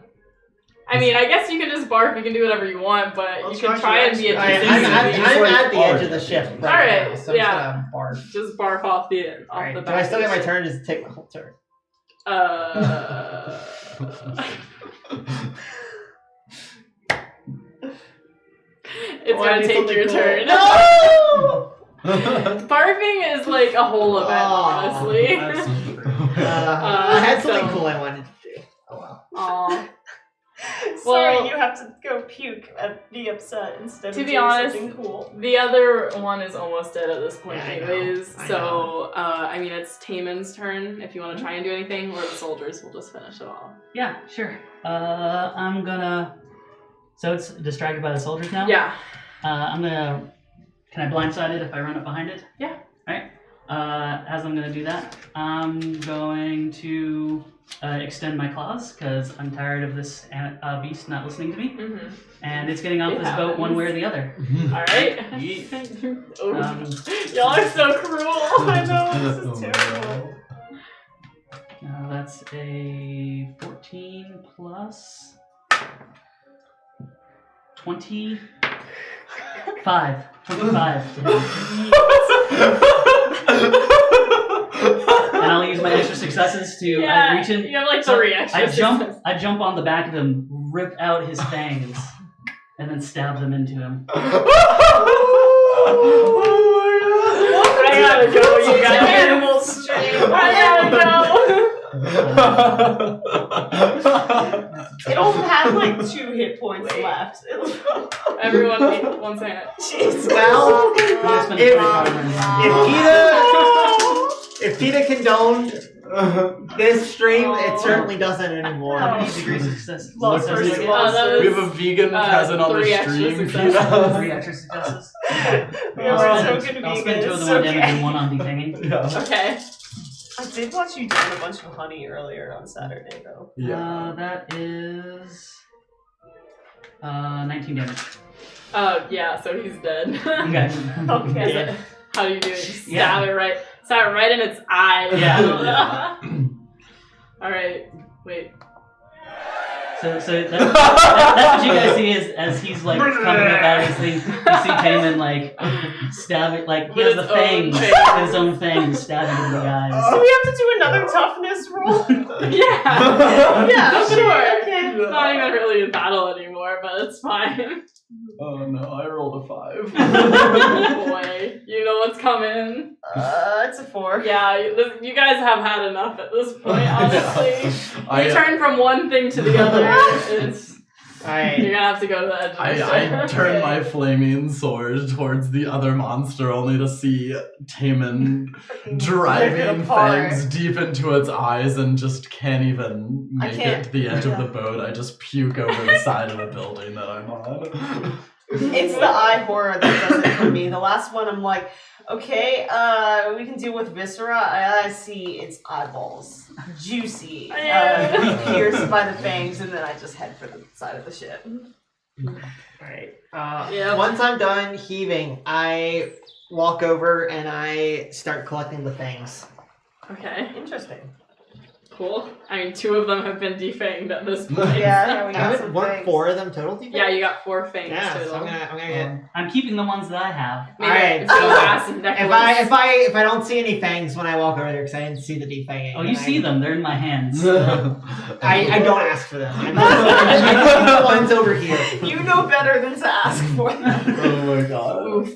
I mean, I guess you can just barf. You can do whatever you want, but I'll you can try try to and be a actually- decent I'm citizen. at the edge of the ship right Alright, now, so yeah. I'm just gonna barf. Just barf off the Alright, back. do I still of get the my ship. turn? Does it take my whole turn? It's Oh, I gonna did take something your cool. turn. No! Barfing is like a whole event, honestly. That's true. I had something so- cool I wanted to do. Oh well. Aw. Sorry, Well- you have to go puke and be upset instead To of be doing honest, something cool. The other one is almost dead at this point, Yeah, I know. anyways. I So, I mean, it's Taman's turn if you want to try and do anything, or the soldiers will just finish it all. Yeah, sure. I'm gonna. So it's distracted by the soldiers now? Yeah. I'm gonna. Can I blindside it if I run up behind it? Yeah. Alright. As I'm gonna do that, I'm going to extend my claws because I'm tired of this beast not listening to me. Mm-hmm. And it's getting off It this boat one happens. way or the other. All right. Oh, y'all are so cruel. I know, this Oh is my terrible. That's a 14 plus 25. 25. And I'll use my extra successes to I reach in. You have like 3 extra. I jump on the back of him, rip out his fangs, and then stab them into him. I gotta go, you guys. Animal stream. I gotta go. It'll have like 2 hit points left. Everyone, wait 1 second. Jeez. Well, Yeah, spend a card if PETA condoned this stream, it certainly doesn't anymore. How many degrees of success? Lost success first do you loss. get? that We have a vegan present on the 3 extra stream. successes. Peter. 3 extra successes. Yeah, I'll we're spend, so gonna I'll be spend 2 of good. them It's on damage okay. and 1 on detaining. Yeah. Okay. I did watch you down a bunch of honey earlier on Saturday, though. Yeah. That is 19 damage. Yeah, so he's dead. Okay. Okay. Is it- how do you do it? You stab it right in its eye. Yeah. Alright, wait. So that's what you guys see as he's like coming up out of his thing. You see Taman like stab it, like he has the With its own fangs, fangs. his own fangs stabbing into the guys. Do we have to do another toughness roll? Yeah! Yeah, sure. okay. It's not even really a battle anymore, but it's fine. Oh no, I rolled a 5. Oh boy. You know what's coming. It's a 4. Yeah, you guys have had enough at this point, honestly. I You turn from one thing to the other. You're gonna have to go to the edge of the I turn my flaming sword towards the other monster only to see Taman driving fangs deep into its eyes and just can't even make it to the edge of the boat. I just puke over the side of the building that I'm on. It's the eye horror that does it for me. The last one, I'm like, okay, we can deal with viscera. I see its eyeballs, juicy, pierced by the fangs, and then I just head for the side of the ship. Alright. Yeah. Once I'm done heaving, I walk over and I start collecting the things. Okay, Interesting. cool. I mean, 2 of them have been defanged at this point. Yeah, we got Haven't some weren't fangs. 4 of them total defense? Yeah, you got 4 fangs Yeah, so total. I'm gonna get. I'm keeping the ones that I have. Maybe Alright, it's so fast and If necklace. I don't see any fangs when I walk over there because I didn't see the defanging. Oh, you see them? They're in my hands. I don't ask for them. I see the ones over here. You know better than to ask for them. Oh my god. Oof.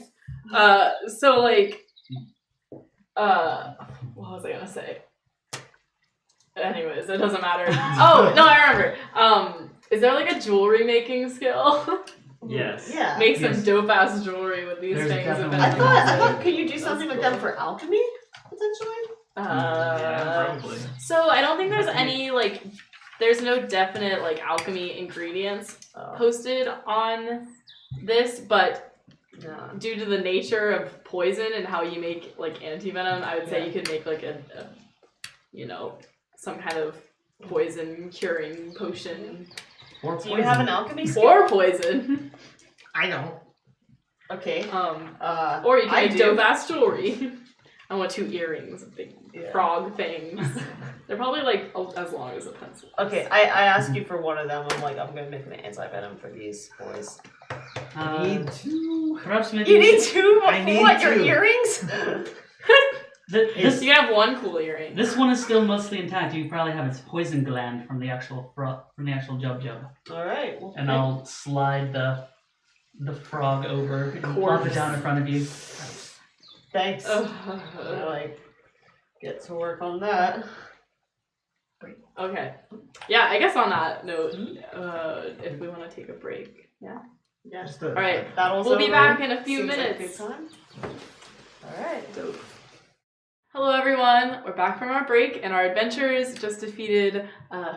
So like, what was I gonna say? Anyways, it doesn't matter. Oh no, I remember. Is there like a jewelry making skill? Yes. Yeah. Make some Yes. dope ass jewelry with these There's things. definitely- I eventually. thought could you do something with them for alchemy potentially? Yeah, probably. So I don't think there's any like, there's no definite like alchemy ingredients posted on this, but due to the nature of poison and how you make like antivenom, I would say you could make like a you know, some kind of poison curing potion. Or Do you have an alchemy skill? Or poison. I don't. Okay. Or you can I make do. dope ass jewelry. I want 2 earrings, big frog things. They're probably like as long as a pencil. Okay, I ask you for one of them. I'm like, I'm gonna make an anti-venom for these boys. I need to. Perhaps maybe You need 2? I need What, your 2. earrings? this You can have 1 cool earring. this one is still mostly intact. You probably have its poison gland from the actual jub. Alright. Well, And I'll slide the frog over and plop it down in front of you. thanks. I like get to work on that. Okay. Yeah, I guess on that note, if we want to take a break. Yeah. Yeah. All right. Battle's We'll be over. back in a few Seems like a minutes. good time. Alright. Dope. Hello everyone, we're back from our break and our adventurers just defeated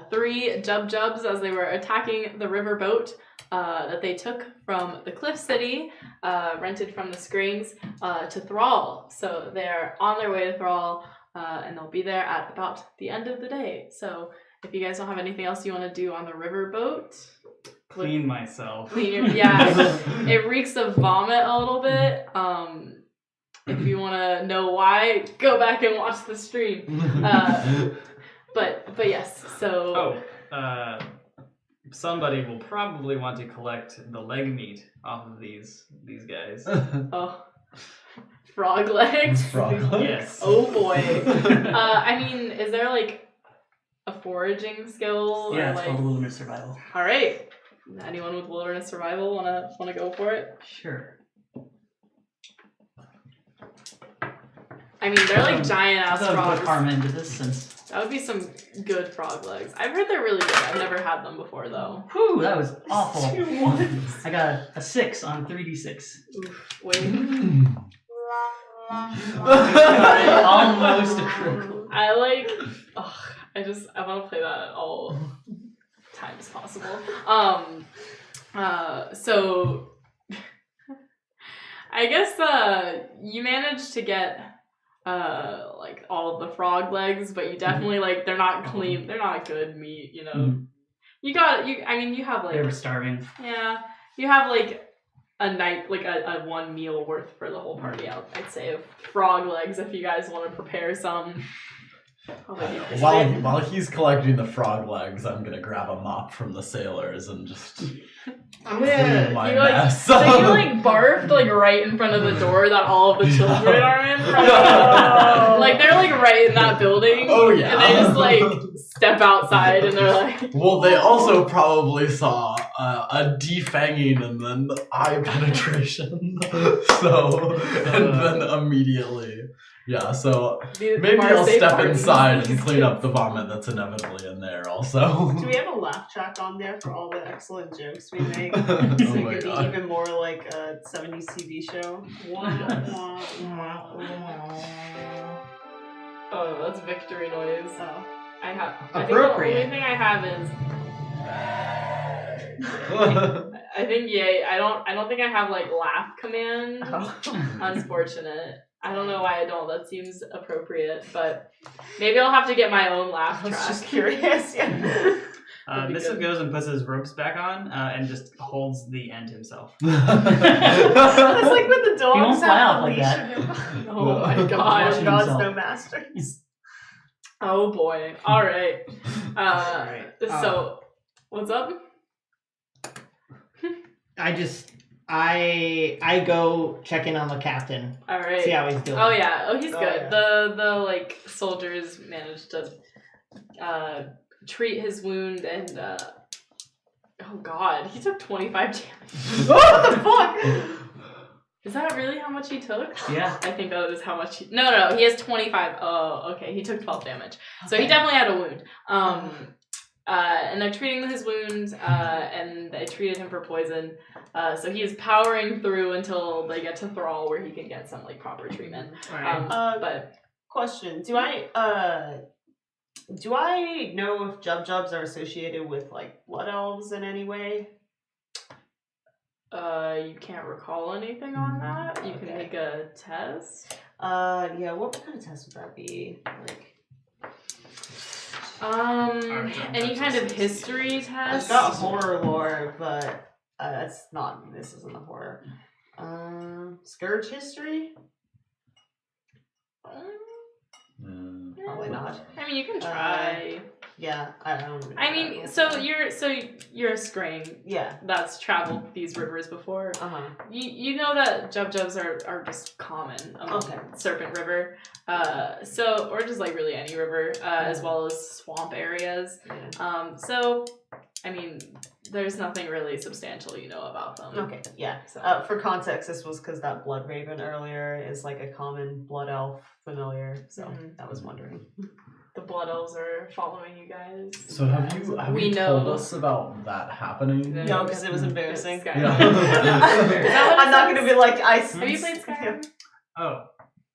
3 jubs as they were attacking the river boat that they took from the Cliff City, rented from the Skrangs, to Throal. So they're on their way to Throal and they'll be there at about the end of the day. So if you guys don't have anything else you want to do on the river boat, Clean myself. it reeks of vomit a little bit. If you want to know why, go back and watch the stream. But yes, so... Somebody will probably want to collect the leg meat off of these guys. Oh. Frog legs? Frog legs? Yes. Oh boy. I mean, is there like a foraging skill? Yeah, or, it's like... called wilderness survival. Alright. Anyone with wilderness survival wanna go for it? Sure. I mean, they're like giant ass I'll go frogs. put karma into this since. That would be some good frog legs. I've heard they're really good. I've never had them before though. Whew, that was awful. 2 ones. I got a 6 on 3d6. Oof, wait. Almost a critical. I like. I want to play that at all times possible. So I guess you managed to get like all of the frog legs, but you definitely like they're not clean. They're not good meat. You know. You have like They were starving. yeah. You have like a night, like a 1 meal worth for the whole party. I'd say of frog legs if you guys want to prepare some. While he's collecting the frog legs, I'm gonna grab a mop from the sailors and just I'm clean gonna. my You, like, mess. So you like barfed like right in front of the door that all of the children are in. Like they're like right in that building. Oh, yeah. And they just like step outside and they're like. Well, they also probably saw a defanging and then eye penetration. And then immediately. Yeah, so maybe I'll step inside and clean up the vomit that's inevitably in there also. Do we have a laugh track on there for all the excellent jokes we make? So Oh it my could be God. even more like a 70s TV show. Oh, that's victory noise. Oh. I think the Appropriate. only thing I have is. I think yay. I don't think I have like laugh command. Unfortunate. I don't know why I don't. That seems appropriate, but maybe I'll have to get my own laugh I was track. just curious. Yeah. That'd be Misso good. goes and puts his ropes back on and just holds the end himself. It's like with the dogs. He won't fly have off the like leash that. of him. Oh my God, Washing God's himself. no masters. Oh boy. All right. Alright. So, what's up? I go check in on the captain, All right. see how he's doing. Oh yeah. Oh, he's Oh, good. yeah. The like soldiers managed to treat his wound and oh god, he took 25 damage. What the fuck? Is that really how much he took? Yeah. I think that is how much he... No, he has 25. Oh, okay, he took 12 damage. So he definitely had a wound. And they're treating his wound, and they treated him for poison. So he is powering through until they get to Throal, where he can get some like proper treatment. But Question: Do I know if jubs are associated with like blood elves in any way? you can't recall anything on that. You can Okay. make a test. Yeah. What kind of test would that be? Like, Any kind of history I've test. got horror lore, but that's not. This isn't a horror. Scourge history? Probably not. I mean, you can try. Yeah, I don't. Really I mean, so you're a skrang Yeah. that's traveled these rivers before. You know that jubs are just common among Okay. Serpent River, so or just like really any river, as well as swamp areas. Yeah. So I mean, there's nothing really substantial you know about them. Okay. Yeah. So For context, this was because that blood raven earlier is like a common blood elf familiar, so I was wondering. the blood elves are following you guys. So have We you know. told us about that happening? Yeah. No, because it was embarrassing. Skyrim. Yeah. I'm not gonna be like I. Have you played Skyrim?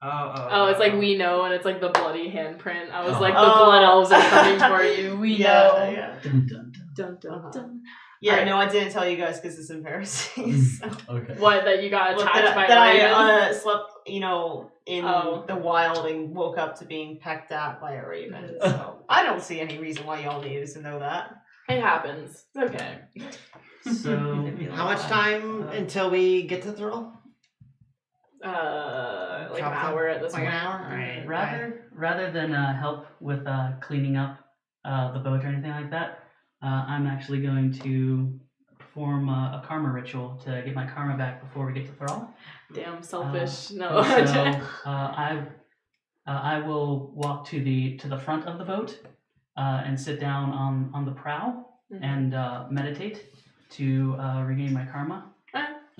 Oh, it's like we know, and it's like the bloody handprint. I was Oh. like, the blood elves are coming for you. We know. Yeah. Dun, dun, Dun, dun, dun. Yeah. Alright. No, I didn't tell you guys because it's embarrassing. So. Okay. What, that you got Well, attacked by that a raven? I slept, in Oh. the wild and woke up to being pecked at by a raven. So I don't see any reason why y'all needed to know that. It happens. It's okay. So How much time until we get to Throal? Like an Probably. hour at this Like an point. hour? Alright. rather than help with cleaning up the boat or anything like that, I'm actually going to perform a karma ritual to get my karma back before we get to Thrall. Damn selfish. No. So I will walk to the front of the boat and sit down on the prow and meditate to regain my karma.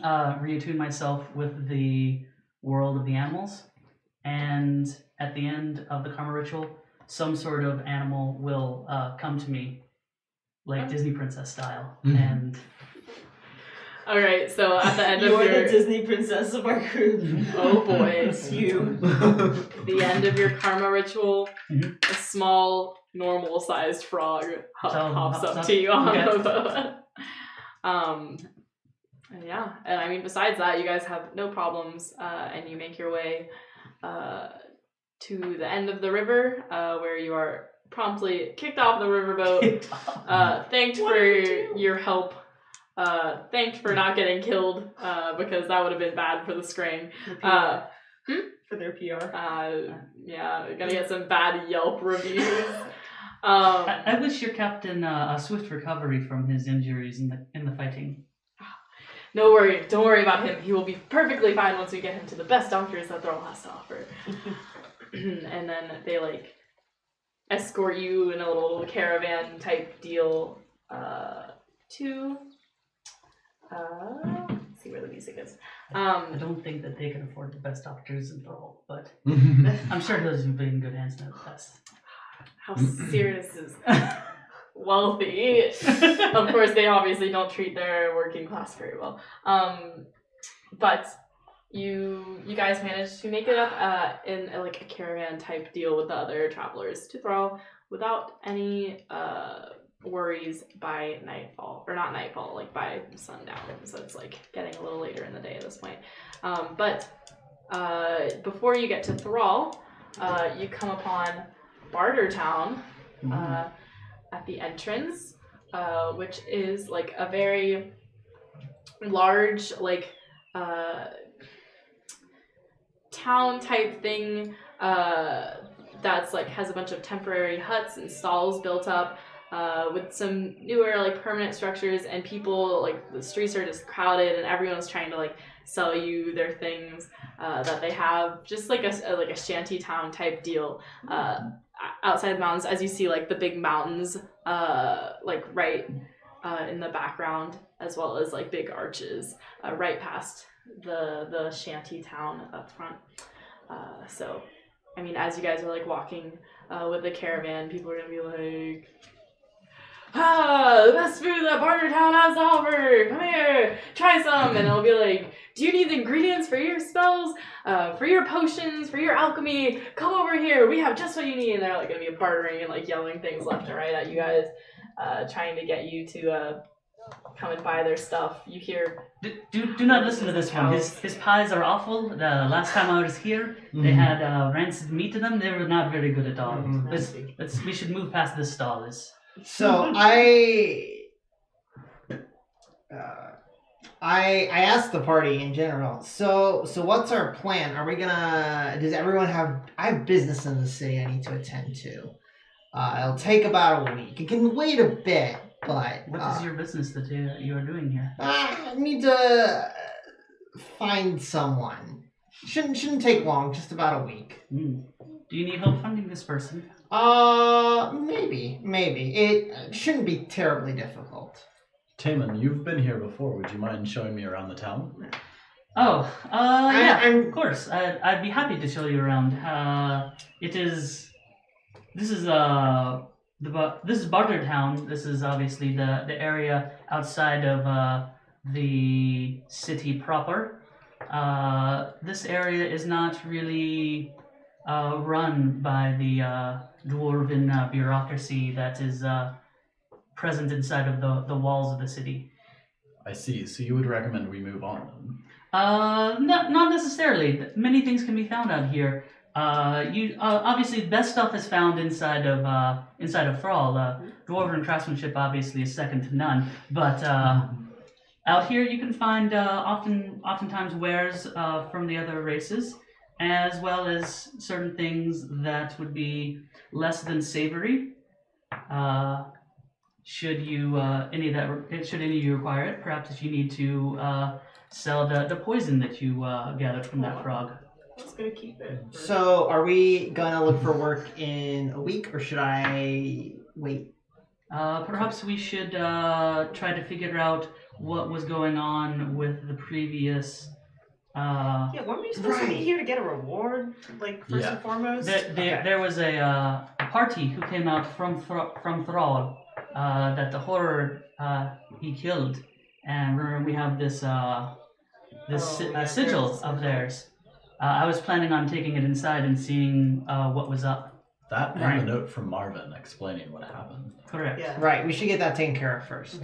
Reattune myself with the world of the animals, and at the end of the karma ritual, some sort of animal will come to me, like Disney princess style, and. All right, so at the end of You're your the Disney princess of our group. oh boy, It's you. the end of your karma ritual, Mhm. a small, normal-sized frog hops hops up up. to you on Okay. the boat. And yeah, and I mean, besides that, you guys have no problems, and you make your way to the end of the river, where you are promptly kicked off the riverboat, thanked for your help. Thanked for not getting killed, because that would have been bad for the skrang. For their PR. Yeah, gonna get some bad Yelp reviews. I wish your captain a swift recovery from his injuries in the fighting. No worry, don't worry about him. He will be perfectly fine once we get him to the best doctors that Throal has to offer. And then they like escort you in a little caravan type deal to. Let's see where the music is. I don't think that they can afford the best doctors in Throal, but I'm sure those who've been in good hands know the best. How Sirius is wealthy. Of course, they obviously don't treat their working class very well. But you guys managed to make it up in like a caravan type deal with the other travelers to Throal without any worries by nightfall, or not nightfall, like by sundown. So it's like getting a little later in the day at this point. But before you get to Throal, you come upon Bartertown at the entrance, which is like a very large, like town type thing that's like has a bunch of temporary huts and stalls built up. With some newer like permanent structures, and people, like the streets are just crowded and everyone's trying to like sell you their things that they have, just like a shanty town type deal. Outside the mountains, as you see like the big mountains like right in the background, as well as like big arches right past the shanty town up front. So I mean, as you guys are like walking with the caravan, people are gonna be like, the best food that Bartertown has to offer. Come here, try some. And they'll be like, do you need the ingredients for your spells, for your potions, for your alchemy? Come over here. We have just what you need. And they're like gonna be bartering and like yelling things left and right at you guys, trying to get you to come and buy their stuff. You hear. Do not listen to this one. His pies are awful. Last time I was here, they had rancid meat in them. They were not very good at all. We should move past this stall. So I asked the party in general. So what's our plan? Are we gonna? Does everyone have? I have business in the city I need to attend to. It'll take about a week. It can wait a bit, but what is your business that you are doing here? I need to find someone. Shouldn't take long. Just about a week. Do you need help finding this person? Maybe. It shouldn't be terribly difficult. Taman, you've been here before. Would you mind showing me around the town? Oh, yeah, of course. I'd be happy to show you around. This is Bartertown. This is obviously the area outside of the city proper. This area is not really run by the dwarven bureaucracy that is present inside of the walls of the city. I see. So you would recommend we move on then? Not necessarily. Many things can be found out here. Obviously, best stuff is found inside of Throal. Dwarven craftsmanship obviously is second to none. But out here, you can find oftentimes wares from the other races, as well as certain things that would be less than savory. Should any of you require it, perhaps if you need to sell the poison that you gathered from that frog. I was gonna keep it. So, are we gonna look for work in a week, or should I wait? Perhaps we should try to figure out what was going on with the previous Yeah, weren't we supposed to be here to get a reward, like first and foremost? There was a party who came out from Throal that the horror he killed, and remember we have this sigil of theirs. I was planning on taking it inside and seeing what was up. That and the note from Marvin explaining what happened. Correct. Yeah. Right, we should get that taken care of first.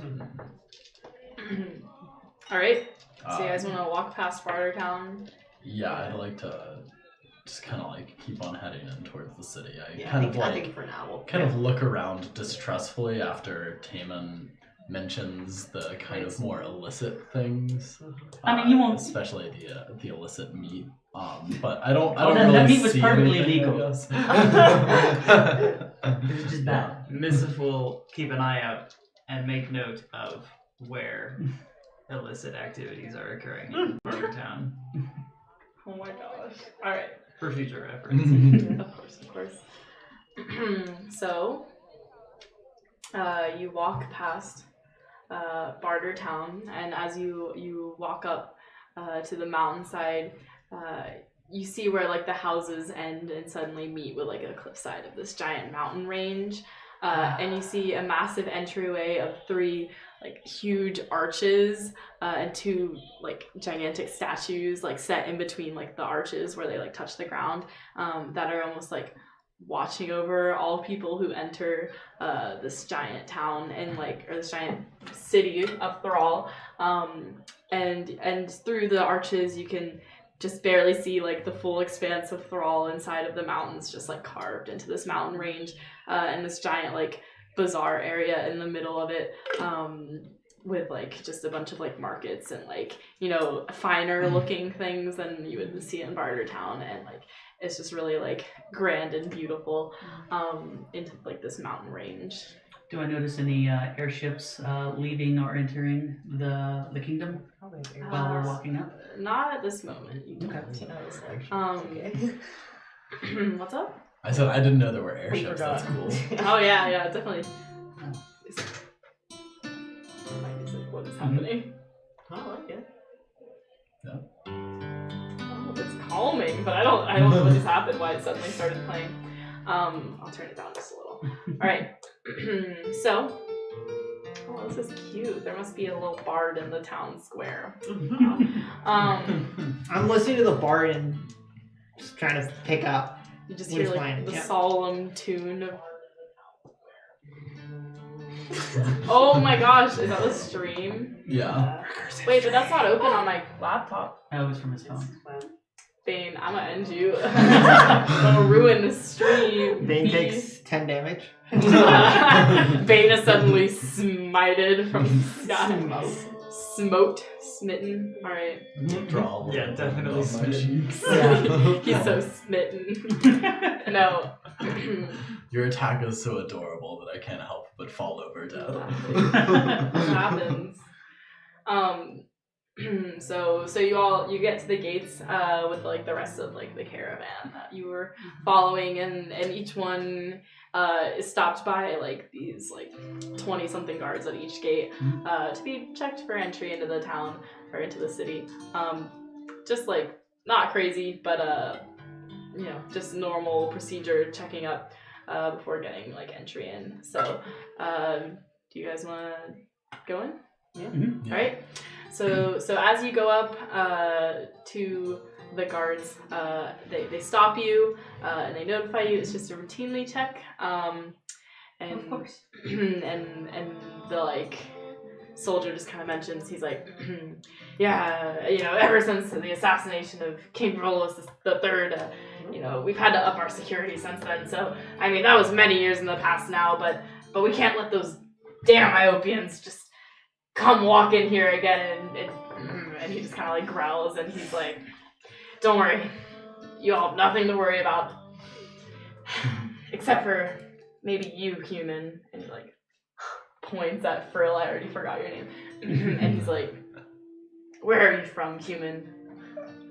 All right. So you guys want to walk past Bartertown? Yeah, I'd like to just kind of like keep on heading in towards the city. I think for now we'll kind of look around distrustfully after Taman mentions the kind of more illicit things. I mean, you won't, especially the illicit meat. But I don't that really meat was see perfectly anything, legal. I guess. it was just bad. Missif will keep an eye out and make note of where illicit activities are occurring in Bartertown Oh my gosh. All right. for future reference. Of course. So, you walk past Bartertown, and as you walk up to the mountainside, you see where like the houses end and suddenly meet with like a cliffside of this giant mountain range. And you see a massive entryway of 3 like huge arches and 2 like gigantic statues like set in between like the arches where they like touch the ground that are almost like watching over all people who enter this giant town and like or this giant city of Throal. And through the arches you can just barely see like the full expanse of Throal inside of the mountains, just like carved into this mountain range, and this giant like bazaar area in the middle of it, with like just a bunch of like markets and like, you know, finer looking things than you would see in Bartertown, and like it's just really like grand and beautiful into like this mountain range. Do I notice any airships leaving or entering the kingdom while we're walking up? Not at this moment. You don't. What's up? I said I didn't know there were airships. That's cool. Oh yeah, definitely. What is happening? I like it. Oh, it's calming, but I don't know what just happened. Why it suddenly started playing. I'll turn it down just a little. All right. So, oh, this is cute. There must be a little bard in the town square. I'm listening to the bard and just trying to pick up. You just What hear is like mine? the Yeah. solemn tune of. Oh my gosh, is that the stream? Yeah. Wait, but that's not open on my laptop. That was from his phone. Bane, I'm gonna end you. I'm gonna ruin the stream. Bane takes 10 damage. Bane is suddenly smited from the sky. Smote, smitten. Alright. Draw a Yeah, little definitely on my smitten. cheeks. He's so smitten. No. Your attack is so adorable that I can't help but fall over dead. What happens? So you get to the gates with like the rest of like the caravan that you were following, and each one is stopped by like these like 20 something guards at each gate to be checked for entry into the town or into the city. Just like not crazy, but you know, just normal procedure checking up before getting like entry in. So do you guys want to go in? Yeah. Mm-hmm. All right. So as you go up to the guards, they stop you and they notify you. It's just a routinely check. And Of course. and the like soldier just kind of mentions, he's like, yeah, you know, ever since the assassination of King Rolus III, you know, we've had to up our security since then. So I mean, that was many years in the past now, but we can't let those damn Iopians just come walk in here again, and he just kind of like growls, and he's like, don't worry, you all have nothing to worry about, except for maybe you, human, and he like points at Frill. I already forgot your name. And he's like, where are you from, human?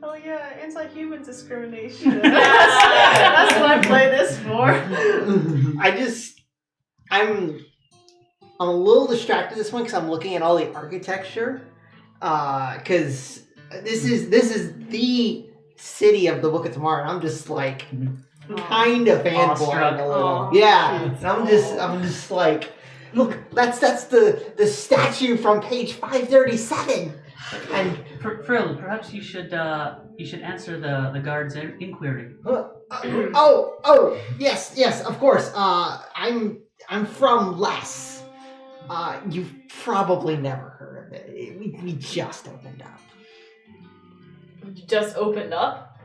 Oh yeah, anti-human discrimination. That's what I play this for. I'm a little distracted this one because I'm looking at all the architecture. Because this is the city of the Book of Tomorrow. And I'm just like kind of fanboying Awestruck. a little. Aw. Yeah. And I'm just like, look, that's the statue from page 537. And Frill, perhaps you should answer the guard's inquiry. yes, of course. I'm from Les. You've probably never heard of it. We just opened up. You just opened up?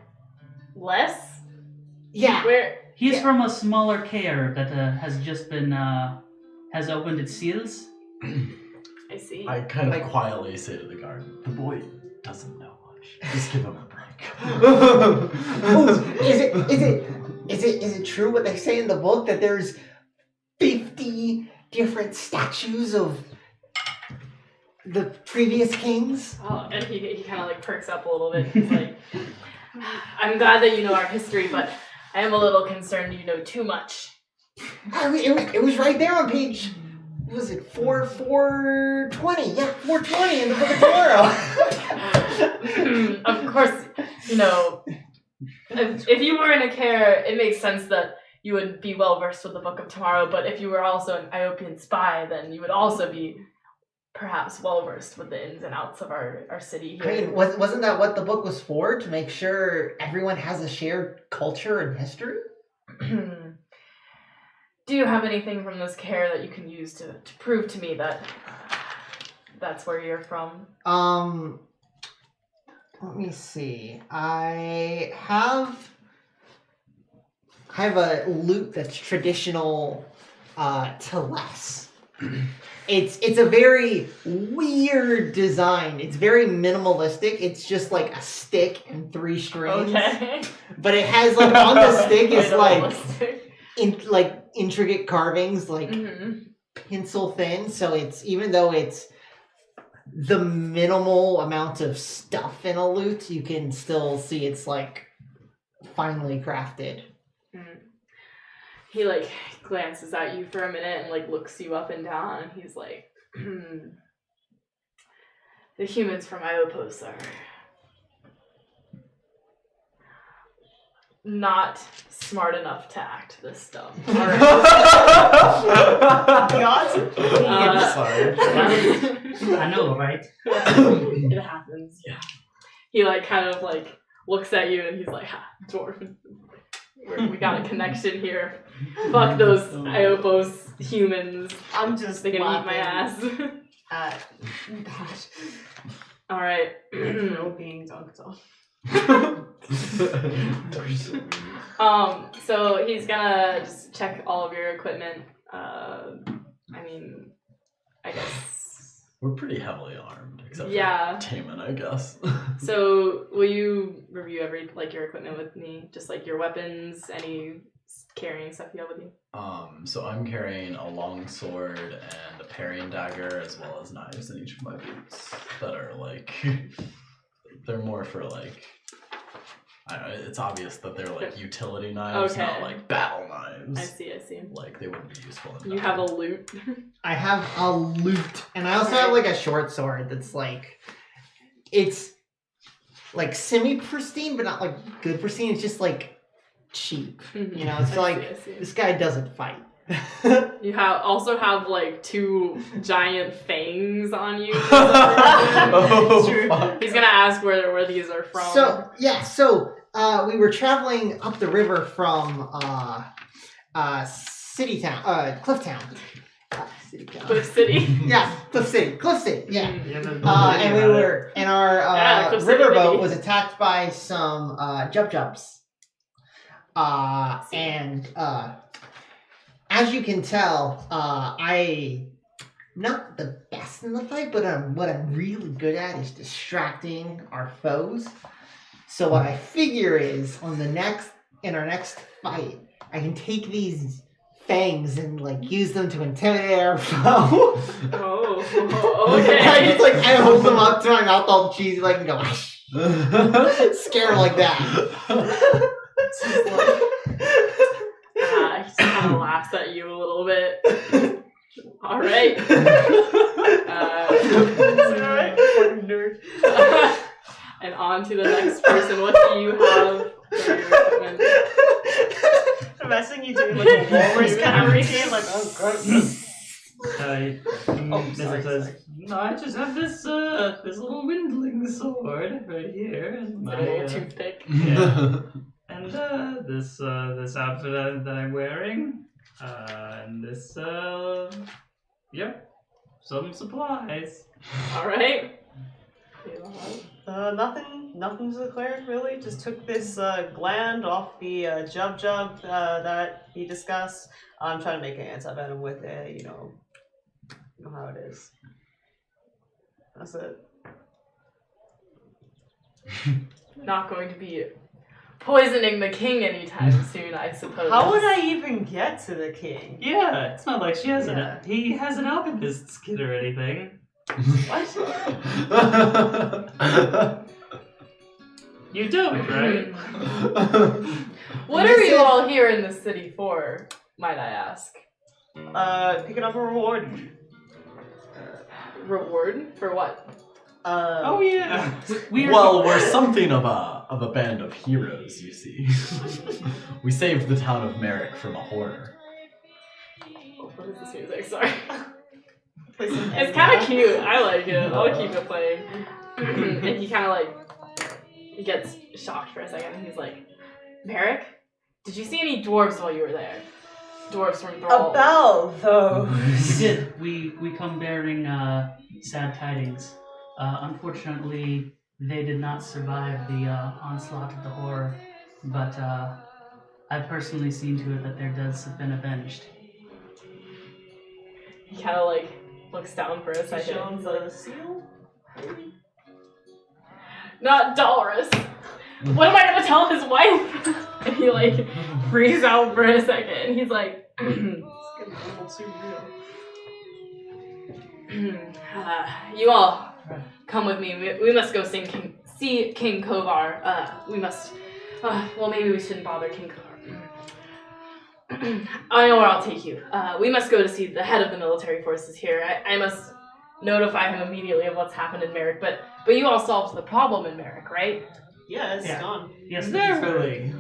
Less? Yeah. Where? He's Yeah. from a smaller care that has just been has opened its seals. I see. I kind of quietly say to the guard, the boy doesn't know much. Just give him a break. Is it true what they say in the book that there's 50 different statues of the previous kings? Oh, and he kind of like perks up a little bit. He's like, I'm glad that you know our history, but I am a little concerned you know too much. I mean, it was right there on page. What was it 420? Yeah, 420 in the Book of Tomorrow. Of course, you know, if you were in a care, it makes sense that you would be well versed with the Book of Tomorrow, but if you were also an Iopian spy, then you would also be perhaps well versed with the ins and outs of our city here. I mean, wasn't that what the book was for? To make sure everyone has a shared culture and history? Do you have anything from this care that you can use to prove to me that that's where you're from? Let me see. I have a lute that's traditional to Les. It's a very weird design. It's very minimalistic. It's just like a stick and 3 strings. Okay. But it has like on the stick is like Minimalistic. intricate carvings, like pencil thin. So it's, even though it's the minimal amount of stuff in a lute, you can still see it's like finely crafted. He like glances at you for a minute and like looks you up and down, and he's like, the humans from Iopos are not smart enough to act this dumb. Sorry. I know, right? It happens, yeah. He like kind of like looks at you and he's like, ha, dwarf. We got a connection here. Fuck those Iopos humans. I'm just They're gonna eat my ass. Gosh. Alright. No being dunked on. So he's gonna just check all of your equipment. I mean, I guess. We're pretty heavily armed, except Yeah. for Taman, I guess. So will you review your equipment with me? Just like your weapons, any carrying stuff you have with you? So I'm carrying a long sword and a parrying dagger, as well as knives in each of my boots that are like, they're more for like, I don't know, it's obvious that they're like utility knives, Okay. not like battle knives. I see. Like they wouldn't be useful in You battle. have a loot. I have a lute, and I also have like a short sword that's like, it's like semi-pristine, but not like good pristine. It's just like cheap. You know, it's I see. this guy doesn't fight. You also have like 2 giant fangs on you. Oh, He's gonna ask where these are from. So we were traveling up the river from City Town, Cliff Town. City Town. Cliff City. Yeah, Cliff City. Yeah. Mm. And we were, and our Cliff City, riverboat baby. was attacked by some jubs. And as you can tell, I'm not the best in the fight, but what I'm really good at is distracting our foes. So what I figure is, in our next fight, I can take these fangs and like use them to intimidate our foe. Oh, okay. I hold them up to my mouth all cheesy, like, and go, scare like that. He just kind of laughs at you a little bit. All right. Alright, fucking nerd. on to the next person. What do you have for your equipment? Imagine you doing like a walrus kind of routine, like, oh, gross. Mesa says, "No, I just have this this little windling sword right here, and Like my a little toothpick. yeah, and this outfit that I'm wearing, and this yep, some supplies." All right. Nothing to declare really. Just took this gland off the jub that he discussed. I'm trying to make an anti-venom with it, you know how it is. That's it. Not going to be poisoning the king anytime soon, I suppose. How would I even get to the king? Yeah, it's not like she has Yeah. he has an alchemist's kit or anything. What? You don't, right? What are you all here in the city for, might I ask? Picking up a reward. Reward? For what? Oh yeah. We're something of a band of heroes, you see. We saved the town of Merrick from a horror. What is this music? Sorry. Play some It's kind of cute. I like it. I'll keep it playing. And he kind of he gets shocked for a second. And he's like, Merrick, did you see any dwarves while you were there? Dwarves from Throal. About those. We did. We come bearing sad tidings. Unfortunately, they did not survive the onslaught of the horror, but I've personally seen to it that their deaths have been avenged. He kind of looks down for a second. Shows a seal? Not Dolores. What am I gonna tell his wife? And he freaks out for a second. And he's like, you all come with me. We must go see King Kovar. We must. Well, maybe we shouldn't bother King Kovar. I know where I'll take you. We must go to see the head of the military forces here. I must notify him immediately of what's happened in Merrick. But you all solved the problem in Merrick, right? Yeah, it's Yeah. gone. Yes, Nervily.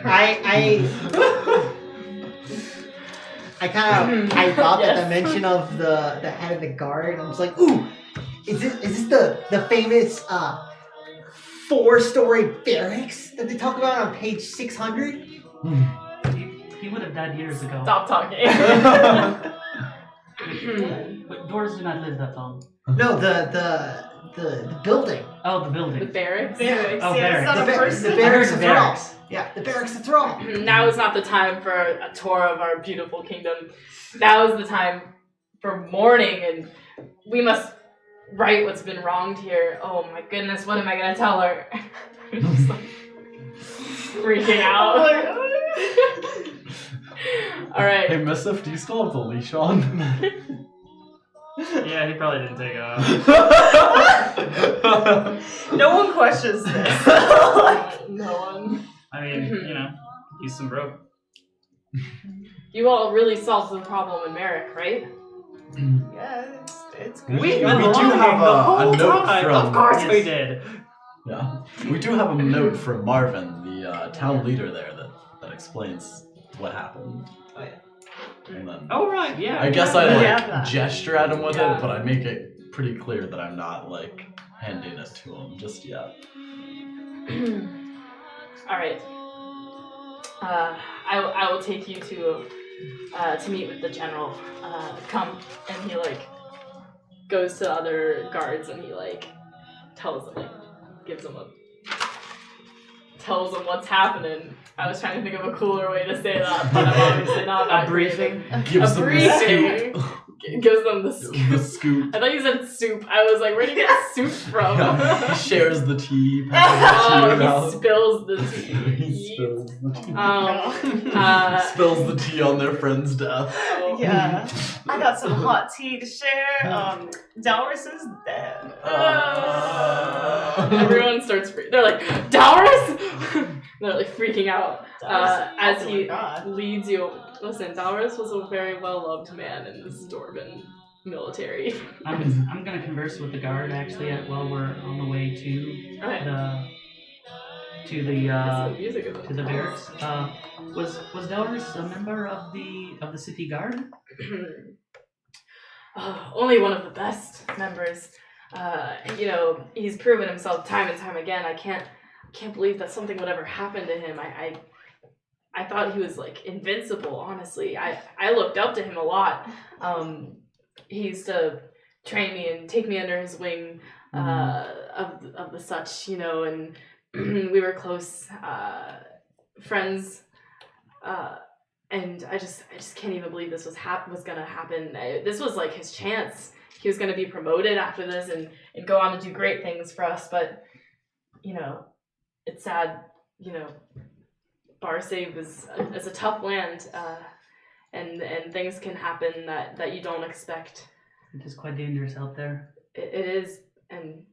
I thought that Yes. the mention of the head of the guard, I was like, ooh, is this the famous 4-story barracks that they talk about on page 600? He would have died years ago. Stop talking. But doors do not live that long. No, the building. Oh, the The building. barracks. Barracks. Oh, Yeah, barracks. it's not a The person. barracks I of heard Throal. barracks. Yeah, the barracks of Throal. Now is not the time for a tour of our beautiful kingdom. Now is the time for mourning, and we must right what's been wronged here. Oh my goodness, what am I gonna tell her? Just freaking out. Alright. Hey, Missif, do you still have the leash on? Yeah, he probably didn't take it off. No one questions this. No one. I mean, use some rope. You all really solved the problem in Merrick, right? Yeah, it's good. We Been do lying have the a whole note time. from- Of course we Yes. did. Yeah. We do have a note from Marvin, the town leader there, that explains what happened. Oh, yeah. And then Oh right, yeah. I guess Yeah, I that. gesture at him with Yeah. it, but I make it pretty clear that I'm not handing it to him just yet. Alright. I will take you to meet with the general. Come. And he goes to other guards and he tells them, tells them what's happening. I was trying to think of a cooler way to say that, but I'm obviously not that A briefing. Gives A them briefing. Gives them the the scoop. scoop. The scoop. I thought you said soup. I was like, where do you get soup from? He shares the tea. passes the tea Oh, around. he spills the tea. He spills the tea. Spills Spills the tea on their friend's death. Yeah. I got some hot tea to share. Dowris is dead. Everyone starts they're like, Dowris? They're freaking out. As Oh he my God. leads you. Listen, Dowris was a very well-loved man in this dwarven military. I'm gonna converse with the guard actually while we're on the way to Okay. the Music is to the barracks. Was Delris a member of the city guard? Only one of the best members. He's proven himself time and time again. I can't believe that something would ever happen to him. I thought he was like invincible, honestly. I looked up to him a lot. He used to train me and take me under his wing of the such, and we were close friends. And I just can't even believe this was gonna happen. This was like his chance. He was gonna be promoted after this and go on to do great things for us. But it's sad. Barsave is a tough land, and things can happen that you don't expect. It is quite dangerous out there. It is. And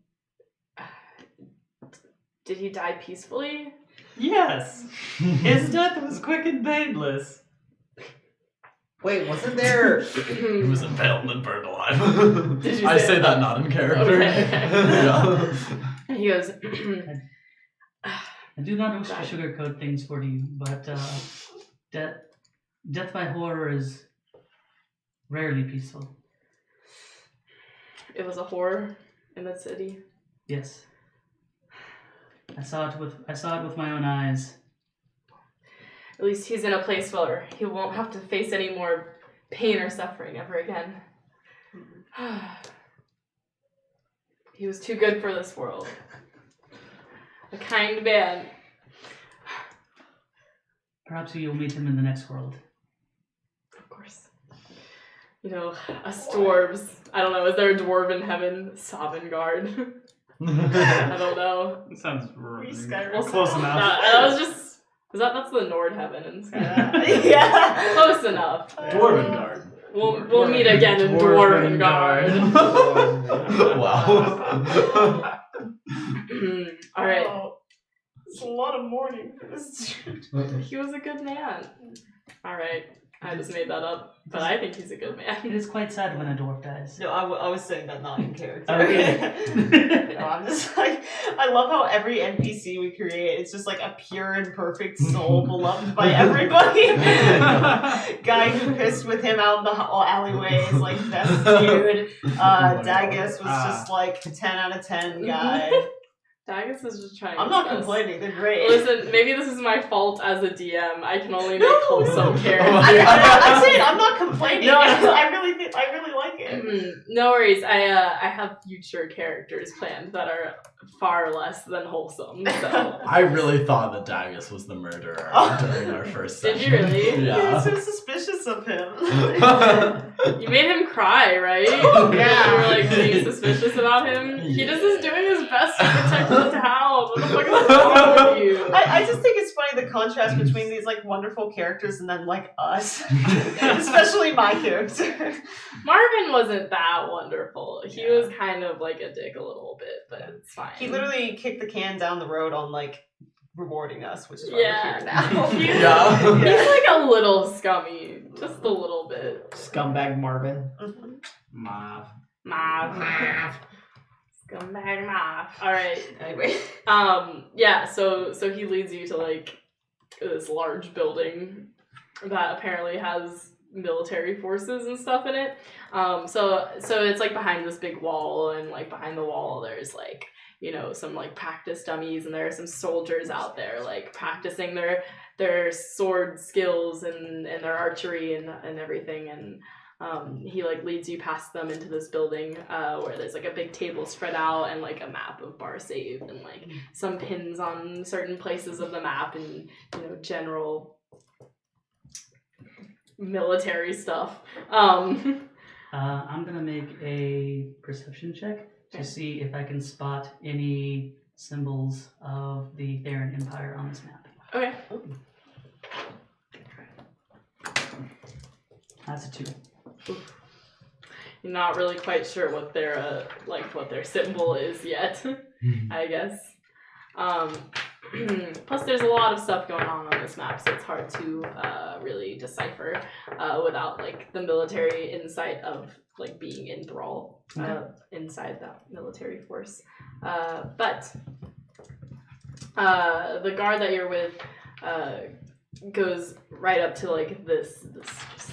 did he die peacefully? Yes! His death was quick and painless. Wait, wasn't there? He was impaled and burned alive. Did you I say say that? that not in character. Okay. Yeah. And he goes, I do not wish to sugarcoat things for you, but death by horror is rarely peaceful. it was a horror in the city. Yes. I saw it with my own eyes. At least he's in a place where he won't have to face any more pain or suffering ever again. He was too good for this world. A kind man. Perhaps you'll meet him in the next world. Of course. Us dwarves. I don't know, is there a dwarf in heaven? Sovngarde. I don't know. It sounds Well, close enough. That was just... That's the Nord heaven in Skyrim. Yeah. Close enough. Dwarvengard. We'll meet again in Dwarvengard. Wow. All right. Oh, it's a lot of mourning for this dude. He was a good man. All right. I just made that up, but I think he's a good It man. is quite sad when a dwarf dies. No, I was saying that not in character. Okay. No, I'm just like, I love how every NPC we create, it's just like a pure and perfect soul beloved by everybody. Guy who pissed with him out in the alleyways, like best dude. Dagus was just like 10 out of 10 guy. Dagus is just trying. I'm his not best. complaining, they're great. Listen, maybe this is my fault as a DM. I can only make wholesome characters. I'm saying I'm not complaining. No. I really like it. No worries. I have future characters planned that are far less than wholesome. So. I really thought that Dagus was the murderer during our first Did session. you really? You're Yeah. so suspicious of him. You made him cry, right? Yeah. You were like being suspicious about him. He just is doing his best to protect the town. What the fuck is wrong with you? I just think it's funny the contrast between these like wonderful characters and then like us. Especially my character. Marvin wasn't that wonderful. He was kind of like a dick a little bit, but it's fine. He literally kicked the can down the road on like rewarding us, which is why we're here now. He's like a little scummy. Just a little bit. Scumbag Marvin. Mav. Mav. Scumbag Mav. Alright. Anyway. So he leads you to like this large building that apparently has military forces and stuff in it. So it's like behind this big wall, and like behind the wall there's like, some like practice dummies, and there are some soldiers out there like practicing their sword skills and their archery and everything. And he like leads you past them into this building where there's like a big table spread out and like a map of Barsave and like some pins on certain places of the map and general military stuff. I'm gonna make a perception check to see if I can spot any symbols of the Theron Empire on this map. Okay. That's a 2. You're not really quite sure what their what their symbol is yet, I guess. Plus, there's a lot of stuff going on this map, so it's hard to really decipher without like the military insight of like being in Thrall inside that military force. But the guard that you're with goes right up to like this just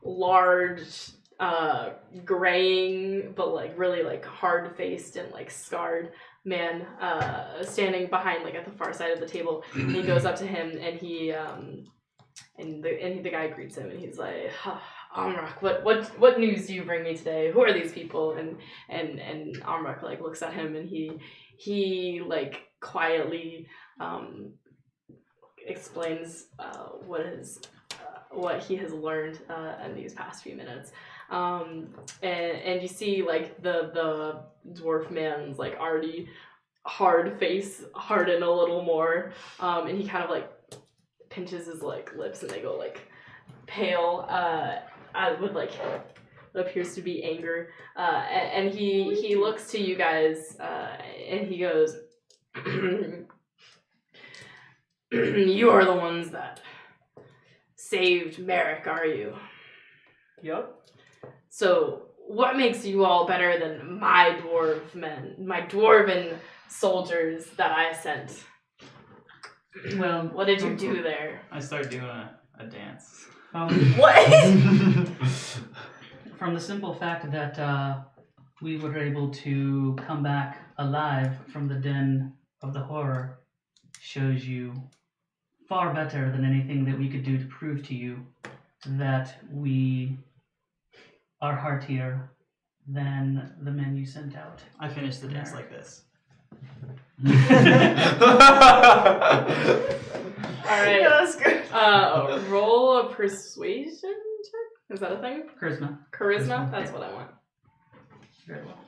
large graying but like really like hard faced and like scarred man standing behind like at the far side of the table. And he goes up to him and he and the guy greets him and he's like, Amrak, what news do you bring me today? Who are these people? And Amrak like looks at him and he like quietly explains what he has learned in these past few minutes. And you see like the dwarf man's like already hard face harden a little more, and he kind of like pinches his like lips and they go like pale with like what appears to be anger, and he looks to you guys and he goes, you are the ones that saved Merrick, are you? Yep. So, what makes you all better than my dwarven soldiers that I sent? Well, What did you do there? I start doing a dance. What? From the simple fact that we were able to come back alive from the den of the horror shows you far better than anything that we could do to prove to you that we are heartier than the men you sent out. I finish the dance like this. Alright. Yeah, that's good. Roll a persuasion check? Is that a thing? Charisma. Charisma? That's what I want. Very well.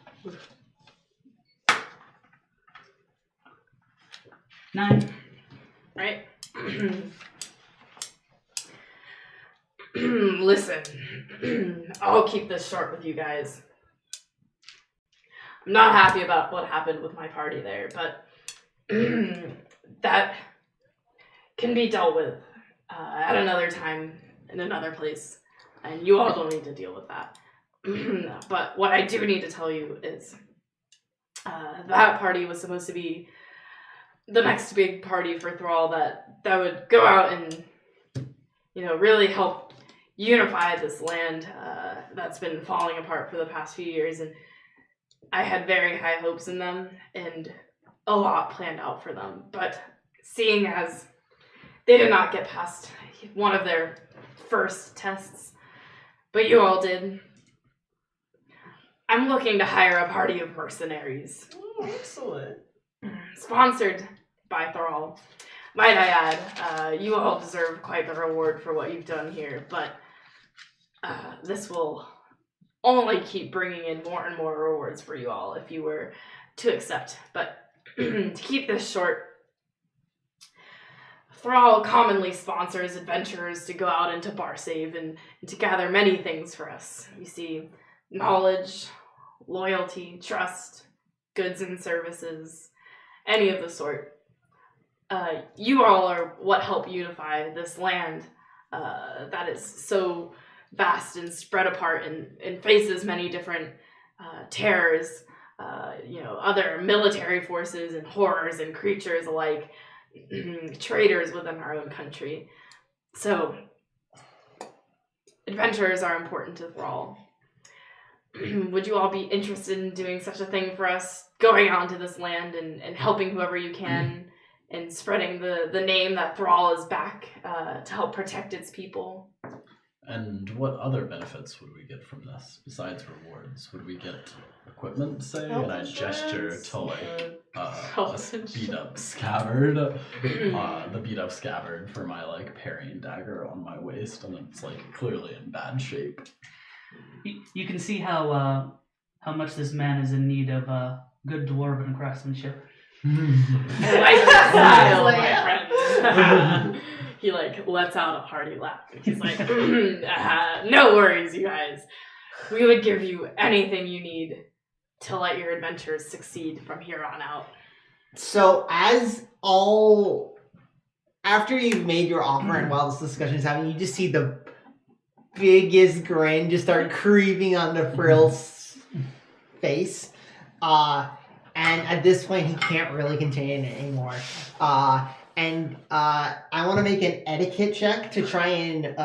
9. Right? Listen, I'll keep this short with you guys. I'm not happy about what happened with my party there, but that can be dealt with at another time in another place, and you all don't need to deal with that. But what I do need to tell you is that party was supposed to be the next big party for Thrall that would go out and, you know, really help unify this land that's been falling apart for the past few years. And I had very high hopes in them and a lot planned out for them. But seeing as they did not get past one of their first tests, but you all did, I'm looking to hire a party of mercenaries. Oh, excellent. Sponsored by Thrall. Might I add, you all deserve quite the reward for what you've done here, but this will only keep bringing in more and more rewards for you all if you were to accept. But to keep this short, Thrall commonly sponsors adventurers to go out into Barsave and to gather many things for us. You see, knowledge, loyalty, trust, goods and services, any of the sort. You all are what help unify this land that is so vast and spread apart and faces many different terrors, other military forces and horrors and creatures alike, traitors within our own country. So, adventurers are important to Thrall. Would you all be interested in doing such a thing for us, going out into this land and helping whoever you can, and spreading the name that Thrall is back to help protect its people? And what other benefits would we get from this besides rewards? Would we get equipment, say? Health And I gesture insurance? to like Health a beat up scabbard, the beat up scabbard for my like parrying dagger on my waist, and it's like clearly in bad shape. You can see how much this man is in need of good dwarven craftsmanship. I like that style, my friend. He like lets out a hearty laugh. He's like, no worries, you guys. We would give you anything you need to let your adventures succeed from here on out. So after you've made your offer and while this discussion is happening, you just see the biggest grin just start creeping onto Frill's face. And at this point, he can't really contain it anymore. I want to make an etiquette check to try and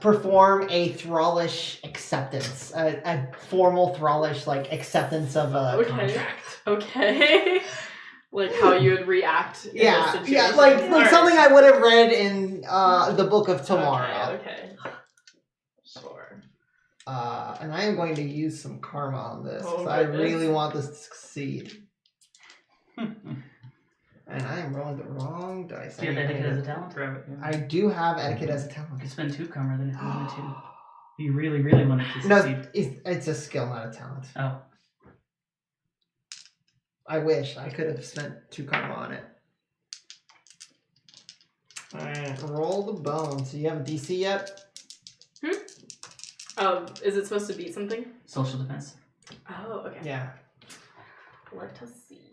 perform a thrallish acceptance, a formal thrallish acceptance of a contract. Okay. Like how you would react in this situation. Yeah, like something I would have read in the Book of Tomorrow. Okay. Sure. And I am going to use some karma on this because Oh, I goodness. really want this to succeed. And I am rolling the wrong dice. Do you have etiquette as a talent? Grab it. I do have etiquette as a talent. You could spend 2 karma then if you wanted to. If you really, really wanted to No, succeed. it's a skill, not a talent. Oh. I wish I could have spent 2 karma on it. Alright, roll the bone. So you have a DC yet? Is it supposed to beat something? Social defense. Oh, okay. Yeah. Let us see.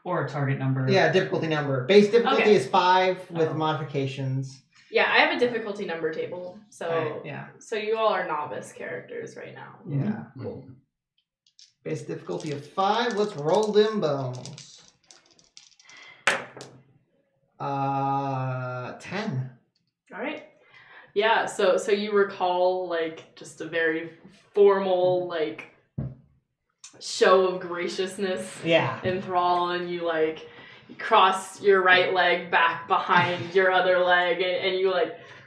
Or a target number. Yeah, difficulty number. Base difficulty Okay. is 5 with Oh. modifications. Yeah, I have a difficulty number table. So Alright, yeah. so you all are novice characters right now. Yeah. Cool. Base difficulty of 5. Let's roll them bones. 10. All right. Yeah, so you recall just a very formal show of graciousness Yeah. in Thrall, and you cross your right leg back behind your other leg, and you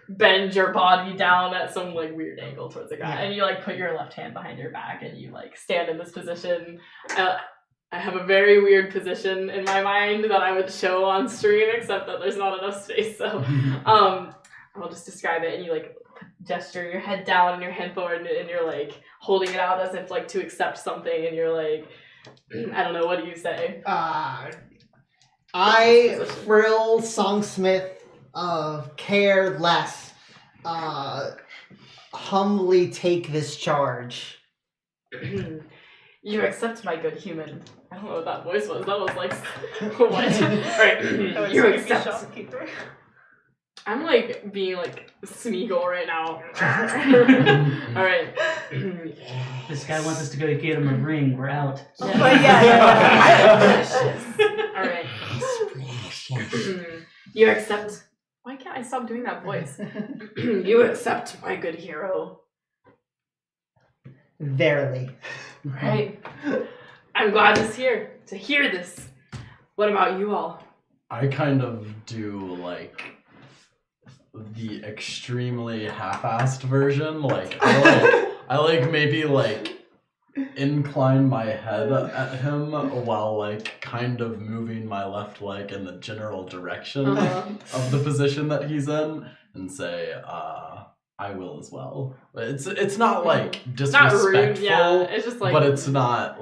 bend your body down at some weird angle towards the ground, Yeah. and you put your left hand behind your back, and you stand in this position. I have a very weird position in my mind that I would show on stream, except that there's not enough space, so I'll just describe it, and you gesture your head down and your hand forward, and you're holding it out as if to accept something, and you're I don't know, what do you say? I, Frill Songsmith of Care Less, humbly take this charge. You accept my good human. I don't know what that voice was. That was what? Alright. You accept. I'm being Smeagol right now. Alright. This guy wants us to go get him a ring. We're out. Alright. You accept. Why can't I stop doing that voice? You accept my good hero. Verily. Right. I'm glad to hear this. What about you all? I kind of do the extremely half-assed version. I maybe incline my head at him while kind of moving my left leg in the general direction of the position that he's in, and say, I will as well. It's not disrespectful. Not rude, yeah. It's just but it's not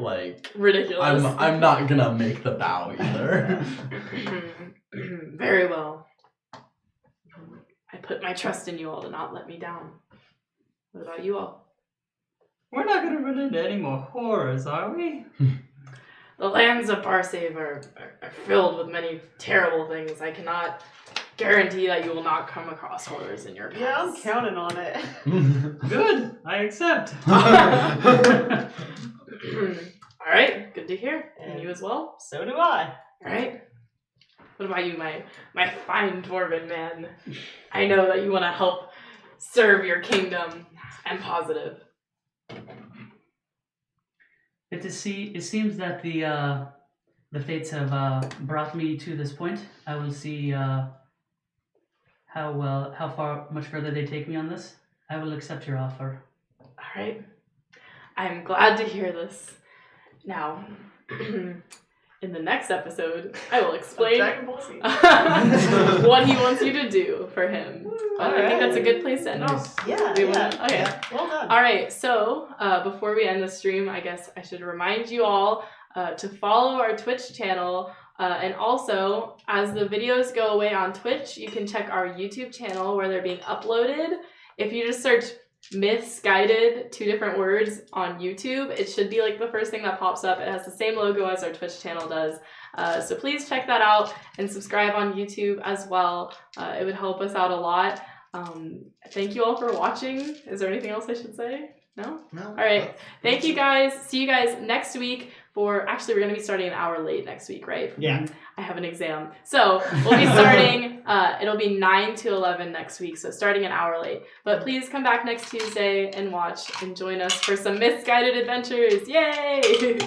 ridiculous. I'm not gonna make the bow either. Very well. I put my trust in you all to not let me down. What about you all? We're not gonna run into any more horrors, are we? The lands of Barsave are filled with many terrible things. I cannot guarantee that you will not come across horrors in your paths. Yeah, I'm counting on it. Good, I accept. Alright, good to hear. And you as well? So do I. Alright. What about you, my fine dwarven man? I know that you want to help serve your kingdom. I'm positive. Good to see. It seems that the fates have brought me to this point. I will see much further they take me on this. I will accept your offer. All right. I'm glad to hear this. Now, in the next episode, I will explain what he wants you to do for him. I think that's a good place to end off. Yeah, Okay. yeah. Well done. All right. So before we end the stream, I guess I should remind you all to follow our Twitch channel. And also, as the videos go away on Twitch, you can check our YouTube channel where they're being uploaded. If you just search Myths Guided, 2 different words, on YouTube. It should be like the first thing that pops up. It has the same logo as our Twitch channel does. So please check that out and subscribe on YouTube as well. It would help us out a lot. Thank you all for watching. Is there anything else I should say? No? No. All right. Thank you guys. See you guys next week for, actually, we're going to be starting an hour late next week, right? Yeah. I have an exam. So we'll be starting, it'll be 9 to 11 next week, so starting an hour late. But please come back next Tuesday and watch and join us for some Misguided adventures. Yay!